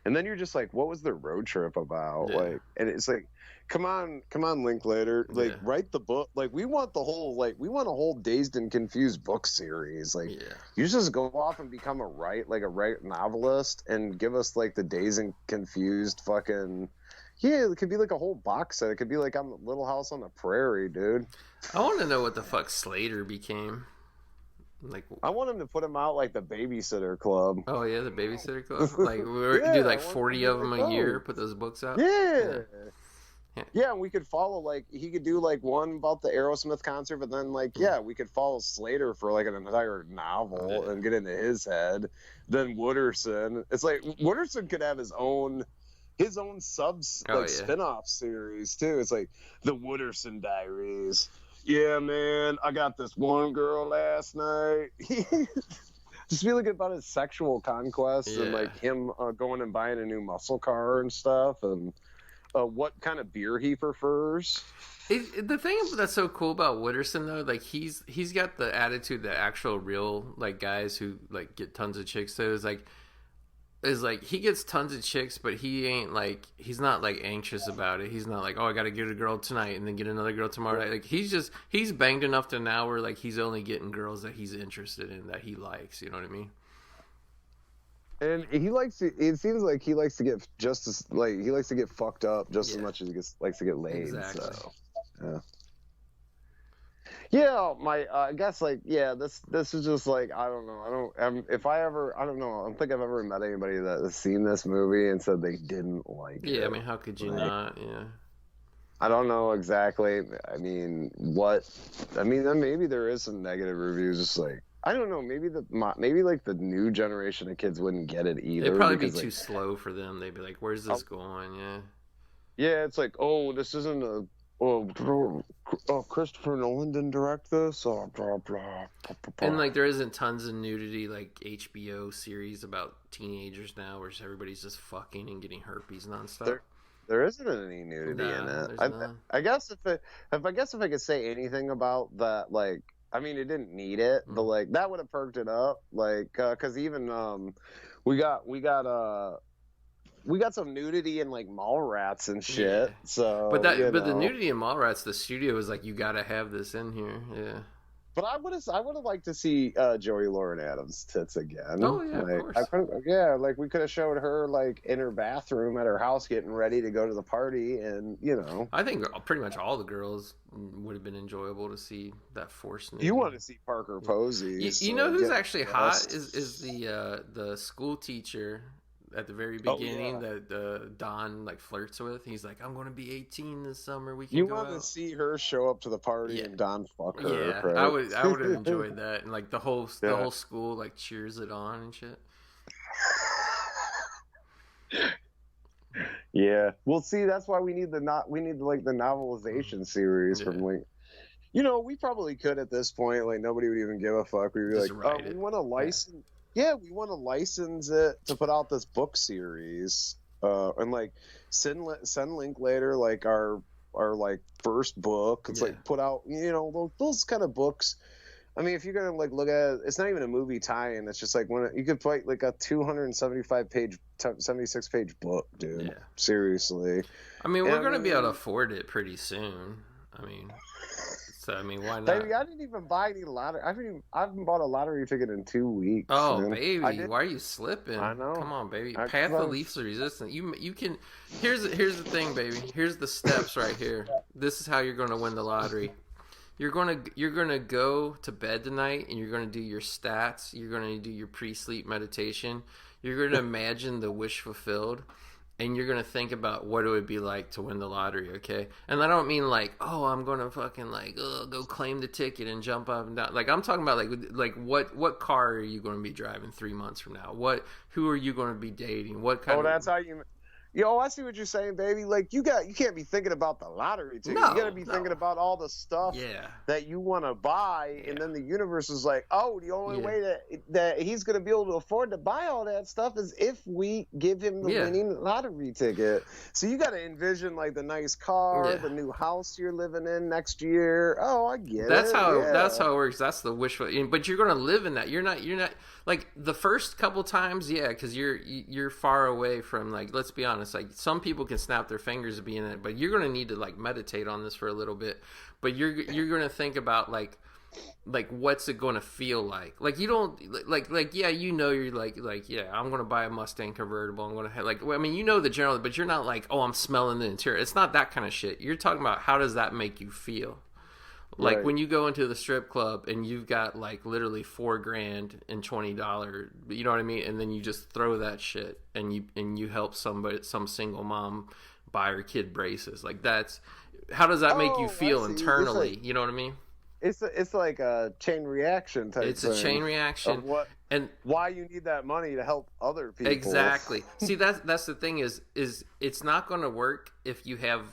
C: And then you're just like, what was the road trip about? Yeah. Like, and it's like, come on, Linklater. Like, write the book. Like, we want a whole Dazed and Confused book series. Like, you just go off and become a novelist and give us like the Dazed and Confused fucking. Yeah, it could be like a whole box set. It could be like I'm Little House on the Prairie, dude.
B: I want to know what the fuck Slater became. Like,
C: I want him to put him out like the Babysitter Club.
B: Oh yeah, the Babysitter Club. Like we do like 40 of them a year. Put those books out.
C: Yeah. Yeah, and we could follow, like, he could do like one about the Aerosmith concert, but then like, yeah, we could follow Slater for like an entire novel and get into his head. Then Wooderson, it's like Wooderson could have his own spin-off series too. It's like the Wooderson Diaries. Yeah, man, I got this one girl last night. Just feeling about his sexual conquest and like him going and buying a new muscle car and stuff, and what kind of beer he prefers.
B: The thing that's so cool about Wooderson though, like he's got the attitude that actual real like guys who like get tons of chicks though is like he gets tons of chicks, but he's not like anxious about it. He's not like, oh, I gotta get a girl tonight and then get another girl tomorrow night. Like he's banged enough to now where like he's only getting girls that he's interested in, that he likes. You know what I mean?
C: And it seems like he likes to get just as like he likes to get fucked up just as much as he likes to get laid.
B: Exactly.
C: So, yeah, I guess like this is just like I don't know. I don't think I've ever met anybody that has seen this movie and said they didn't like it.
B: Yeah, I mean, how could you not? Yeah.
C: I don't know exactly. I mean, then maybe there is some negative reviews. Just like I don't know. Maybe like the new generation of kids wouldn't get it either.
B: It'd probably be too slow for them. They'd be like, "Where's this going?" Yeah.
C: Yeah, it's like, oh, this isn't a. Christopher Nolan didn't direct this. Oh, blah, blah, blah, blah.
B: And like, there isn't tons of nudity like HBO series about teenagers now, where everybody's just fucking and getting herpes nonstop.
C: There isn't any nudity in it. I guess if I could say anything about that, like, I mean, it didn't need it, but like that would have perked it up, like, because even we got some nudity in like Mallrats and shit. Yeah. So, but
B: the nudity in Mallrats, the studio was like, you got to have this in here. Yeah.
C: But I would have liked to see Joey Lauren Adams' tits again.
B: Oh yeah,
C: like,
B: of course.
C: Like we could have showed her like in her bathroom at her house getting ready to go to the party, and
B: I think pretty much all the girls would have been enjoyable to see that force nudity.
C: You want to see Parker Posey?
B: You know who's actually hot is the school teacher. At the very beginning, that Don like flirts with, he's like, "I'm going to be 18 this summer. We can."
C: You want to see her show up to the party and Don fuck her?
B: Yeah, right? I would have enjoyed that, and like the whole school like cheers it on and shit.
C: Yeah, well, see, that's why we need the novelization series from like. We probably could at this point. Like nobody would even give a fuck. We'd be like, we want to license. Yeah, we want to license it to put out this book series, and like send Linklater like our like first book. It's like put out those kind of books. I mean, if you're gonna like look at it, it's not even a movie tie-in. It's just like when you could put like a 76 page book, dude. Yeah. Seriously.
B: I mean, we're gonna be able to afford it pretty soon. I mean. So, I mean, why not?
C: Baby, I didn't even buy any lottery. I haven't bought a lottery ticket in 2 weeks.
B: Oh, man. Baby, why are you slipping?
C: I know.
B: Come on, baby. Path of least resistance. You can. Here's the thing, baby. Here's the steps right here. This is how you're going to win the lottery. You're gonna go to bed tonight and you're gonna do your stats. You're gonna do your pre-sleep meditation. You're gonna imagine the wish fulfilled. And you're going to think about what it would be like to win the lottery, okay? And I don't mean like, oh, I'm going to fucking like, go claim the ticket and jump up and down. Like, I'm talking about like what car are you going to be driving 3 months from now? Who are you going to be dating? What kind of...
C: that's how you... I see what you're saying, baby. Like you can't be thinking about the lottery ticket. You got to be thinking about all the stuff that you want to buy, and then the universe is like, oh, the only way that he's going to be able to afford to buy all that stuff is if we give him the winning lottery ticket. So you got to envision like the nice car, the new house you're living in next year. Oh, I get
B: that's
C: it.
B: That's how it works. That's the wishful. But you're going to live in that. You're not like the first couple times, because you're far away from like. Let's be honest. Like some people can snap their fingers at being in it, but you're gonna need to like meditate on this for a little bit. But you're gonna think about like what's it gonna feel like? Like you don't like you're like I'm gonna buy a Mustang convertible. I'm gonna have the general, but you're not like, oh, I'm smelling the interior. It's not that kind of shit. You're talking about how does that make you feel? Like when you go into the strip club and you've got like literally $4,000 and $20, you know what I mean? And then you just throw that shit and you help some single mom buy her kid braces. Like that's how does that make you feel internally? Like, you know what I mean?
C: It's like a chain reaction type.
B: It's a chain reaction.
C: Of and why you need that money to help other people.
B: Exactly. See, that's the thing is it's not going to work if you have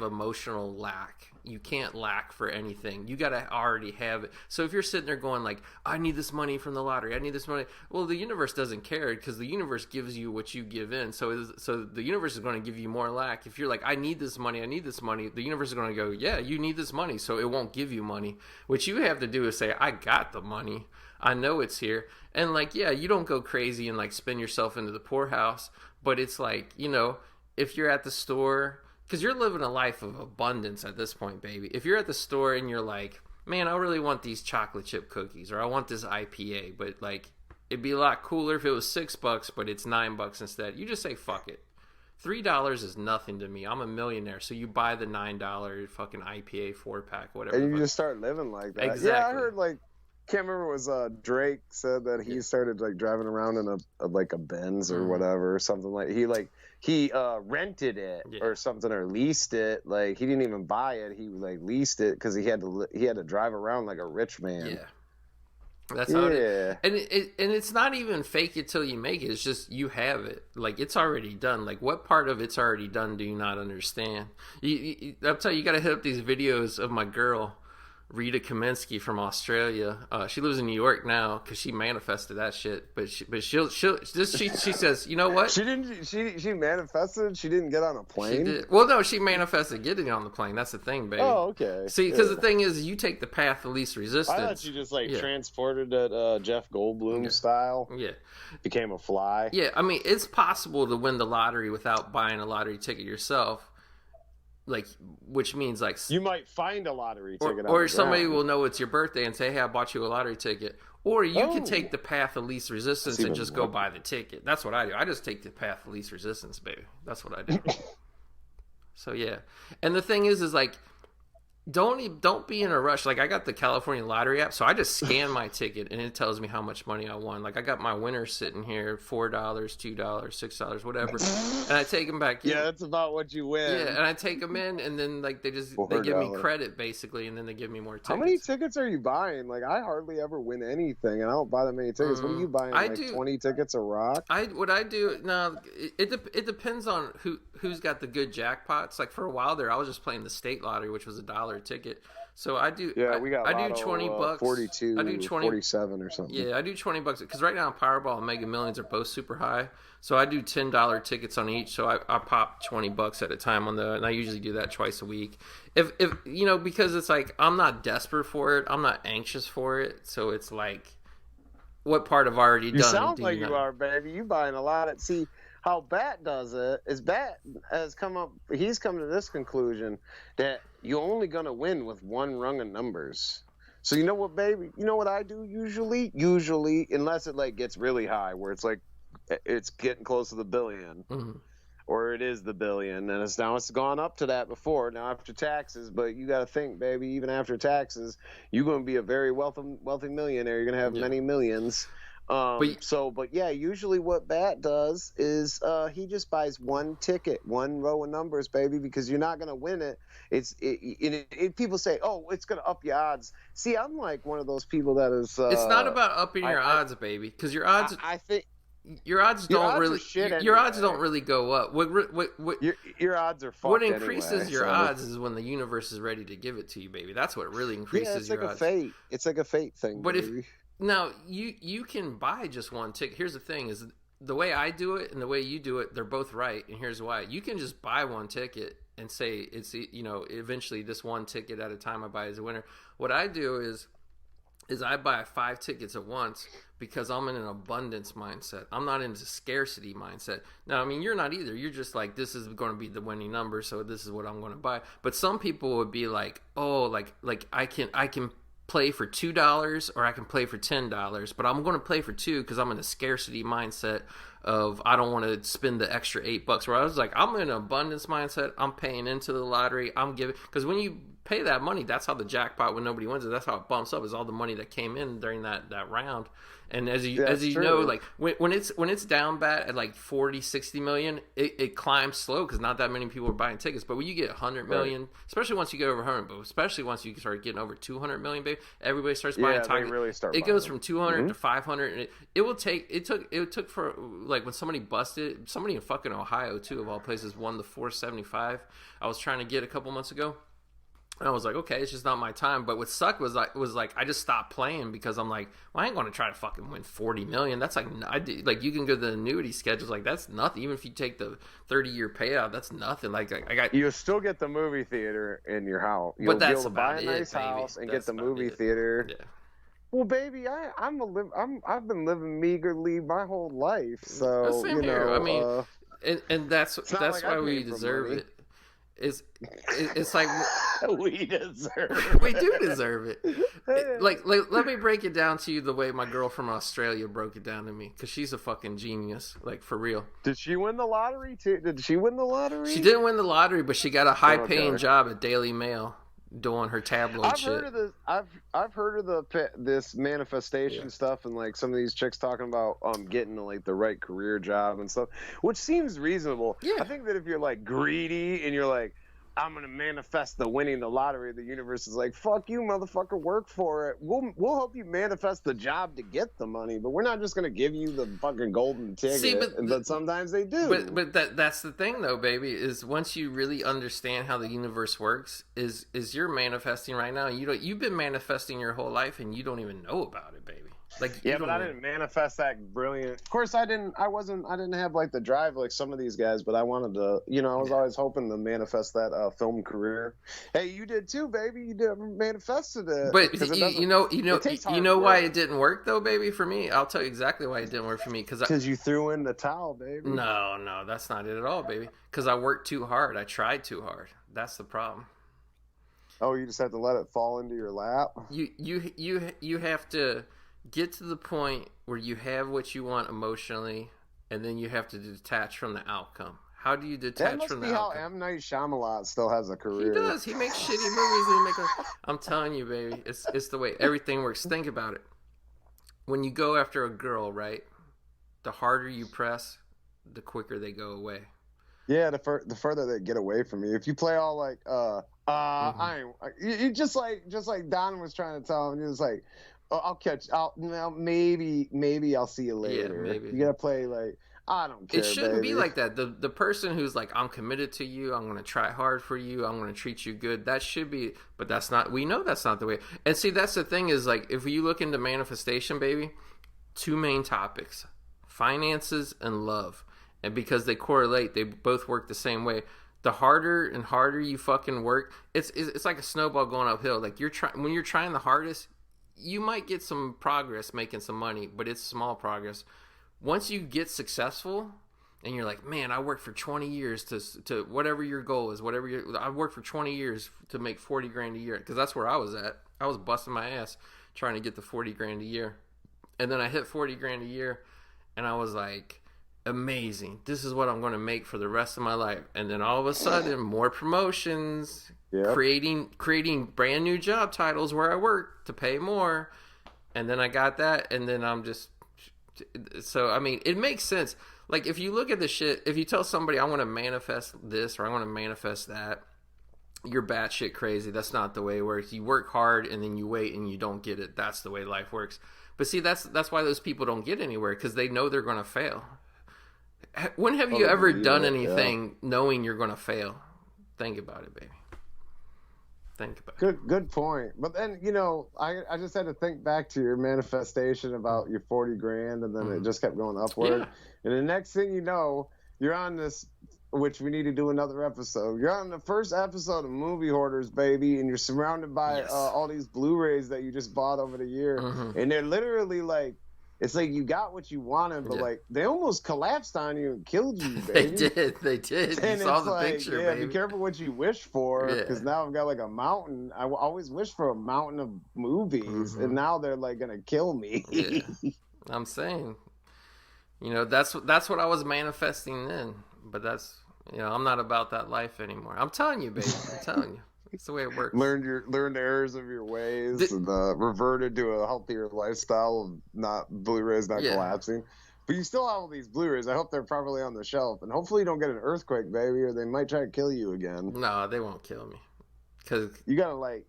B: emotional lack. You can't lack for anything. You got to already have it. So if you're sitting there going like, I need this money from the lottery. I need this money. Well, the universe doesn't care because the universe gives you what you give in. So the universe is going to give you more lack. If you're like, I need this money. The universe is going to go, yeah, you need this money. So it won't give you money. What you have to do is say, I got the money. I know it's here. And like, yeah, you don't go crazy and like spin yourself into the poorhouse. But it's like, you know, if you're at the store, because you're living a life of abundance at this point, baby. If you're at the store and you're like, man, I really want these chocolate chip cookies, or I want this IPA, but like, it'd be a lot cooler if it was $6, but it's $9 instead. You just say, fuck it. $3 is nothing to me. I'm a millionaire. So you buy the $9 fucking IPA 4-pack, whatever.
C: And you just start living like that.
B: Exactly.
C: Yeah, I heard like, can't remember, it was Drake said that he started like driving around in a Benz or whatever, or something like he rented it or something, or leased it. Like he didn't even buy it, he like leased it because he had to drive around like a rich man.
B: Yeah, that's how it is. And it's not even fake it till you make it. It's just you have it. Like it's already done. Like what part of it's already done do you not understand? I'll tell you, you got to hit up these videos of my girl Rita Kaminsky from Australia. She lives in New York now because she manifested that shit. But she says, you know what?
C: She manifested. She didn't get on a plane.
B: She did. Well, no, she manifested getting on the plane. That's the thing, baby.
C: Oh, okay.
B: See, because the thing is, you take the path of least resistance.
C: I thought she just transported it Jeff Goldblum style.
B: Yeah.
C: Became a fly.
B: Yeah, I mean, it's possible to win the lottery without buying a lottery ticket yourself. Like, which means like
C: you might find a lottery ticket,
B: or somebody will know it's your birthday and say, "Hey, I bought you a lottery ticket." Or you can take the path of least resistance and just go buy the ticket. That's what I do. I just take the path of least resistance, baby. That's what I do. So yeah, and the thing is like, don't be in a rush. Like I got the California lottery app, so I just scan my ticket and it tells me how much money I won. Like I got my winners sitting here, $4, $2, $6, whatever, and I take them back in.
C: Yeah, that's about what you win.
B: Yeah, and I take them in, and then like they give me credit basically, and then they give me more tickets.
C: How many tickets are you buying? Like I hardly ever win anything, and I don't buy that many tickets. What are you buying? 20 tickets a rock?
B: What I do now, it depends on who's got the good jackpots. Like for a while there, I was just playing the state lottery, which was $1 ticket. So I do. Yeah,
C: we got. I do $20. 42. I do 20. 47 or something.
B: Yeah, I do $20 because right now Powerball and Mega Millions are both super high. So I do $10 tickets on each. So I pop $20 at a time and I usually do that twice a week. If you know, because it's like I'm not desperate for it, I'm not anxious for it. So it's like, what part of already done?
C: You sound like you are, baby. You buying a lot of How Bat does it is Bat he's come to this conclusion that you're only going to win with one rung of numbers. So you know what, baby? You know what I do usually, unless it like gets really high where it's like it's getting close to the billion or it is the billion, and it's gone up to that before now after taxes. But you got to think, baby, even after taxes, you're going to be a very wealthy millionaire. You're going to have many millions. But yeah, usually what Bat does is he just buys one ticket, one row of numbers, baby, because you're not gonna win it. People say, oh, it's gonna up your odds. See, I'm like one of those people that is.
B: It's not about upping your odds, baby, because your odds.
C: I think
B: your odds don't really go up.
C: Your odds are fucked.
B: What increases your odds is when the universe is ready to give it to you, baby. That's what really increases your odds.
C: It's like a fate thing.
B: But
C: baby.
B: Now, you can buy just one ticket. Here's the thing is the way I do it and the way you do it, they're both right. And here's why. You can just buy one ticket and say it's, you know, eventually this one ticket at a time I buy as a winner. What I do is I buy 5 tickets at once because I'm in an abundance mindset. I'm not into scarcity mindset. Now, I mean, you're not either. You're just like, this is going to be the winning number, so this is what I'm going to buy. But some people would be like, oh, like I can play for $2 or I can play for $10, but I'm going to play for 2 because I'm in a scarcity mindset of I don't want to spend the extra $8. Where I was like, I'm in an abundance mindset. I'm paying into the lottery. I'm giving, because when you pay that money, that's how the jackpot, when nobody wins it, that's how it bumps up, is all the money that came in during that round. And as you know, like when it's down bat at like 40, 60 million, it climbs slow because not that many people are buying tickets. But when you get 100 million, especially once you get over 100, but especially once you start getting over 200 million, baby, everybody starts buying tickets.
C: They really start.
B: It goes from 200 to 500, and it took for, like, when somebody busted, somebody in fucking Ohio too, of all places, won the 475. I was trying to get a couple months ago. And I was like, okay, it's just not my time. But what sucked was like I just stopped playing because I'm like, well, I ain't going to try to fucking win 40 million. That's like, you can go to the annuity schedules, like that's nothing. Even if you take the 30-year payout, that's nothing. Like I got,
C: you still get the movie theater in your house. You'll
B: but that's
C: be able to buy a nice house and get the movie theater. Yeah. Well, baby, I've been living meagerly my whole life, so
B: same here. I mean, and that's why we deserve it. It's like
C: we deserve.
B: We do deserve it. Like, let me break it down to you the way my girl from Australia broke it down to me, because she's a fucking genius, like, for real.
C: Did she win the lottery too? Did she win the lottery?
B: She didn't win the lottery, but she got a high-paying job at Daily Mail doing her tabloid shit.
C: I've heard of this manifestation stuff, and like some of these chicks talking about getting like the right career job and stuff, which seems reasonable. Yeah. I think that if you're like greedy and you're like, I'm gonna manifest the winning the lottery, the universe is like, fuck you, motherfucker, work for it. We'll help you manifest the job to get the money, but we're not just gonna give you the fucking golden ticket. See, but sometimes they do.
B: But that's the thing though, baby, is once you really understand how the universe works, is you're manifesting right now. You've been manifesting your whole life and you don't even know about it, baby. Like,
C: yeah, but I didn't manifest that brilliant. Of course, I didn't have like the drive like some of these guys, but I wanted to, I was always hoping to manifest that film career. Hey, you did too, baby. You did manifested it.
B: But you know why it didn't work though, baby. For me, I'll tell you exactly why it didn't work for me. Because
C: you threw in the towel, baby.
B: No, that's not it at all, baby. Because I worked too hard. I tried too hard. That's the problem.
C: Oh, you just have to let it fall into your lap.
B: You have to get to the point where you have what you want emotionally, and then you have to detach from the outcome. How do you detach from the outcome? That must be how
C: M. Night Shyamalan still has a career.
B: He does. He makes shitty movies. I'm telling you, baby, it's the way everything works. Think about it. When you go after a girl, right, the harder you press, the quicker they go away.
C: Yeah, the further they get away from you. If you play all like, you just like Don was trying to tell him, he was like, oh, maybe I'll see you later. Yeah, maybe. You gotta play like, I don't care.
B: It shouldn't be like that. The person who's like, I'm committed to you, I'm gonna try hard for you, I'm gonna treat you good. That should be, but that's not. We know that's not the way. And see, that's the thing is, like, if you look into manifestation, baby, two main topics: finances and love. And because they correlate, they both work the same way. The harder and harder you fucking work, it's like a snowball going uphill. Like, when you're trying the hardest, you might get some progress making some money, but it's small progress. Once you get successful and you're like, man, I worked for 20 years to whatever your goal is, I worked for 20 years to make 40 grand a year. Cause that's where I was at. I was busting my ass trying to get the 40 grand a year. And then I hit 40 grand a year and I was like, amazing. This is what I'm going to make for the rest of my life. And then all of a sudden, more promotions, creating brand new job titles where I work to pay more. And then I got that. And then I'm just, so, I mean, it makes sense. Like, if you look at the shit, if you tell somebody I want to manifest this or I want to manifest that, you're batshit crazy. That's not the way it works. You work hard and then you wait and you don't get it. That's the way life works. But see, that's why those people don't get anywhere, because they know they're going to fail. When have you ever done anything knowing you're going to fail? Think about it, baby. Think about it.
C: Good point. But then, I just had to think back to your manifestation about your 40 grand, and then it just kept going upward. Yeah. And the next thing you know, you're on this, which we need to do another episode. You're on the first episode of Movie Hoarders, baby, and you're surrounded by all these Blu-rays that you just bought over the year. Mm-hmm. And they're literally like, it's like you got what you wanted, but like they almost collapsed on you and killed you, baby.
B: They did.
C: And
B: you saw the
C: like,
B: picture, baby.
C: Be careful what you wish for, because now I've got like a mountain. I always wish for a mountain of movies, and now they're like gonna kill me.
B: I'm saying, You know, that's what I was manifesting then. But that's, you know, I'm not about that life anymore. I'm telling you, baby. I'm telling you. It's the way it works.
C: Learned errors of your ways and reverted to a healthier lifestyle of not Blu-rays not collapsing. But you still have all these Blu-rays. I hope they're properly on the shelf, and hopefully you don't get an earthquake, baby, or they might try to kill you again.
B: No, they won't kill me. Cause
C: you gotta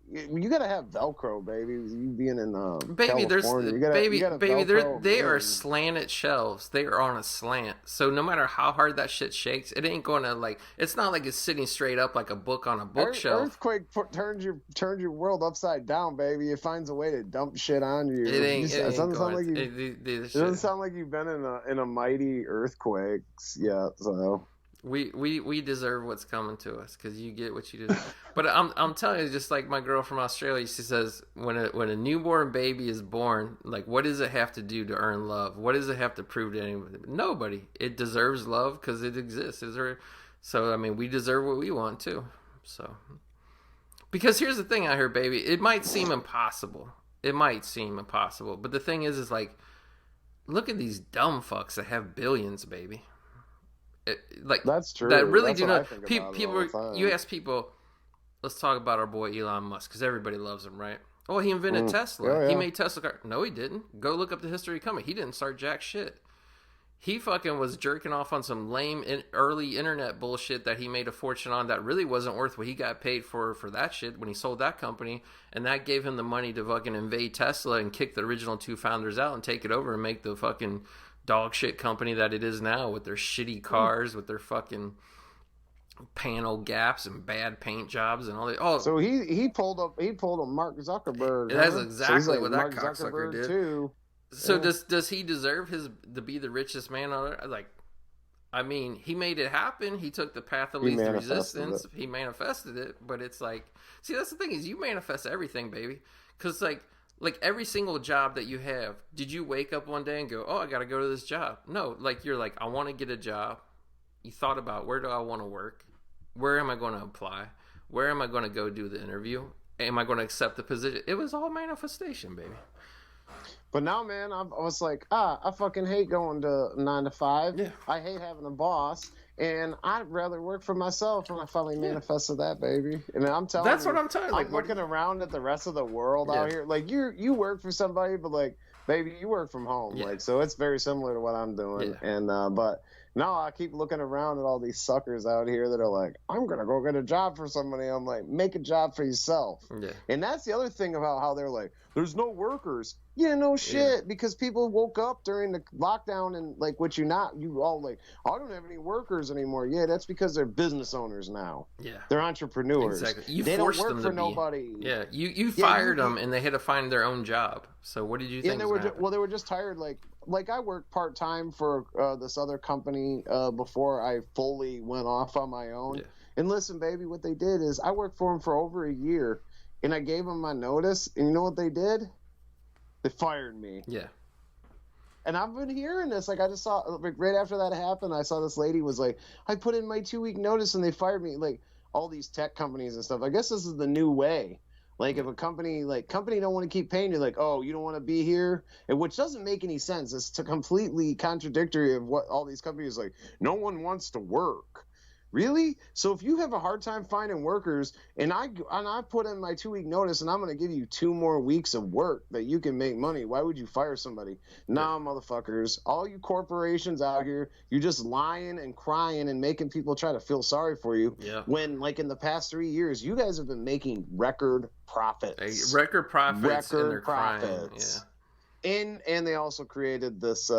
C: have Velcro, baby. You being in
B: baby,
C: California,
B: they are slanted shelves. They are on a slant, so no matter how hard that shit shakes, it ain't gonna like. It's not like it's sitting straight up like a book on a bookshelf.
C: Earthquake turns your world upside down, baby. It finds a way to dump shit on you. It doesn't sound like you've been in a mighty earthquake yet. So.
B: We deserve what's coming to us because you get what you do. But I'm telling you, just like my girl from Australia, she says when a newborn baby is born, like what does it have to do to earn love? What does it have to prove to anybody? Nobody. It deserves love because it exists. So I mean, we deserve what we want too. So because here's the thing out here, baby. It might seem impossible. But the thing is like, look at these dumb fucks that have billions, baby. Like
C: that's true.
B: That really
C: that's
B: do not.
C: People,
B: you ask people. Let's talk about our boy Elon Musk because everybody loves him, right? Oh, he invented Tesla.
C: Yeah, yeah.
B: He made Tesla car. No, he didn't. Go look up the history of company. He didn't start jack shit. He fucking was jerking off on some lame early internet bullshit that he made a fortune on that really wasn't worth what he got paid for that shit when he sold that company, and that gave him the money to fucking invade Tesla and kick the original two founders out and take it over and make the fucking dog shit company that it is now with their shitty cars, with their fucking panel gaps and bad paint jobs and all that. Oh,
C: so he pulled a Mark Zuckerberg.
B: That's exactly what that cocksucker did.
C: Too.
B: So does he deserve to be the richest man on earth? Like, I mean, he made it happen. He took the path of least resistance. He manifested it, but it's like, see, that's the thing is you manifest everything, baby, because like every single job that you have, did you wake up one day and go, oh, I got to go to this job? No, like you're like, I want to get a job. You thought about where do I want to work? Where am I going to apply? Where am I going to go do the interview? Am I going to accept the position? It was all manifestation, baby.
C: But now, man, I was like, I fucking hate going to 9 to 5.
B: Yeah.
C: I hate having a boss. And I'd rather work for myself when I finally manifested that, baby. And I'm telling you.
B: That's what I'm telling you. Like,
C: I'm looking around at the rest of the world out here. Like, you work for somebody, but, like, baby, you work from home.
B: Yeah.
C: Like, so it's very similar to what I'm doing.
B: Yeah.
C: And, but now I keep looking around at all these suckers out here that are like, I'm going to go get a job for somebody. I'm like, make a job for yourself.
B: Yeah.
C: And that's the other thing about how they're like, there's no workers. Yeah, no shit, because people woke up during the lockdown and like you all like, I don't have any workers anymore. Yeah, that's because they're business owners now.
B: Yeah,
C: they're entrepreneurs.
B: Exactly.
C: They don't work for nobody.
B: Yeah, you fired them and they had to find their own job. So what did you think?
C: Yeah, they were just tired. Like I worked part time for this other company before I fully went off on my own.
B: Yeah.
C: And listen, baby, what they did is I worked for them for over a year, and I gave them my notice. And you know what they did? They fired me.
B: Yeah.
C: And I've been hearing this. Like, I just saw, like, right after that happened, I saw this lady was like, I put in my 2-week notice and they fired me. Like, all these tech companies and stuff. I guess this is the new way. Like, if a company don't want to keep paying you, like, oh, you don't want to be here? And which doesn't make any sense. It's completely contradictory of what all these companies like, no one wants to work. Really? So if you have a hard time finding workers and I put in my 2-week notice and I'm going to give you 2 more weeks of work that you can make money, why would you fire somebody? Nah, motherfuckers. All you corporations out here, you're just lying and crying and making people try to feel sorry for you.
B: Yeah.
C: When, like, in the past 3 years, you guys have been making record profits.
B: Record profits. And they're
C: profits.
B: Crying.
C: And they also created this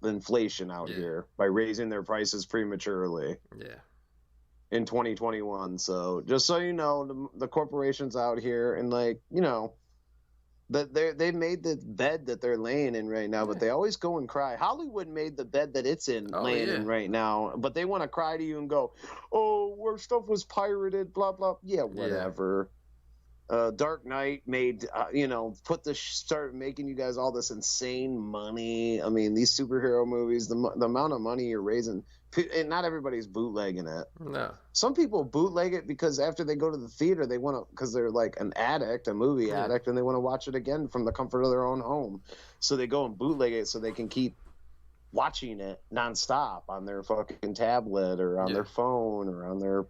C: inflation out here by raising their prices prematurely.
B: Yeah.
C: In 2021. So just so you know, the corporations out here and like, you know, that they made the bed that they're laying in right now, but they always go and cry. Hollywood made the bed that it's in laying in right now, but they want to cry to you and go, oh, our stuff was pirated, blah, blah. Yeah, whatever. Dark Knight made, started making you guys all this insane money. I mean, these superhero movies, the amount of money you're raising, and not everybody's bootlegging it.
B: No.
C: Some people bootleg it because after they go to the theater, they want to, because they're like an addict, a movie addict, and they want to watch it again from the comfort of their own home. So they go and bootleg it so they can keep watching it nonstop on their fucking tablet or on their phone or on their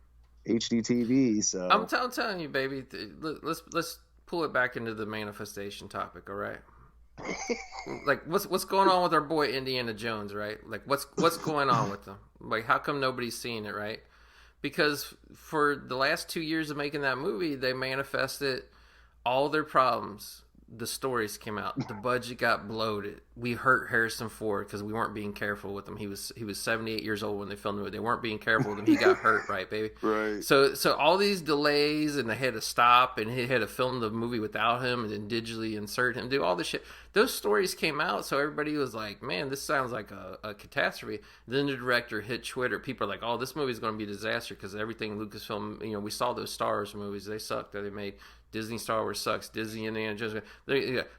C: HD TV. So
B: I'm telling you, baby. Let's pull it back into the manifestation topic. All right. Like what's going on with our boy Indiana Jones, right? Like what's going on with them? Like how come nobody's seeing it, right? Because for the last 2 years of making that movie, they manifested all their problems. The stories came out. The budget got bloated. We hurt Harrison Ford because we weren't being careful with him. He was 78 years old when they filmed it. They weren't being careful with him. He got hurt, right, baby?
C: Right.
B: So all these delays, and they had to stop, and he had to film the movie without him, and then digitally insert him, do all this shit. Those stories came out, so everybody was like, man, this sounds like a catastrophe. Then the director hit Twitter. People are like, oh, this movie's going to be a disaster because everything Lucasfilm, we saw those Star Wars movies. They sucked that they made. Disney Star Wars sucks. Disney Indiana Jones.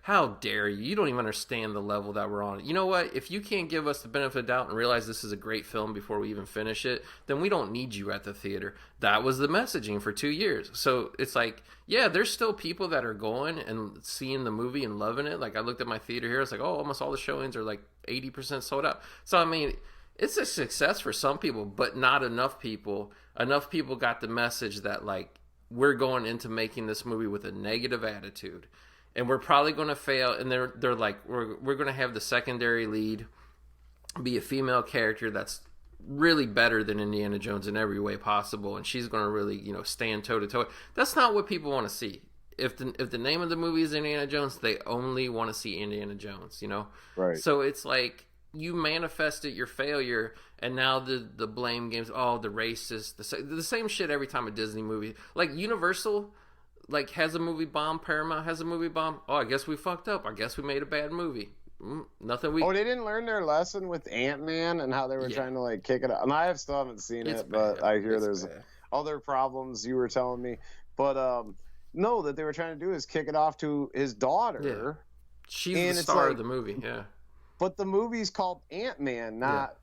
B: How dare you? You don't even understand the level that we're on. You know what? If you can't give us the benefit of the doubt and realize this is a great film before we even finish it, then we don't need you at the theater. That was the messaging for 2 years. So it's like, yeah, there's still people that are going and seeing the movie and loving it. Like I looked at my theater here. It's like, oh, almost all the showings are like 80% sold out. So, I mean, it's a success for some people, but not enough people. Enough people got the message that, like, we're going into making this movie with a negative attitude, and we're probably going to fail. And they're like, we're going to have the secondary lead be a female character that's really better than Indiana Jones in every way possible, and she's going to really, stand toe to toe. That's not what people want to see. If the name of the movie is Indiana Jones, they only want to see Indiana Jones.
C: Right.
B: So it's like, you manifested your failure, and now the blame games. Oh, the racist, the same shit every time a Disney movie. Like Universal, like has a movie bomb. Paramount has a movie bomb. Oh, I guess we fucked up. I guess we made a bad movie. Nothing.
C: Oh, they didn't learn their lesson with Ant-Man and how they were trying to like kick it up. And I still haven't seen it, but I hear there's other problems you were telling me. But no, that they were trying to do is kick it off to his daughter.
B: Yeah. She's the star of the movie. Yeah.
C: But the movie's called Ant-Man, not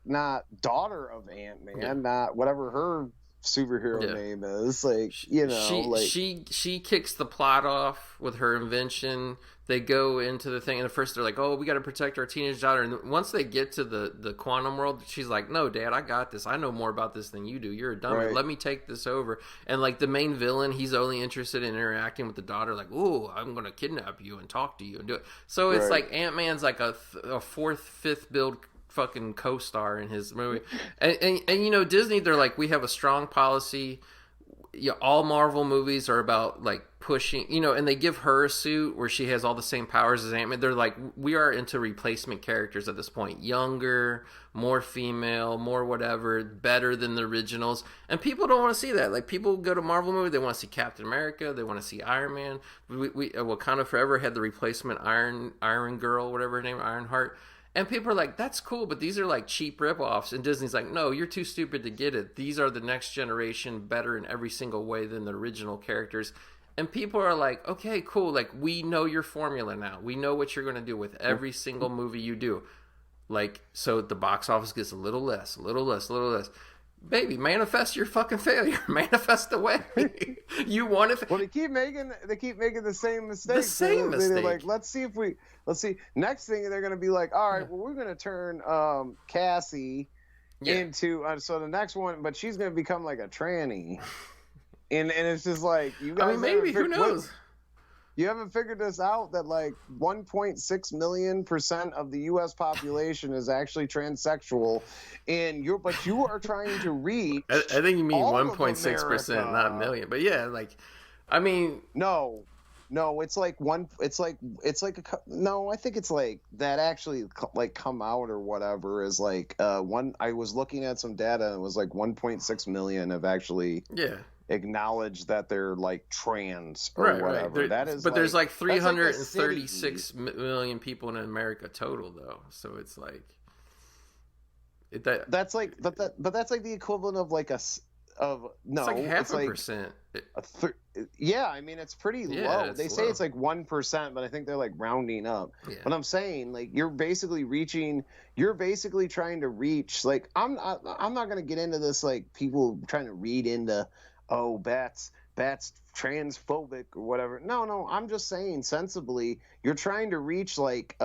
C: daughter of Ant-Man, not whatever her superhero name is. Like,
B: she kicks the plot off with her invention. They go into the thing, and at first they're like, oh, we got to protect our teenage daughter. And once they get to the quantum world, she's like, no, Dad, I got this. I know more about this than you do. You're a dummy. Right. Let me take this over. And like the main villain, he's only interested in interacting with the daughter. Like, oh, I'm going to kidnap you and talk to you and do it. So it's like Ant-Man's like a fourth, fifth build fucking co-star in his movie. And Disney, they're like, we have a strong policy. All Marvel movies are about like pushing, and they give her a suit where she has all the same powers as Ant-Man. They're like, we are into replacement characters at this point. Younger, more female, more whatever, better than the originals. And people don't want to see that. Like, people go to Marvel movie, they want to see Captain America, they want to see Iron Man. We Wakanda Forever had the replacement Iron Girl, whatever her name, Ironheart. And people are like, that's cool, but these are like cheap ripoffs. And Disney's like, no, you're too stupid to get it. These are the next generation, better in every single way than the original characters. And people are like, okay, cool. Like, we know your formula now. We know what you're going to do with every single movie you do. Like, so the box office gets a little less. Baby, manifest your fucking failure. Manifest the way you want it.
C: Well, they keep making the same mistake. The
B: same mistake.
C: They're like, let's see. Next thing they're gonna be like, all right, well, we're gonna turn Cassie into so the next one, but she's gonna become like a tranny, and it's just like, you guys.
B: I mean, maybe who knows.
C: You haven't figured this out, that like 1.6 million% of the U.S. population is actually transsexual, and you are trying to reach.
B: I think you mean 1.6%, not a million. But yeah, like, I mean,
C: no, it's like one. It's like no. I think it's like that actually like come out or whatever is like one. I was looking at some data, and it was like 1.6 million have actually acknowledge that they're like trans or whatever.
B: Right.
C: That is,
B: but there's like 336 million people in America total, though. So it's like
C: that's like, but that's like the equivalent of like it's like
B: half a percent.
C: Yeah, I mean, it's pretty low. They say it's like 1%, but I think they're like rounding up. Yeah. But I'm saying, like, you're basically trying to reach, like, I'm not going to get into this, like, people trying to read into, oh, Bat's transphobic or whatever. No, I'm just saying sensibly, you're trying to reach like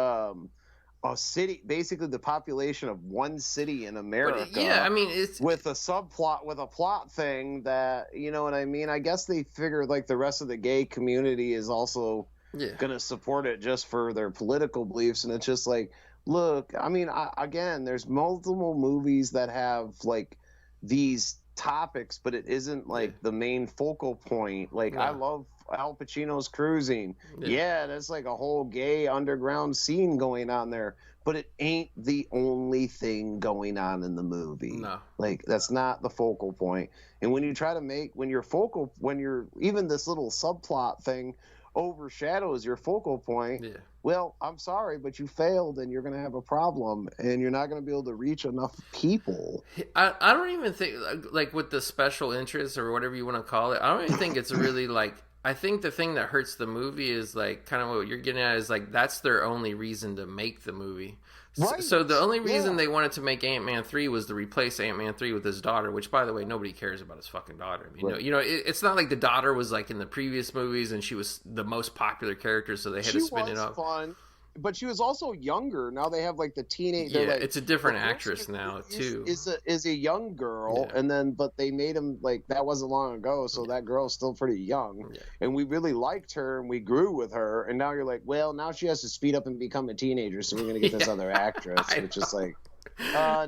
C: a city, basically the population of one city in America.
B: Yeah, I mean, it's
C: with a subplot, with a plot thing that, you know what I mean? I guess they figured like the rest of the gay community is also going to support it just for their political beliefs. And it's just like, look, I mean, again, there's multiple movies that have like these topics, but it isn't like the main focal point. Like, I love Al Pacino's Cruising. Yeah, there's like a whole gay underground scene going on there, but it ain't the only thing going on in the movie.
B: No.
C: Like, that's not the focal point. And when you try to make, when you're even this little subplot thing overshadows your focal point, well, I'm sorry, but you failed and you're going to have a problem and you're not going to be able to reach enough people.
B: I don't even think, like with the special interests or whatever you want to call it, I don't even think it's really like, I think the thing that hurts the movie is like kind of what you're getting at is like that's their only reason to make the movie. Right. So the only reason they wanted to make Ant-Man 3 was to replace Ant-Man 3 with his daughter, which, by the way, nobody cares about his fucking daughter. You know, it's not like the daughter was like in the previous movies and she was the most popular character, so they had to spin it up.
C: Fun. But she was also younger. Now they have like the teenage.
B: Yeah, like, it's a different actress now too.
C: Is a young girl, and then but they made him like that wasn't long ago, so that girl's still pretty young, and we really liked her and we grew with her, and now you're like, well, now she has to speed up and become a teenager, so we're gonna get this other actress, which is like.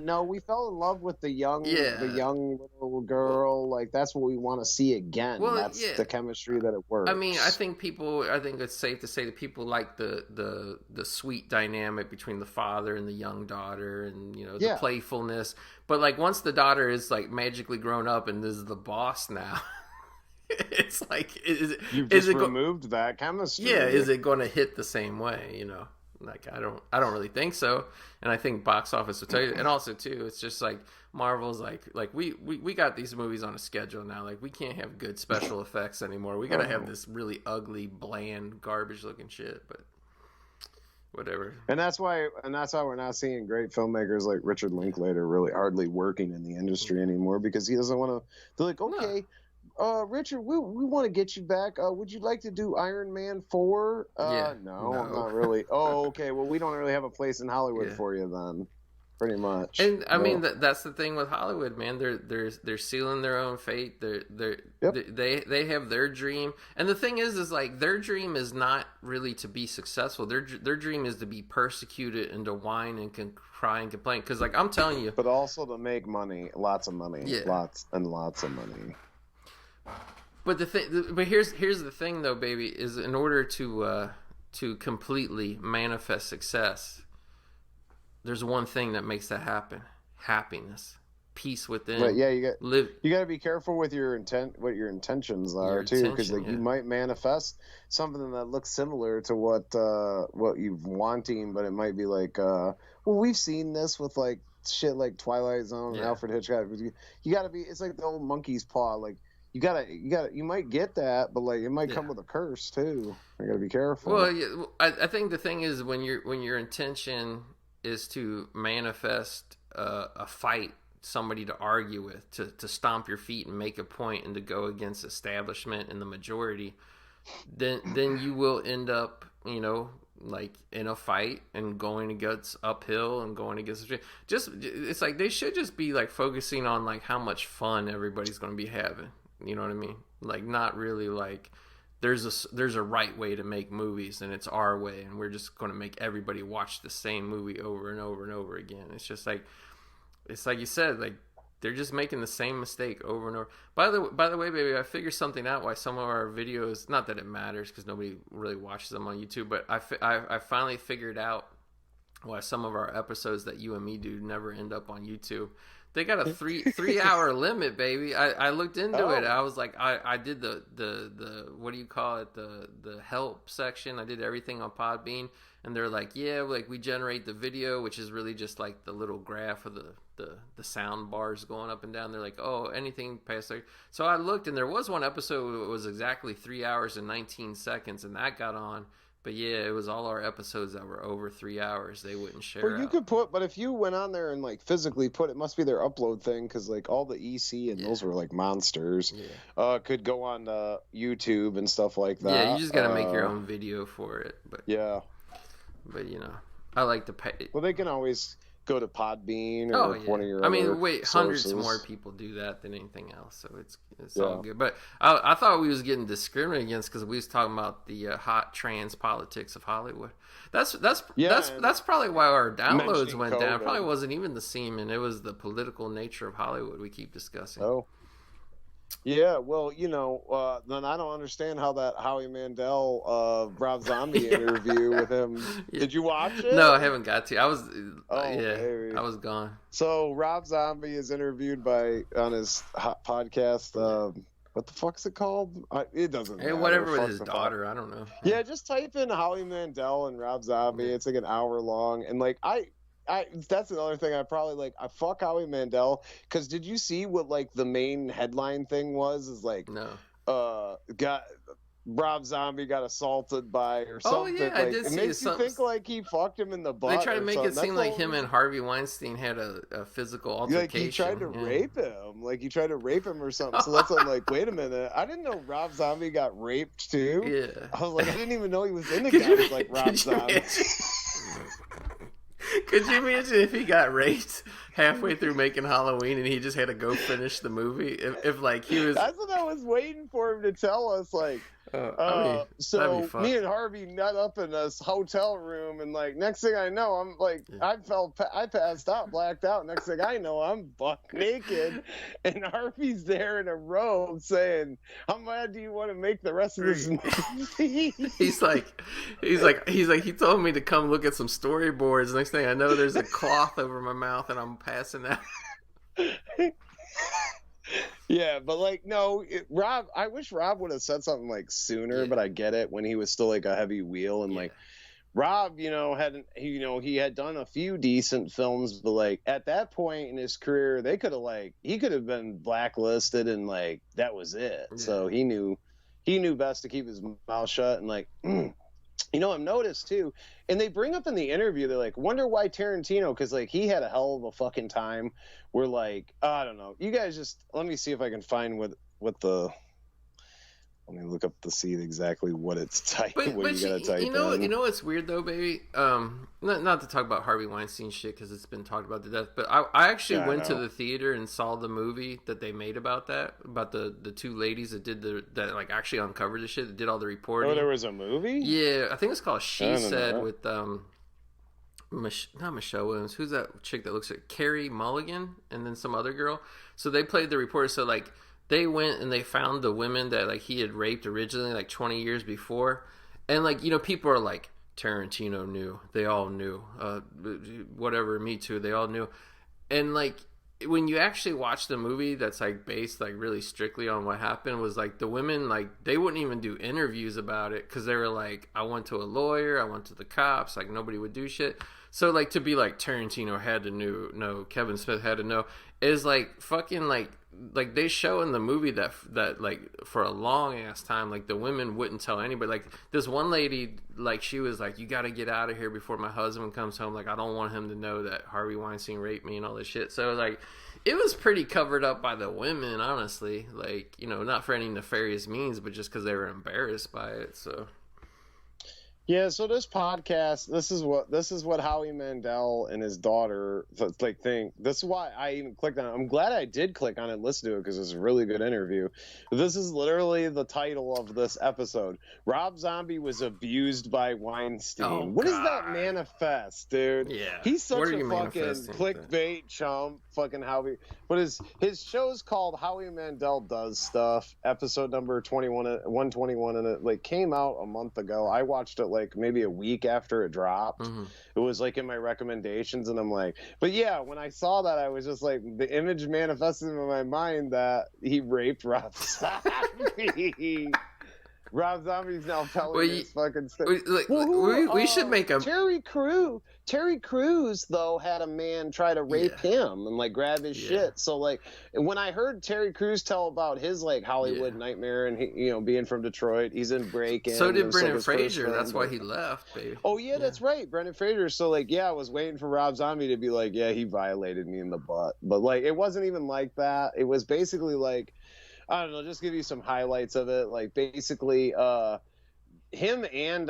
C: No, we fell in love with the young little girl. Like that's what we want to see again. Well, that's the chemistry that it works.
B: I mean, I think it's safe to say that people like the sweet dynamic between the father and the young daughter, and you know the playfulness. But like once the daughter is like magically grown up and is the boss now. It's like
C: you've just removed that chemistry.
B: Yeah, is it going to hit the same way? You know. Like I don't really think so, and I think box office will tell you. And also too, it's just like Marvel's like we got these movies on a schedule now. Like we can't have good special effects anymore. We gotta have this really ugly, bland, garbage looking shit. But whatever. And that's why
C: we're not seeing great filmmakers like Richard Linklater really hardly working in the industry anymore because he doesn't want to. They're like, okay. No. Richard, we want to get you back. Would you like to do Iron Man 4? No, not really. Oh, okay. Well, we don't really have a place in Hollywood for you then, pretty much.
B: And I mean, that's the thing with Hollywood, man. They're sealing their own fate. They have their dream, and the thing is like their dream is not really to be successful. Their dream is to be persecuted and to whine and cry and complain. Because like I'm telling you,
C: but also to make money, lots of money, lots and lots of money.
B: But here's the thing though, baby, is in order to completely manifest success, there's one thing that makes that happen: happiness, peace within.
C: Right, yeah, you got to be careful with your intent, what your intentions are too, because like you might manifest something that looks similar to what you've wanting, but it might be like, well, we've seen this with like shit like Twilight Zone and Alfred Hitchcock. You got to be. It's like the old monkey's paw, like. You might get that, but like it might come with a curse too. You gotta be careful.
B: Well, I think the thing is when your intention is to manifest a fight, somebody to argue with, to stomp your feet and make a point, and to go against establishment and the majority, then you will end up, you know, like in a fight and going against uphill and going against it's like they should just be like focusing on like how much fun everybody's going to be having. You know what I mean? Like not really like there's a right way to make movies and it's our way and we're just going to make everybody watch the same movie over and over and over again. It's just like you said, like they're just making the same mistake over and over. By the way, baby, I figured something out why some of our videos, not that it matters because nobody really watches them on YouTube, but I finally figured out why some of our episodes that you and me do never end up on YouTube. They got a three hour limit, baby. I looked into it. I was like, I did the what do you call it, the help section. I did everything on Podbean, and they're like, yeah, like we generate the video, which is really just like the little graph of the sound bars going up and down. They're like, oh, anything past there. So I looked, and there was one episode that was exactly 3 hours and 19 seconds, and that got on. But yeah, it was all our episodes that were over 3 hours. They wouldn't share.
C: Well, you could put, but if you went on there and like physically put, it must be their upload thing because like all the EC and those were like monsters. Yeah. Could go on YouTube and stuff like that.
B: Yeah, you just gotta make your own video for it. But
C: yeah.
B: But you know, I like to pay.
C: Well, they can always go to Podbean or one of your
B: hundreds more people do that than anything else, so it's all good. But I thought we was getting discriminated against because we was talking about the hot trans politics of Hollywood. That's probably why our downloads went down. It probably wasn't even the semen; it was the political nature of Hollywood we keep discussing.
C: Oh. Yeah, well, then I don't understand how that Howie Mandel, Rob Zombie interview with him. Did you watch it?
B: No, I haven't got to. I was, I was gone.
C: So Rob Zombie is interviewed on his podcast. What the fuck is it called? It doesn't matter.
B: Whatever with his daughter. I don't know.
C: Yeah, just type in Howie Mandel and Rob Zombie. It's like an hour long, and like that's another thing I probably like. I fuck Howie Mandel because did you see what like the main headline thing was? Is like Rob Zombie got assaulted by or something.
B: Oh yeah, I did see it.
C: It makes you think like he fucked him in the butt.
B: They try to make it seem like him and Harvey Weinstein had a physical altercation.
C: Like he tried to rape him. Like he tried to rape him or something. So that's why I'm like, wait a minute. I didn't know Rob Zombie got raped too.
B: Yeah.
C: I was like, I didn't even know he was into guys like Rob Zombie.
B: Could you imagine if he got raped halfway through making Halloween and he just had to go finish the movie? If like he was.
C: That's what I was waiting for him to tell us. Like, so me and Harvey nut up in this hotel room, and like next thing I know, I'm like, I passed out, blacked out. Next thing I know, I'm buck naked, and Harvey's there in a robe saying, "How mad do you want to make the rest of this movie?" He's
B: like, he told me to come look at some storyboards. Next thing I know, there's a cloth over my mouth, and I'm passing out.
C: Yeah, but like no, Rob. I wish Rob would have said something like sooner, but I get it when he was still like a heavy wheel and like Rob, he had done a few decent films, but like at that point in his career, he could have been blacklisted and like that was it. Yeah. So he knew best to keep his mouth shut and like. I've noticed too, and they bring up in the interview, they're like, wonder why Tarantino, because like he had a hell of a fucking time. We're like, I don't know. You guys just let me see if I can find what the. Let me look up to see exactly what it's type. What you gotta type in.
B: You know what's weird though, baby. Not to talk about Harvey Weinstein shit because it's been talked about to death. But I actually went to the theater and saw the movie that they made about the two ladies that like actually uncovered the shit, that did all the reporting.
C: Oh, there was a movie?
B: Yeah, I think it's called She Said with not Michelle Williams. Who's that chick that looks like Carey Mulligan and then some other girl? So they played the reporter. So like. They went and they found the women that like he had raped originally, like 20 years before, and like people are like Tarantino knew, they all knew, whatever, Me Too, they all knew, and like when you actually watch the movie that's like based like really strictly on what happened, was like the women like they wouldn't even do interviews about it because they were like, I went to a lawyer, I went to the cops, like nobody would do shit. So like to be like Tarantino had to know, Kevin Smith had to know, is like fucking like they show in the movie that like for a long ass time like the women wouldn't tell anybody. Like this one lady, like she was like, you got to get out of here before my husband comes home, like I don't want him to know that Harvey Weinstein raped me and all this shit. So like it was pretty covered up by the women, honestly, like not for any nefarious means, but just because they were embarrassed by it. So
C: yeah, so this podcast, this is what Howie Mandel and his daughter like think. This is why I even clicked on it. I'm glad I did click on it and listen to it because it's a really good interview. This is literally the title of this episode. Rob Zombie was abused by Weinstein.
B: Oh,
C: what does that manifest, dude?
B: Yeah.
C: He's such a fucking clickbait chump, fucking Howie. But his show's called Howie Mandel Does Stuff, episode number 121, and it like came out a month ago. I watched it like maybe a week after it dropped. Mm-hmm. It was like in my recommendations, and I'm like, but yeah, when I saw that, I was just like, the image manifested in my mind that he raped Rob Zombie. Rob Zombie's now telling his fucking story.
B: We should make a
C: Terry Crews though had a man try to rape him and like grab his shit. So like when I heard Terry Crews tell about his like Hollywood nightmare and he, being from Detroit, he's in Breakin'.
B: So did Brendan Fraser. That's why he left, baby.
C: Oh yeah, that's right, Brendan Fraser. So like I was waiting for Rob Zombie to be like, yeah, he violated me in the butt, but like it wasn't even like that. It was basically like, I don't know, just give you some highlights of it. Like basically him and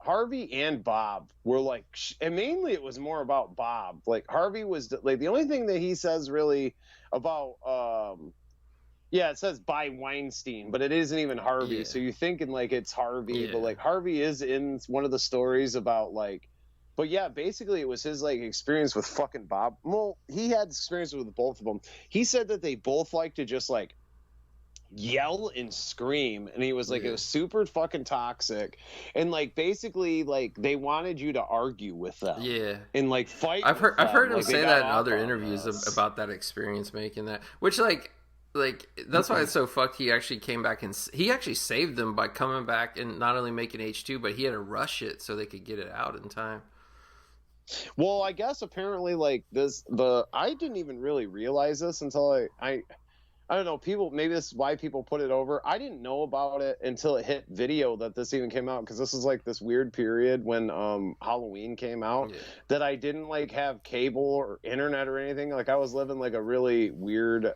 C: Harvey and Bob were like, and mainly it was more about Bob. Like Harvey was like the only thing that he says really about, yeah, it says by Weinstein, but it isn't even Harvey.
B: Yeah.
C: So you're thinking like it's Harvey,
B: Yeah.
C: but like Harvey is in one of the stories about like, but yeah, basically it was his like experience with fucking Bob. Well, he had experience with both of them. He said that they both like to just like yell and scream, and he was like, it was super fucking toxic, and like basically like they wanted you to argue with them, and like fight.
B: I've heard him
C: like,
B: say that in other interviews about that experience making that, which like that's why it's so fucked. He actually came back and he actually saved them by coming back and not only making H2, but he had to rush it so they could get it out in time.
C: Well, I guess apparently like I didn't even really realize this until I don't know, people, maybe this is why people put it over. I didn't know about it until it hit video that this even came out, because this is like this weird period when Halloween came out that I didn't like have cable or internet or anything. Like I was living like a really weird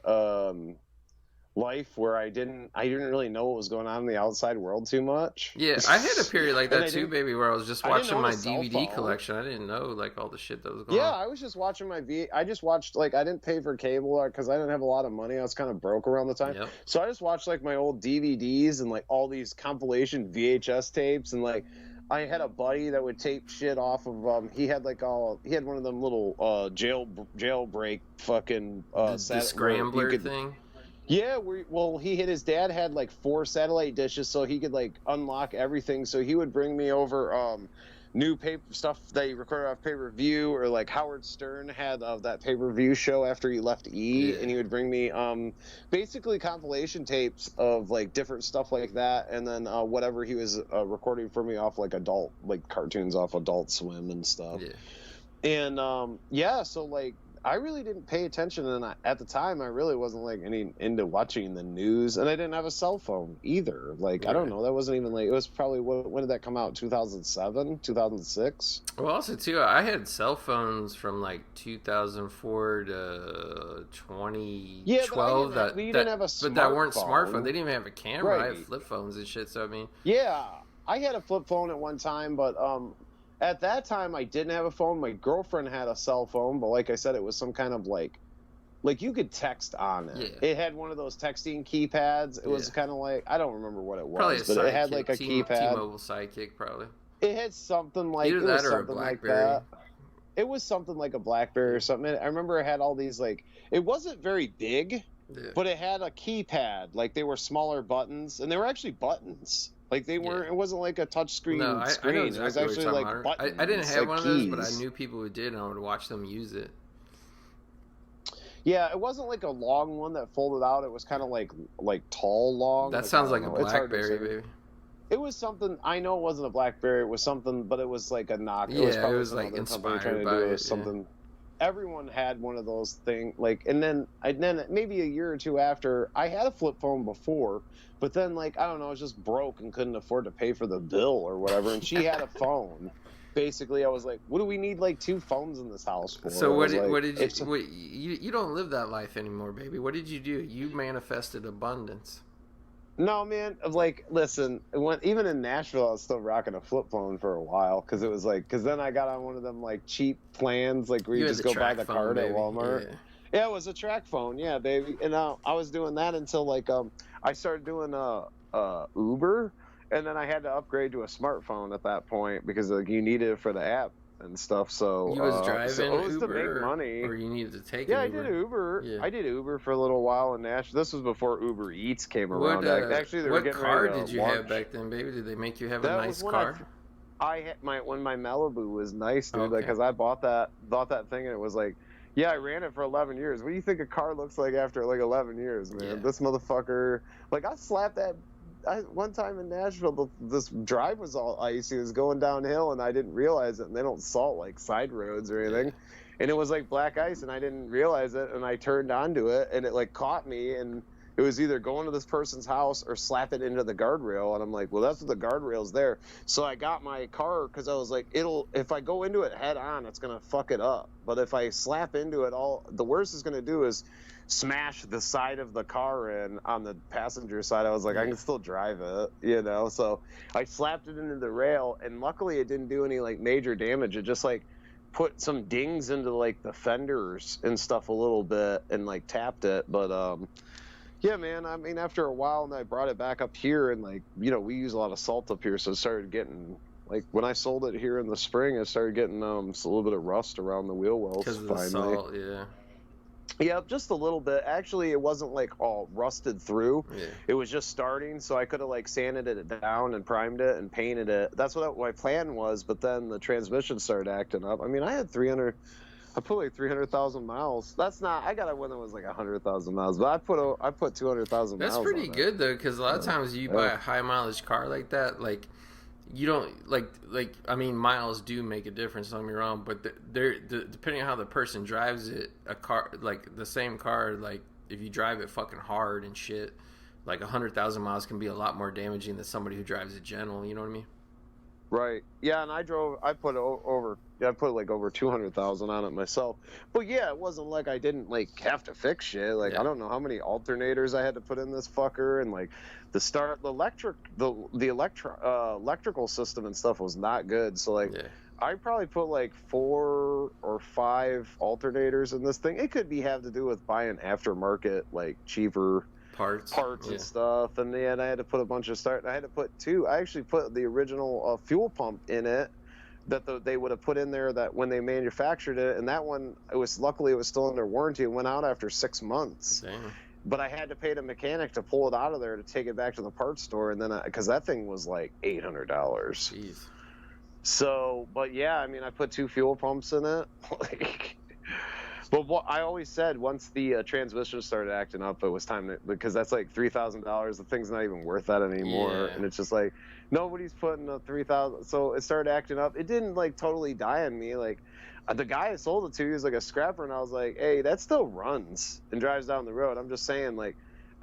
C: life where I didn't really know what was going on in the outside world too much.
B: Yeah, I had a period like that too, baby, where I was just watching my DVD collection. I didn't know like all the shit that was going on.
C: Yeah, I was just watching I just watched, like, I didn't pay for cable because I didn't have a lot of money. I was kind of broke around the time. So I just watched like my old DVDs and like all these compilation VHS tapes, and like I had a buddy that would tape shit off of he had one of them little jailbreak fucking
B: the scrambler thing.
C: Yeah, his dad had like 4 satellite dishes, so he could like unlock everything. So he would bring me over new paper stuff that he recorded off pay-per-view, or like Howard Stern had that pay-per-view show after he left E, and he would bring me basically compilation tapes of like different stuff like that, and then whatever he was recording for me off like adult, like cartoons off Adult Swim and stuff. And so like I really didn't pay attention, and at the time I really wasn't like into watching the news, and I didn't have a cell phone either. Like I don't know, that wasn't even like, it was probably, when did that come out? 2007, 2006.
B: Well, also too, I had cell phones from like 2004 to 2012.
C: Yeah, we didn't have a smartphone.
B: But that weren't smartphones. They didn't even have a camera. I had flip phones and shit. So I mean,
C: yeah, I had a flip phone at one time, but at that time, I didn't have a phone. My girlfriend had a cell phone, but like I said, it was some kind of like you could text on it. It had one of those texting keypads. It was kind of like, I don't remember what it was, but it had like a keypad.
B: T-Mobile Sidekick, probably.
C: It had something like,
B: either that or a BlackBerry.
C: It was something like a BlackBerry or something. I remember it had all these like, it wasn't very big, but it had a keypad. Like they were smaller buttons, and they were actually buttons. Like they weren't. It wasn't like a touch screen.
B: No, I know exactly, it was actually like
C: buttons.
B: I didn't have
C: like
B: one of
C: keys.
B: those, but I knew people who did, and I would watch them use it.
C: Yeah, it wasn't like a long one that folded out. It was kind of like tall, long.
B: That sounds like a BlackBerry, baby.
C: It was something. I know it wasn't a BlackBerry. It was something, but it was like a knock.
B: Yeah, it was like inspired by it.
C: Something. Everyone had one of those things. Like, and then maybe a year or two after, I had a flip phone before, but then like I don't know, I was just broke and couldn't afford to pay for the bill or whatever. And she had a phone. Basically, I was like, "What do we need like 2 phones in this house for?"
B: So what did you don't live that life anymore, baby? What did you do? You manifested abundance.
C: No, man. Like, listen, even in Nashville, I was still rocking a flip phone for a while, because then I got on one of them like cheap plans, like where you just go buy the card at Walmart. Yeah, it was a track phone, yeah, baby. And I was doing that until like I started doing Uber, and then I had to upgrade to a smartphone at that point because like you needed it for the app and stuff. So
B: you was driving
C: it was
B: Uber,
C: to make money,
B: or you needed to take.
C: Yeah, I did Uber. Yeah. I did Uber for a little while in Nashville. This was before Uber Eats came around. Actually,
B: what car did you have back then, baby? Did they make you have a nice car?
C: I had when my Malibu was nice, dude. Okay. Like, because I bought that thing, and it was like, yeah, I ran it for 11 years. What do you think a car looks like after like 11 years, man? Yeah. This motherfucker, like, I slapped that. One time in Nashville, this drive was all icy. It was going downhill, and I didn't realize it. And they don't salt like side roads or anything. Yeah. And it was like black ice, and I didn't realize it. And I turned onto it, and it like caught me, and it was either going to this person's house or slap it into the guardrail. And I'm like, well, that's what the guardrail's there. So I got my car because I was like, if I go into it head on, it's going to fuck it up. But if I slap into it, the worst it's going to do is smash the side of the car in on the passenger side. I was like, I can still drive it, you know? So I slapped it into the rail, and luckily it didn't do any like major damage. It just like put some dings into like the fenders and stuff a little bit and like tapped it. But yeah, man, I mean, after a while, and I brought it back up here, and like, you know, we use a lot of salt up here, so it started getting like, when I sold it here in the spring, it started getting a little bit of rust around the wheel wells.
B: Because of the salt, yeah.
C: Yeah, just a little bit. Actually, it wasn't like all rusted through. Yeah. It was just starting, so I could have like sanded it down and primed it and painted it. That's what my plan was, but then the transmission started acting up. I mean, I put like 300,000 miles. That's not, I got one that was like 100,000 miles, but I put 200,000 miles.
B: That's pretty good though, because a lot of times you buy a high mileage car like that, like, you don't like I mean, miles do make a difference, don't get me wrong, but depending on how the person drives it, a car like the same car, like if you drive it fucking hard and shit, like 100,000 miles can be a lot more damaging than somebody who drives it gentle, you know what I mean?
C: Right. Yeah, and I put like over 200,000 on it myself. But yeah, it wasn't like I didn't like have to fix shit. Like, yeah. I don't know how many alternators I had to put in this fucker, and like the electrical system and stuff was not good. So like, yeah. I probably put like 4 or 5 alternators in this thing. It could have to do with buying aftermarket, like cheaper parts and stuff, and then I had to put a bunch of I had to put 2. I actually put the original fuel pump in it that they would have put in there that when they manufactured it, and that one, luckily it was still under warranty. It went out after 6 months. Damn. But I had to pay the mechanic to pull it out of there to take it back to the parts store, and then because that thing was like $800. Jeez. So, but yeah, I mean, I put 2 fuel pumps in it. Like, but what I always said, once the transmission started acting up, it was time to, because that's like $3,000. The thing's not even worth that anymore. Yeah. And it's just like, nobody's putting a 3,000. So it started acting up. It didn't like totally die on me. Like, the guy I sold it to, he was like a scrapper, and I was like, hey, that still runs and drives down the road. I'm just saying, like,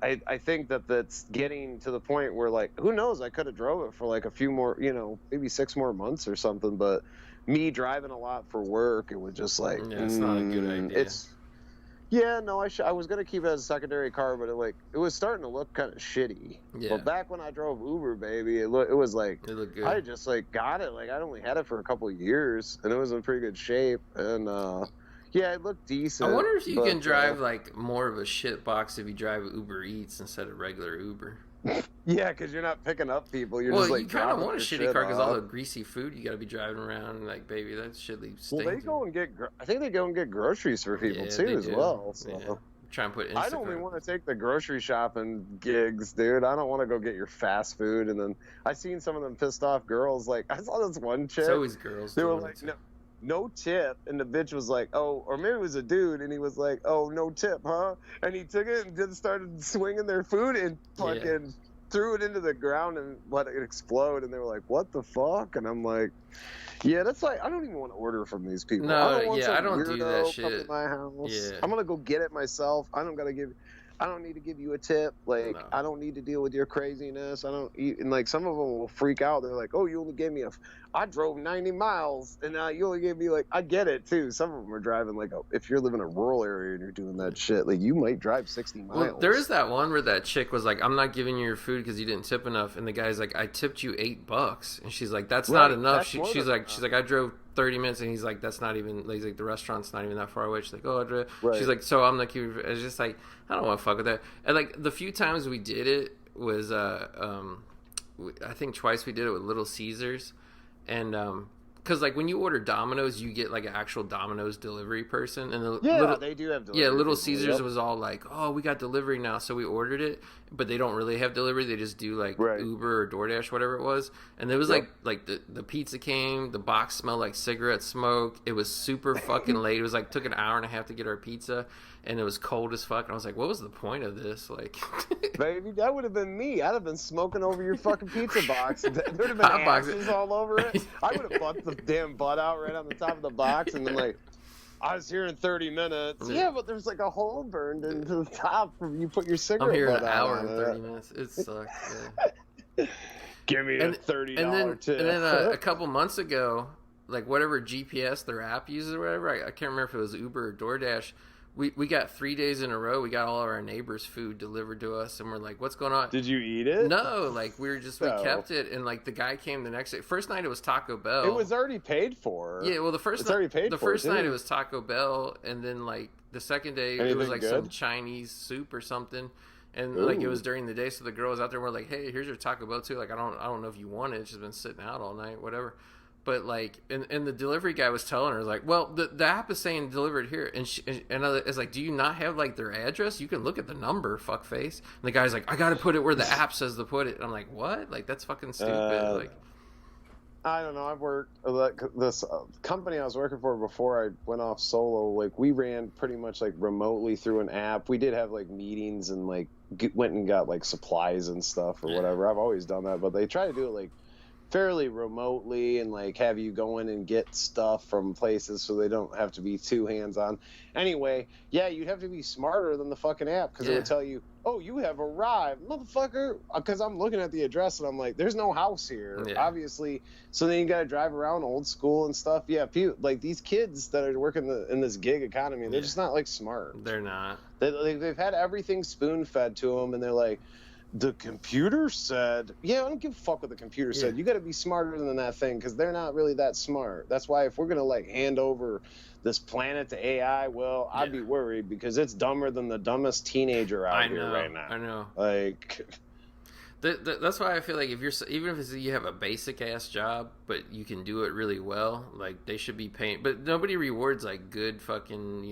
C: I think that's getting to the point where, like, who knows, I could have drove it for like a few more, you know, maybe 6 more months or something, but me driving a lot for work, it was just like,
B: it's not a good idea.
C: I was gonna keep it as a secondary car, but it was starting to look kind of shitty. Yeah. But back when I drove Uber, baby, it was like, it looked good. I just like got it, like I'd only had it for a couple of years, and it was in pretty good shape, and yeah, it looked decent.
B: I wonder if you can drive like more of a shit box if you drive Uber Eats instead of regular Uber.
C: Yeah, because you're not picking up people. You're just like,
B: you kind of want a shitty car because all the greasy food you got to be driving around, and like, baby, that shit leaves stinks.
C: Well, I think they go and get groceries for people too as well. So.
B: Yeah. Try and put.
C: I don't even want to take the grocery shopping gigs, dude. I don't want to go get your fast food. And then I seen some of them pissed off girls. Like, I saw this one chick.
B: It's always girls.
C: They were like, no tip, and the bitch was like, oh, or maybe it was a dude, and he was like, oh, no tip, huh? And he took it and just started swinging their food and fucking threw it into the ground and let it explode, and they were like, what the fuck? And I'm like, yeah, that's like, I don't even want to order from these people.
B: No, I don't do that shit.
C: Come to my house. Yeah. I'm gonna go get it myself. I don't need to give you a tip. Like, no. I don't need to deal with your craziness. And like, some of them will freak out. They're like, oh, you only gave me I drove 90 miles and you only gave me like, I get it too. Some of them are driving like, if you're living in a rural area and you're doing that shit, like you might drive 60 miles.
B: Well, there is that one where that chick was like, I'm not giving you your food because you didn't tip enough. And the guy's like, I tipped you $8. And she's like, that's not enough. She's like, I drove 30 minutes, and he's like, that's not even, like, he's like, the restaurant's not even that far away. She's like, oh, she's like, so I'm like, it's just like, I don't want to fuck with that. And like, the few times we did it was I think twice we did it with Little Caesars, and because like when you order Domino's, you get like an actual Domino's delivery person, and
C: they do have delivery.
B: Yeah, Little Caesars was all like, oh, we got delivery now, so we ordered it, but they don't really have delivery. They just do like Uber or DoorDash, whatever it was. And it was like the pizza came, the box smelled like cigarette smoke. It was super fucking late. It was like took an hour and a half to get our pizza, and it was cold as fuck. And I was like, what was the point of this? Like,
C: baby, that would have been me. I'd have been smoking over your fucking pizza box. There would have been ashes all over it. I would have fucked the damn butt out right on the top of the box, and then like, I was here in 30 minutes. Yeah, but there's like a hole burned into the top from you put your
B: I'm
C: cigarette
B: here
C: butt
B: an hour
C: on
B: and
C: it.
B: 30 minutes. It sucks. Yeah.
C: Give me a $30 tip.
B: And then a couple months ago, like whatever GPS their app uses or whatever, I can't remember if it was Uber or DoorDash. We got 3 days in a row. We got all of our neighbors' food delivered to us, and we're like, "What's going on?"
C: Did you eat it?
B: No, like we kept it, and like the guy came the next day. First night it was Taco Bell.
C: It was already paid for.
B: Yeah, well the first night it was Taco Bell, and then like the second day it was like some Chinese soup or something. And like it was during the day, so the girl was out there. And we're like, "Hey, here's your Taco Bell too. Like, I don't know if you want it. It's just been sitting out all night, whatever." But like, and the delivery guy was telling her, like, "Well, the app is saying delivered here," and it's like, "Do you not have like their address? You can look at the number, fuckface." And the guy's like, "I got to put it where the app says to put it." And I'm like, "What? Like that's fucking stupid." Like,
C: I don't know. I've worked this company I was working for before I went off solo. Like we ran pretty much like remotely through an app. We did have like meetings and like went and got like supplies and stuff or whatever. I've always done that, but they try to do it like fairly remotely and like have you go in and get stuff from places so they don't have to be too hands-on. Anyway, yeah, you'd have to be smarter than the fucking app because it would tell you, "Oh, you have arrived, motherfucker," because I'm looking at the address and I'm like, there's no house here, obviously. So then you got to drive around old school and stuff. Yeah, like these kids that are working in this gig economy, they're just not like smart.
B: They're not.
C: They've had everything spoon-fed to them, and they're like, "The computer said," yeah, I don't give a fuck what the computer said. You got to be smarter than that thing because they're not really that smart. That's why if we're going to like hand over this planet to AI, well, I'd be worried because it's dumber than the dumbest teenager out here right now.
B: I know.
C: Like,
B: that's why I feel like if even if you have a basic ass job, but you can do it really well, like they should be paying. But nobody rewards like good fucking,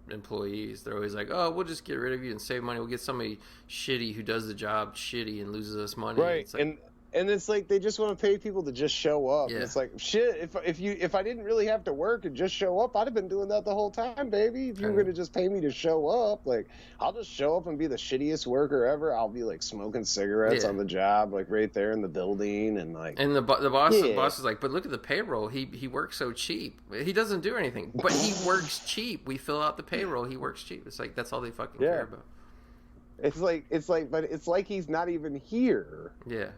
B: employees. They're always like, "Oh, we'll just get rid of you and save money. We'll get somebody shitty who does the job shitty and loses us money."
C: Right.
B: It's like,
C: and it's like they just want to pay people to just show up. Yeah. It's like, shit, if I didn't really have to work and just show up, I'd have been doing that the whole time, baby. If you were going to just pay me to show up, like, I'll just show up and be the shittiest worker ever. I'll be like smoking cigarettes on the job, like right there in the building, and like.
B: And the boss is like, "But look at the payroll. He works so cheap. He doesn't do anything, but he works cheap. We fill out the payroll. He works cheap." It's like that's all they fucking care about. But
C: it's like he's not even here.
B: Yeah.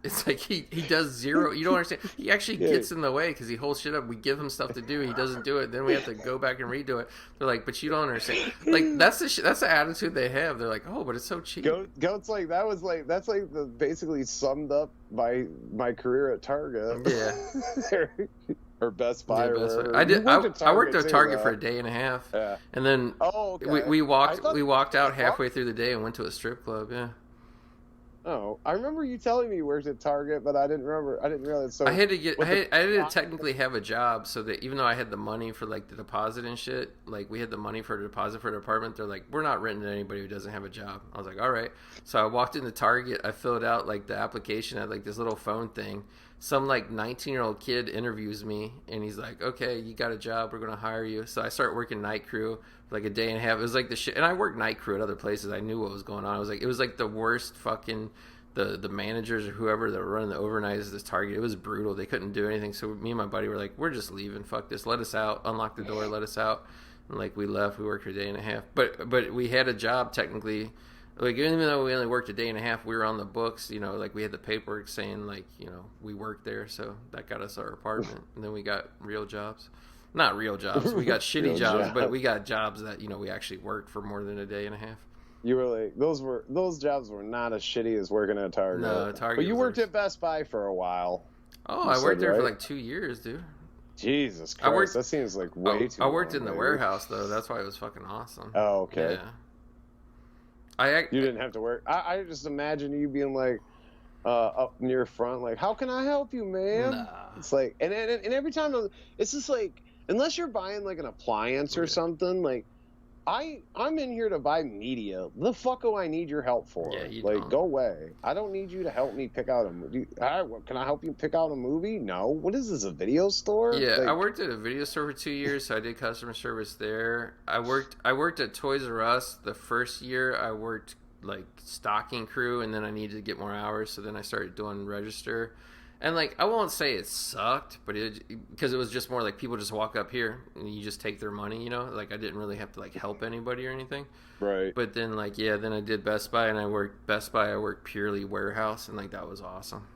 B: It's like he does zero. You don't understand. He actually gets in the way because he holds shit up. We give him stuff to do. He doesn't do it. Then we have to go back and redo it. They're like, "But you don't understand." Like that's the attitude they have. They're like, "Oh, but it's so cheap."
C: Goat's like that's like the basically summed up my career at Target.
B: Yeah.
C: Or Best Buy.
B: Yeah,
C: or
B: whatever.
C: I
B: worked at Target for a day and a half.
C: Yeah.
B: And then we walked out halfway through the day and went to a strip club. Yeah.
C: Oh, I remember you telling me you worked at Target, but I didn't realize. So
B: I had to technically have a job so that even though I had the money for like the deposit and shit, like we had the money for a deposit for an apartment, they're like, "We're not renting to anybody who doesn't have a job." I was like, "All right." So I walked into Target, I filled out like the application at like this little phone thing. Some like 19-year-old kid interviews me and he's like, "Okay, you got a job, we're gonna hire you." So I start working night crew for like a day and a half. It was like the shit, and I worked night crew at other places. I knew what was going on. It was like the worst fucking the managers or whoever that were running the overnights at this Target. It was brutal. They couldn't do anything. So me and my buddy were like, "We're just leaving. Fuck this. Let us out. Unlock the door. Let us out." And like we left. We worked for a day and a half. But we had a job technically. Like even though we only worked a day and a half, we were on the books. Like we had the paperwork saying like we worked there, so that got us our apartment. And then we got real jobs, not real jobs. We got shitty jobs, but we got jobs that we actually worked for more than a day and a half.
C: You were like those jobs were not as shitty as working at Target.
B: No, Target.
C: But you worked at Best Buy for a while.
B: Oh, I worked there for like 2 years, dude.
C: Jesus Christ, that seems like way too.
B: I worked in the warehouse though. That's why it was fucking awesome.
C: Oh, okay.
B: Yeah.
C: You didn't have to work. I just imagine you being like up near front, like, "How can I help you, ma'am?"
B: Nah.
C: It's like, and every time it's just like, unless you're buying like an appliance or something, like, I'm in here to buy media. The fuck do I need your help for?
B: Yeah, you
C: like,
B: don't.
C: Go away. I don't need you to help me pick out a movie. Can I help you pick out a movie? No. What is this, a video store?
B: Yeah,
C: like,
B: I worked at a video store for 2 years, so I did customer service there. I worked at Toys R Us the first year. I worked like stocking crew, and then I needed to get more hours, so then I started doing register. And, like, I won't say it sucked, but because it was just more like people just walk up here and you just take their money, you know? Like, I didn't really have to, like, help anybody or anything.
C: Right.
B: But then, like, yeah, then I did Best Buy, and I worked purely warehouse, and, like, that was awesome.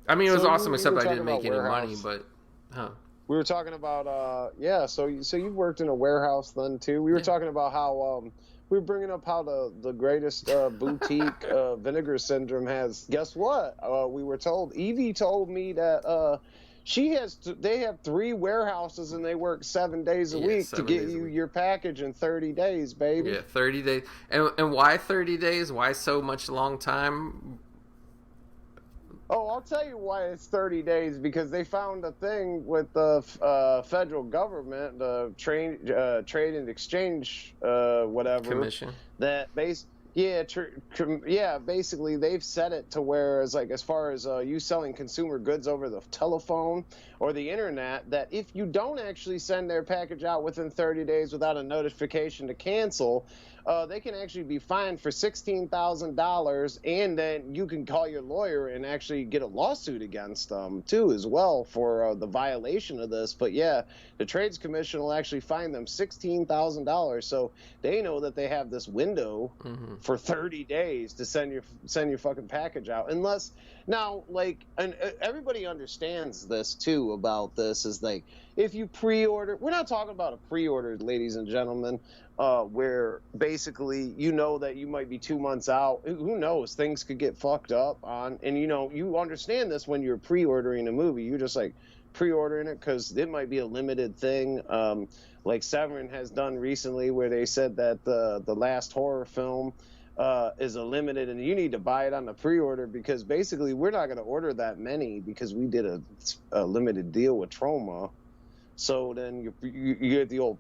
B: I mean, it was awesome, except I didn't make any money, but,
C: We were talking about, so you worked in a warehouse then, too. We were talking about how, we were bringing up how the greatest boutique Vinegar Syndrome has. Guess what? We were told. Evie told me that they have 3 warehouses and they work 7 days a week to get you your package in 30 days, baby.
B: Yeah, 30 days. And why 30 days? Why so much long time?
C: Oh, I'll tell you why it's 30 days, because they found a thing with the federal government, the Trade and Exchange, whatever.
B: Commission.
C: That basically they've set it to where, as far as you selling consumer goods over the telephone or the internet, that if you don't actually send their package out within 30 days without a notification to cancel, they can actually be fined for $16,000, and then you can call your lawyer and actually get a lawsuit against them too as well for the violation of this. But yeah, the Trades Commission will actually fine them $16,000, so they know that they have this window for 30 days to send your fucking package out. Unless now, like, and everybody understands this too about this, is like, if you pre-order, we're not talking about a pre-order, ladies and gentlemen, where basically you know that you might be 2 months out. Who knows? Things could get fucked up on, and you understand this when you're pre-ordering a movie. You're just like pre-ordering it because it might be a limited thing, like Severin has done recently, where they said that the last horror film is a limited, and you need to buy it on the pre-order, because basically we're not going to order that many because we did a limited deal with Troma. So then you get the old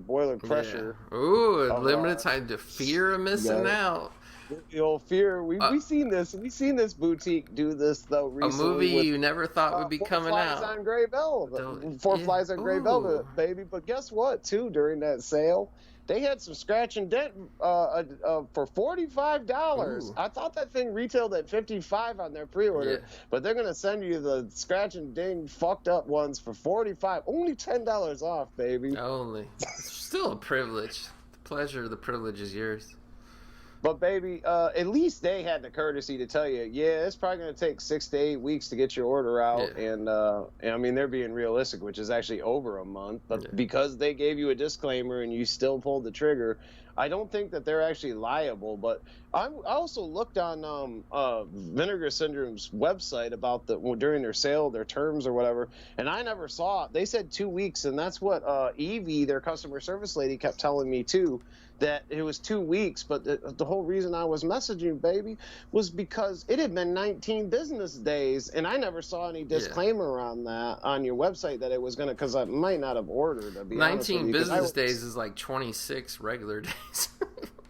C: boiler pressure.
B: Yeah. Ooh, limited time to fear of missing out.
C: The old fear. We've seen this. We've seen this boutique do this though recently.
B: A movie you never thought would be coming out.
C: Four Flies on Grey Velvet, baby. But guess what? Too, during that sale, they had some scratch and dent for $45. I thought that thing retailed at $55 on their pre-order, but they're gonna send you the scratch and dent fucked up ones for $45. Only $10 off, baby.
B: Only. It's still a privilege. The pleasure of the privilege is yours.
C: But baby, at least they had the courtesy to tell you, it's probably going to take 6 to 8 weeks to get your order out. Yeah. And I mean, they're being realistic, which is actually over a month. But because they gave you a disclaimer and you still pulled the trigger, I don't think that they're actually liable. But I also looked on Vinegar Syndrome's website about during their sale, their terms or whatever, and I never saw it. They said 2 weeks, and that's what Evie, their customer service lady, kept telling me too, that it was 2 weeks. But the whole reason I was messaging, baby, was because it had been 19 business days, and I never saw any disclaimer on that on your website that it was going to, because I might not have ordered, to be honest with you.
B: 19 business days is like 26 regular days.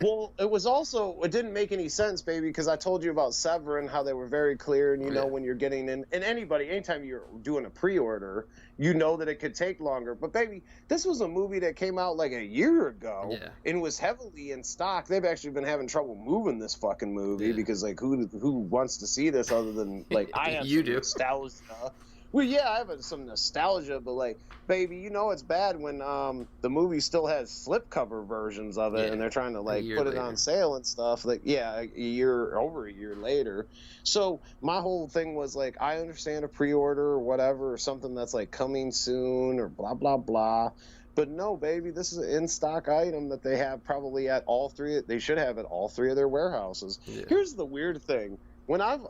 C: Well, it didn't make any sense, baby, because I told you about Severin, how they were very clear, and you know when you're getting in, and anytime you're doing a pre-order, you know that it could take longer. But baby, this was a movie that came out like a year ago and was heavily in stock. They've actually been having trouble moving this fucking movie because, like, who wants to see this other than, like, I have some nostalgia. Well, yeah, I have some nostalgia, but, like, baby, you know it's bad when the movie still has slipcover versions of it, and they're trying to, like, put it on sale and stuff. Like, over a year later. So my whole thing was, like, I understand a pre-order or whatever, or something that's, like, coming soon or blah, blah, blah. But no, baby, this is an in-stock item that they have probably at they should have at all 3 of their warehouses. Yeah. Here's the weird thing. I'm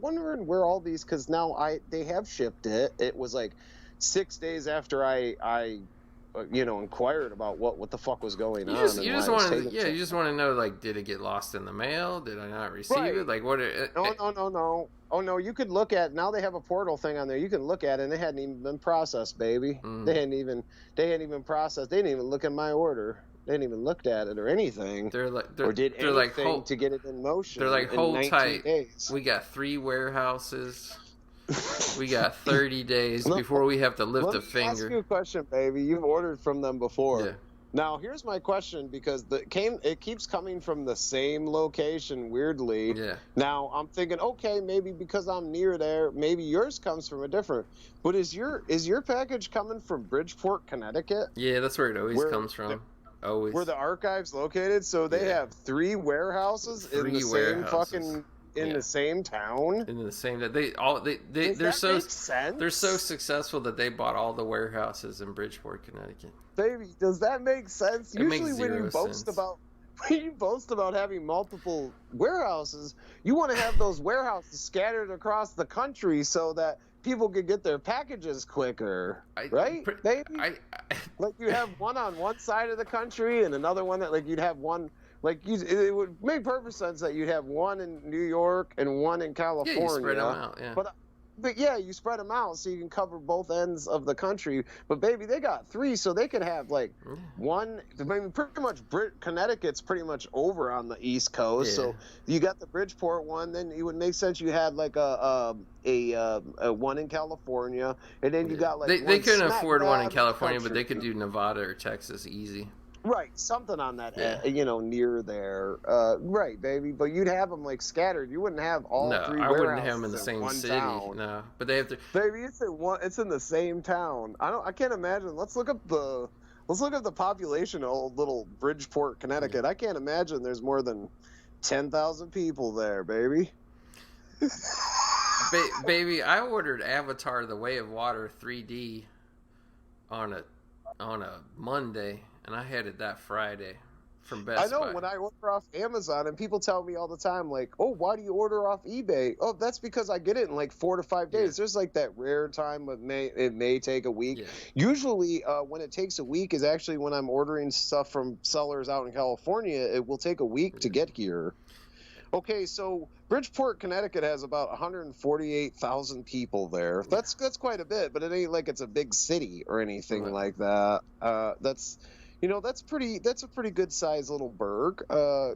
C: wondering where all these, because now they have shipped it. It was like 6 days after I inquired about what the fuck was going on.
B: You just want to know, like, did it get lost in the mail? Did I not receive it? Like, what?
C: No. Oh no, you could look at, now they have a portal thing on there. You can look at it, and it hadn't even been processed, baby. They hadn't even processed. They didn't even look at my order. They hadn't even looked at it or anything. Or did anything to get it in motion.
B: They're like, hold tight.
C: Days.
B: We got 3 warehouses. We got 30 days before we have to lift a finger.
C: Let me ask you a question, baby. You've ordered from them before. Now, here's my question, because it keeps coming from the same location, weirdly.
B: Yeah.
C: Now, I'm thinking, okay, maybe because I'm near there, maybe yours comes from a different. But is your package coming from Bridgeport, Connecticut?
B: Yeah, that's where it always comes from. Always.
C: Where the archive's located? So they have 3 warehouses in the same fucking the same town.
B: In the same that they're so successful that they bought all the warehouses in Bridgeport, Connecticut.
C: Baby, does that make sense?
B: It
C: Usually
B: makes
C: when you boast about having multiple warehouses, you want to have those warehouses scattered across the country so that people could get their packages quicker, right? Baby, like you have one on one side of the country and another one that, like, you'd have one. Like, it would make perfect sense that you'd have one in New York and one in California.
B: Yeah, you spread them out, yeah.
C: But yeah, you spread them out so you can cover both ends of the country. But baby, they got 3, so they could have like one. I mean, pretty much Connecticut's pretty much over on the East Coast, so you got the Bridgeport one. Then it would make sense you had like a one in California, and then you got like
B: they couldn't afford one in California, but they could do Nevada or Texas easy.
C: Right, something on that, near there. Right, baby. But you'd have them like scattered. You wouldn't have all 3 warehouses. No, I wouldn't have them in the same city. Town. No, but they have to. Baby, it's in the same town. I can't imagine. Let's look up the population of little Bridgeport, Connecticut. I can't imagine there's more than 10,000 people there, baby.
B: Baby, I ordered Avatar: The Way of Water 3D on a Monday. And I had it that Friday from Best Buy.
C: I know, when I order off Amazon, and people tell me all the time, like, oh, why do you order off eBay? Oh, that's because I get it in like 4 to 5 days. Yeah. There's like that rare time it may take a week. Yeah. Usually when it takes a week is actually when I'm ordering stuff from sellers out in California. It will take a week to get here. Okay, so Bridgeport, Connecticut has about 148,000 people there. That's quite a bit, but it ain't like it's a big city or anything like that. That's a pretty good sized little burg.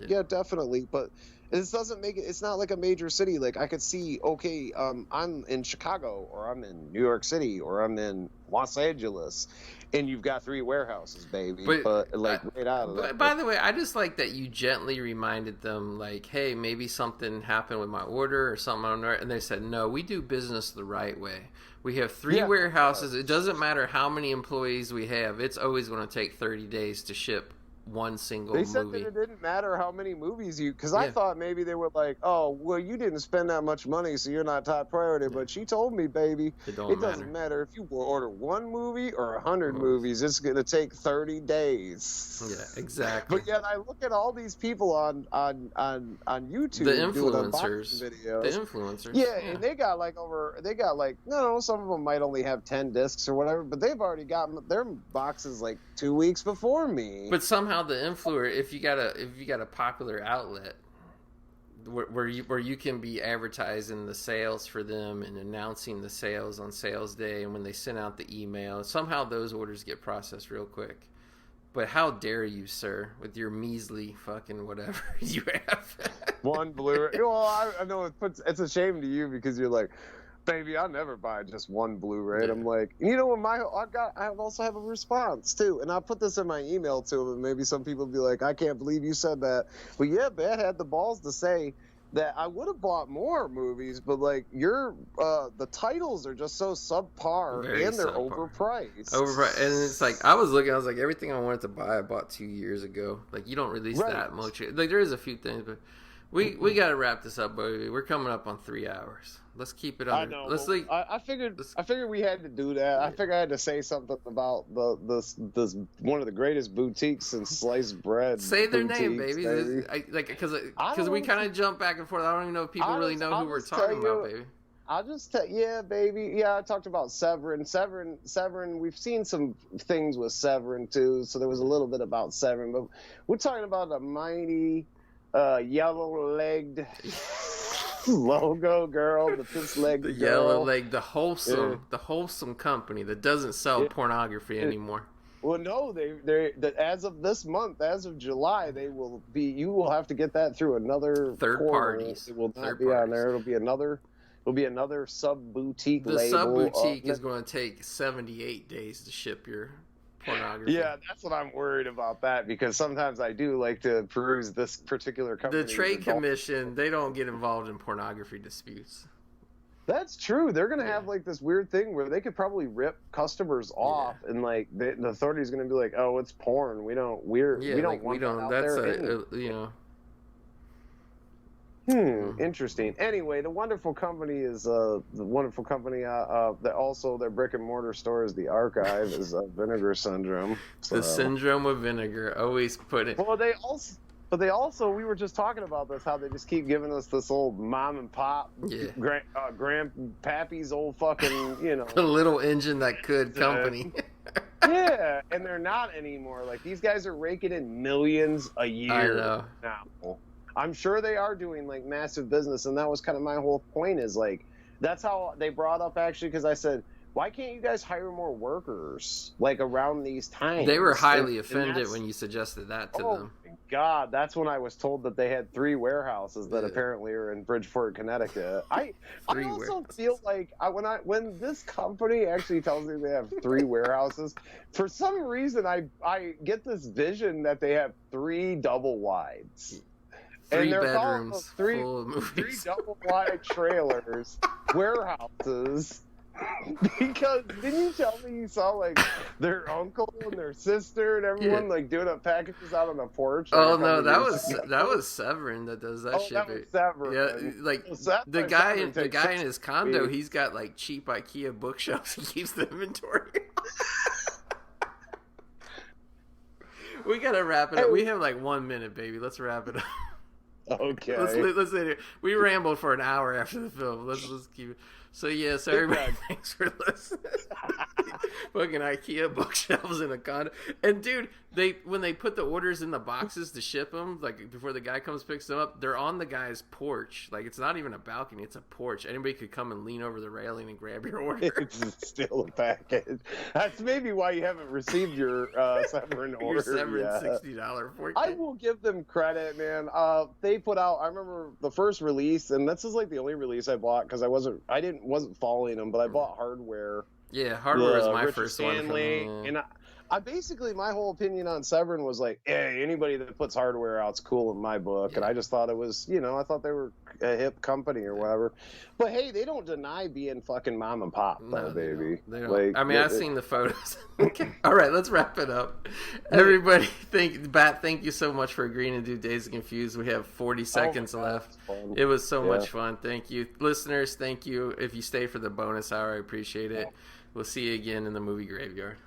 C: Yeah, definitely. But this doesn't make it. It's not like a major city. Like I could see, okay, I'm in Chicago, or I'm in New York City, or I'm in Los Angeles, and you've got 3 warehouses, baby. But right out of that.
B: By the way, I just like that you gently reminded them, like, hey, maybe something happened with my order or something on there, and they said, no, we do business the right way. We have 3 warehouses. It doesn't matter how many employees we have. It's always going to take 30 days to ship one single movie.
C: They said that it didn't matter how many movies because I thought maybe they were like, oh, well, you didn't spend that much money, so you're not top priority. But she told me, baby, it doesn't matter if you order 1 movie or 100 movies. It's going to take 30 days.
B: Yeah, exactly.
C: But yet I look at all these people on YouTube,
B: the influencers,
C: doing videos.
B: The influencers.
C: Yeah, and they got like some of them might only have 10 discs or whatever, but they've already got their boxes like 2 weeks before me.
B: But somehow the influencer, if you got a popular outlet where you can be advertising the sales for them and announcing the sales on sales day, and when they send out the email, somehow those orders get processed real quick. But how dare you, sir, with your measly fucking whatever you have. 1 Blu-ray.
C: Well, I know it's a shame to you because you're like, baby, I'll never buy just 1 Blu-ray. And I'm like, you know what, I also have a response too, and I put this in my email to him, and maybe some people be like, I can't believe you said that. But yeah, Bat had the balls to say that I would have bought more movies, but like the titles are just so subpar, and they're overpriced.
B: And it's like I was like everything I wanted to buy I bought 2 years ago. Like you don't release that much. Like there is a few things, but we got to wrap this up, baby. We're coming up on 3 hours. Let's keep it under.
C: I know. I figured we had to do that. I figured I had to say something about this one of the greatest boutiques in sliced bread.
B: Say their name, baby. Because we kind of jump back and forth. I don't even know if people really know who we're talking about, baby.
C: I'll just tell baby. Yeah, I talked about Severin. Severin. We've seen some things with Severin too, so there was a little bit about Severin, but we're talking about a mighty yellow-legged logo girl, the fist-legged
B: the yellow leg, the wholesome company that doesn't sell pornography anymore.
C: Well, no, they as of this month, as of July, they will be. You will have to get that through another
B: third parties.
C: It will not be on there. It'll be another sub boutique label.
B: The sub boutique is going to take 78 days to ship your pornography.
C: Yeah, that's what I'm worried about that, because sometimes I do like to peruse this particular company.
B: The Trade Commission, they don't get involved in pornography disputes.
C: That's true. They're gonna have like this weird thing where they could probably rip customers off, and like the authority's gonna be like, "Oh, it's porn. We don't want that out
B: that's
C: there." Interesting. Anyway, the wonderful company is the wonderful company. That also their brick and mortar store is the Archive is Vinegar Syndrome. So.
B: The syndrome of vinegar. Always put it.
C: Well, they also we were just talking about this, how they just keep giving us this old mom and pop, grandpappy's old fucking,
B: the little engine that could company.
C: Yeah, and they're not anymore. Like, these guys are raking in millions a year now. I'm sure they are doing like massive business, and that was kind of my whole point. Is like, that's how they brought up, actually, because I said, why can't you guys hire more workers like around these times?
B: They were highly offended when you suggested that to them.
C: Oh my God, that's when I was told that they had 3 warehouses that apparently are in Bridgeport, Connecticut. I also feel like when this company actually tells me they have 3 warehouses, for some reason I get this vision that they have 3 double wides.
B: 3 bedrooms full of movies.
C: 3 double wide trailers, warehouses. Because didn't you tell me you saw like their uncle and their sister and everyone like doing up packages out on the porch?
B: Oh no, that was Severin that does that shit.
C: That was Severin.
B: Yeah, like the guy in his condo, he's got like cheap IKEA bookshelves. He keeps the inventory. We gotta wrap it up. We have like 1 minute, baby. Let's wrap it up.
C: Okay.
B: Let's end it. We rambled for an hour after the film. Let's keep it. So yes, everybody, thanks for listening. Fucking IKEA bookshelves in a condo. And dude, when they put the orders in the boxes to ship them, like before the guy comes picks them up, they're on the guy's porch. Like, it's not even a balcony; it's a porch. Anybody could come and lean over the railing and grab your order.
C: It's still a package. That's maybe why you haven't received your Severin order.
B: Your Severin $60 porch.
C: I will give them credit, man. They put out. I remember the first release, and this is like the only release I bought because I wasn't following them, but I bought Hardware.
B: Yeah, Hardware is my
C: Richard
B: first
C: Stanley,
B: one.
C: And I basically, my whole opinion on Severin was like, hey, anybody that puts Hardware out's cool in my book. Yeah. And I just thought it was, I thought they were a hip company or whatever. But hey, they don't deny being fucking mom and pop, though, baby.
B: They don't. Like, I mean, I've seen the photos. Okay. All right, let's wrap it up. Everybody, thank you so much for agreeing to do Dazed and Confused. We have 40 seconds left. It was so much fun. Thank you. Listeners, thank you. If you stay for the bonus hour, I appreciate it. We'll see you again in the movie graveyard.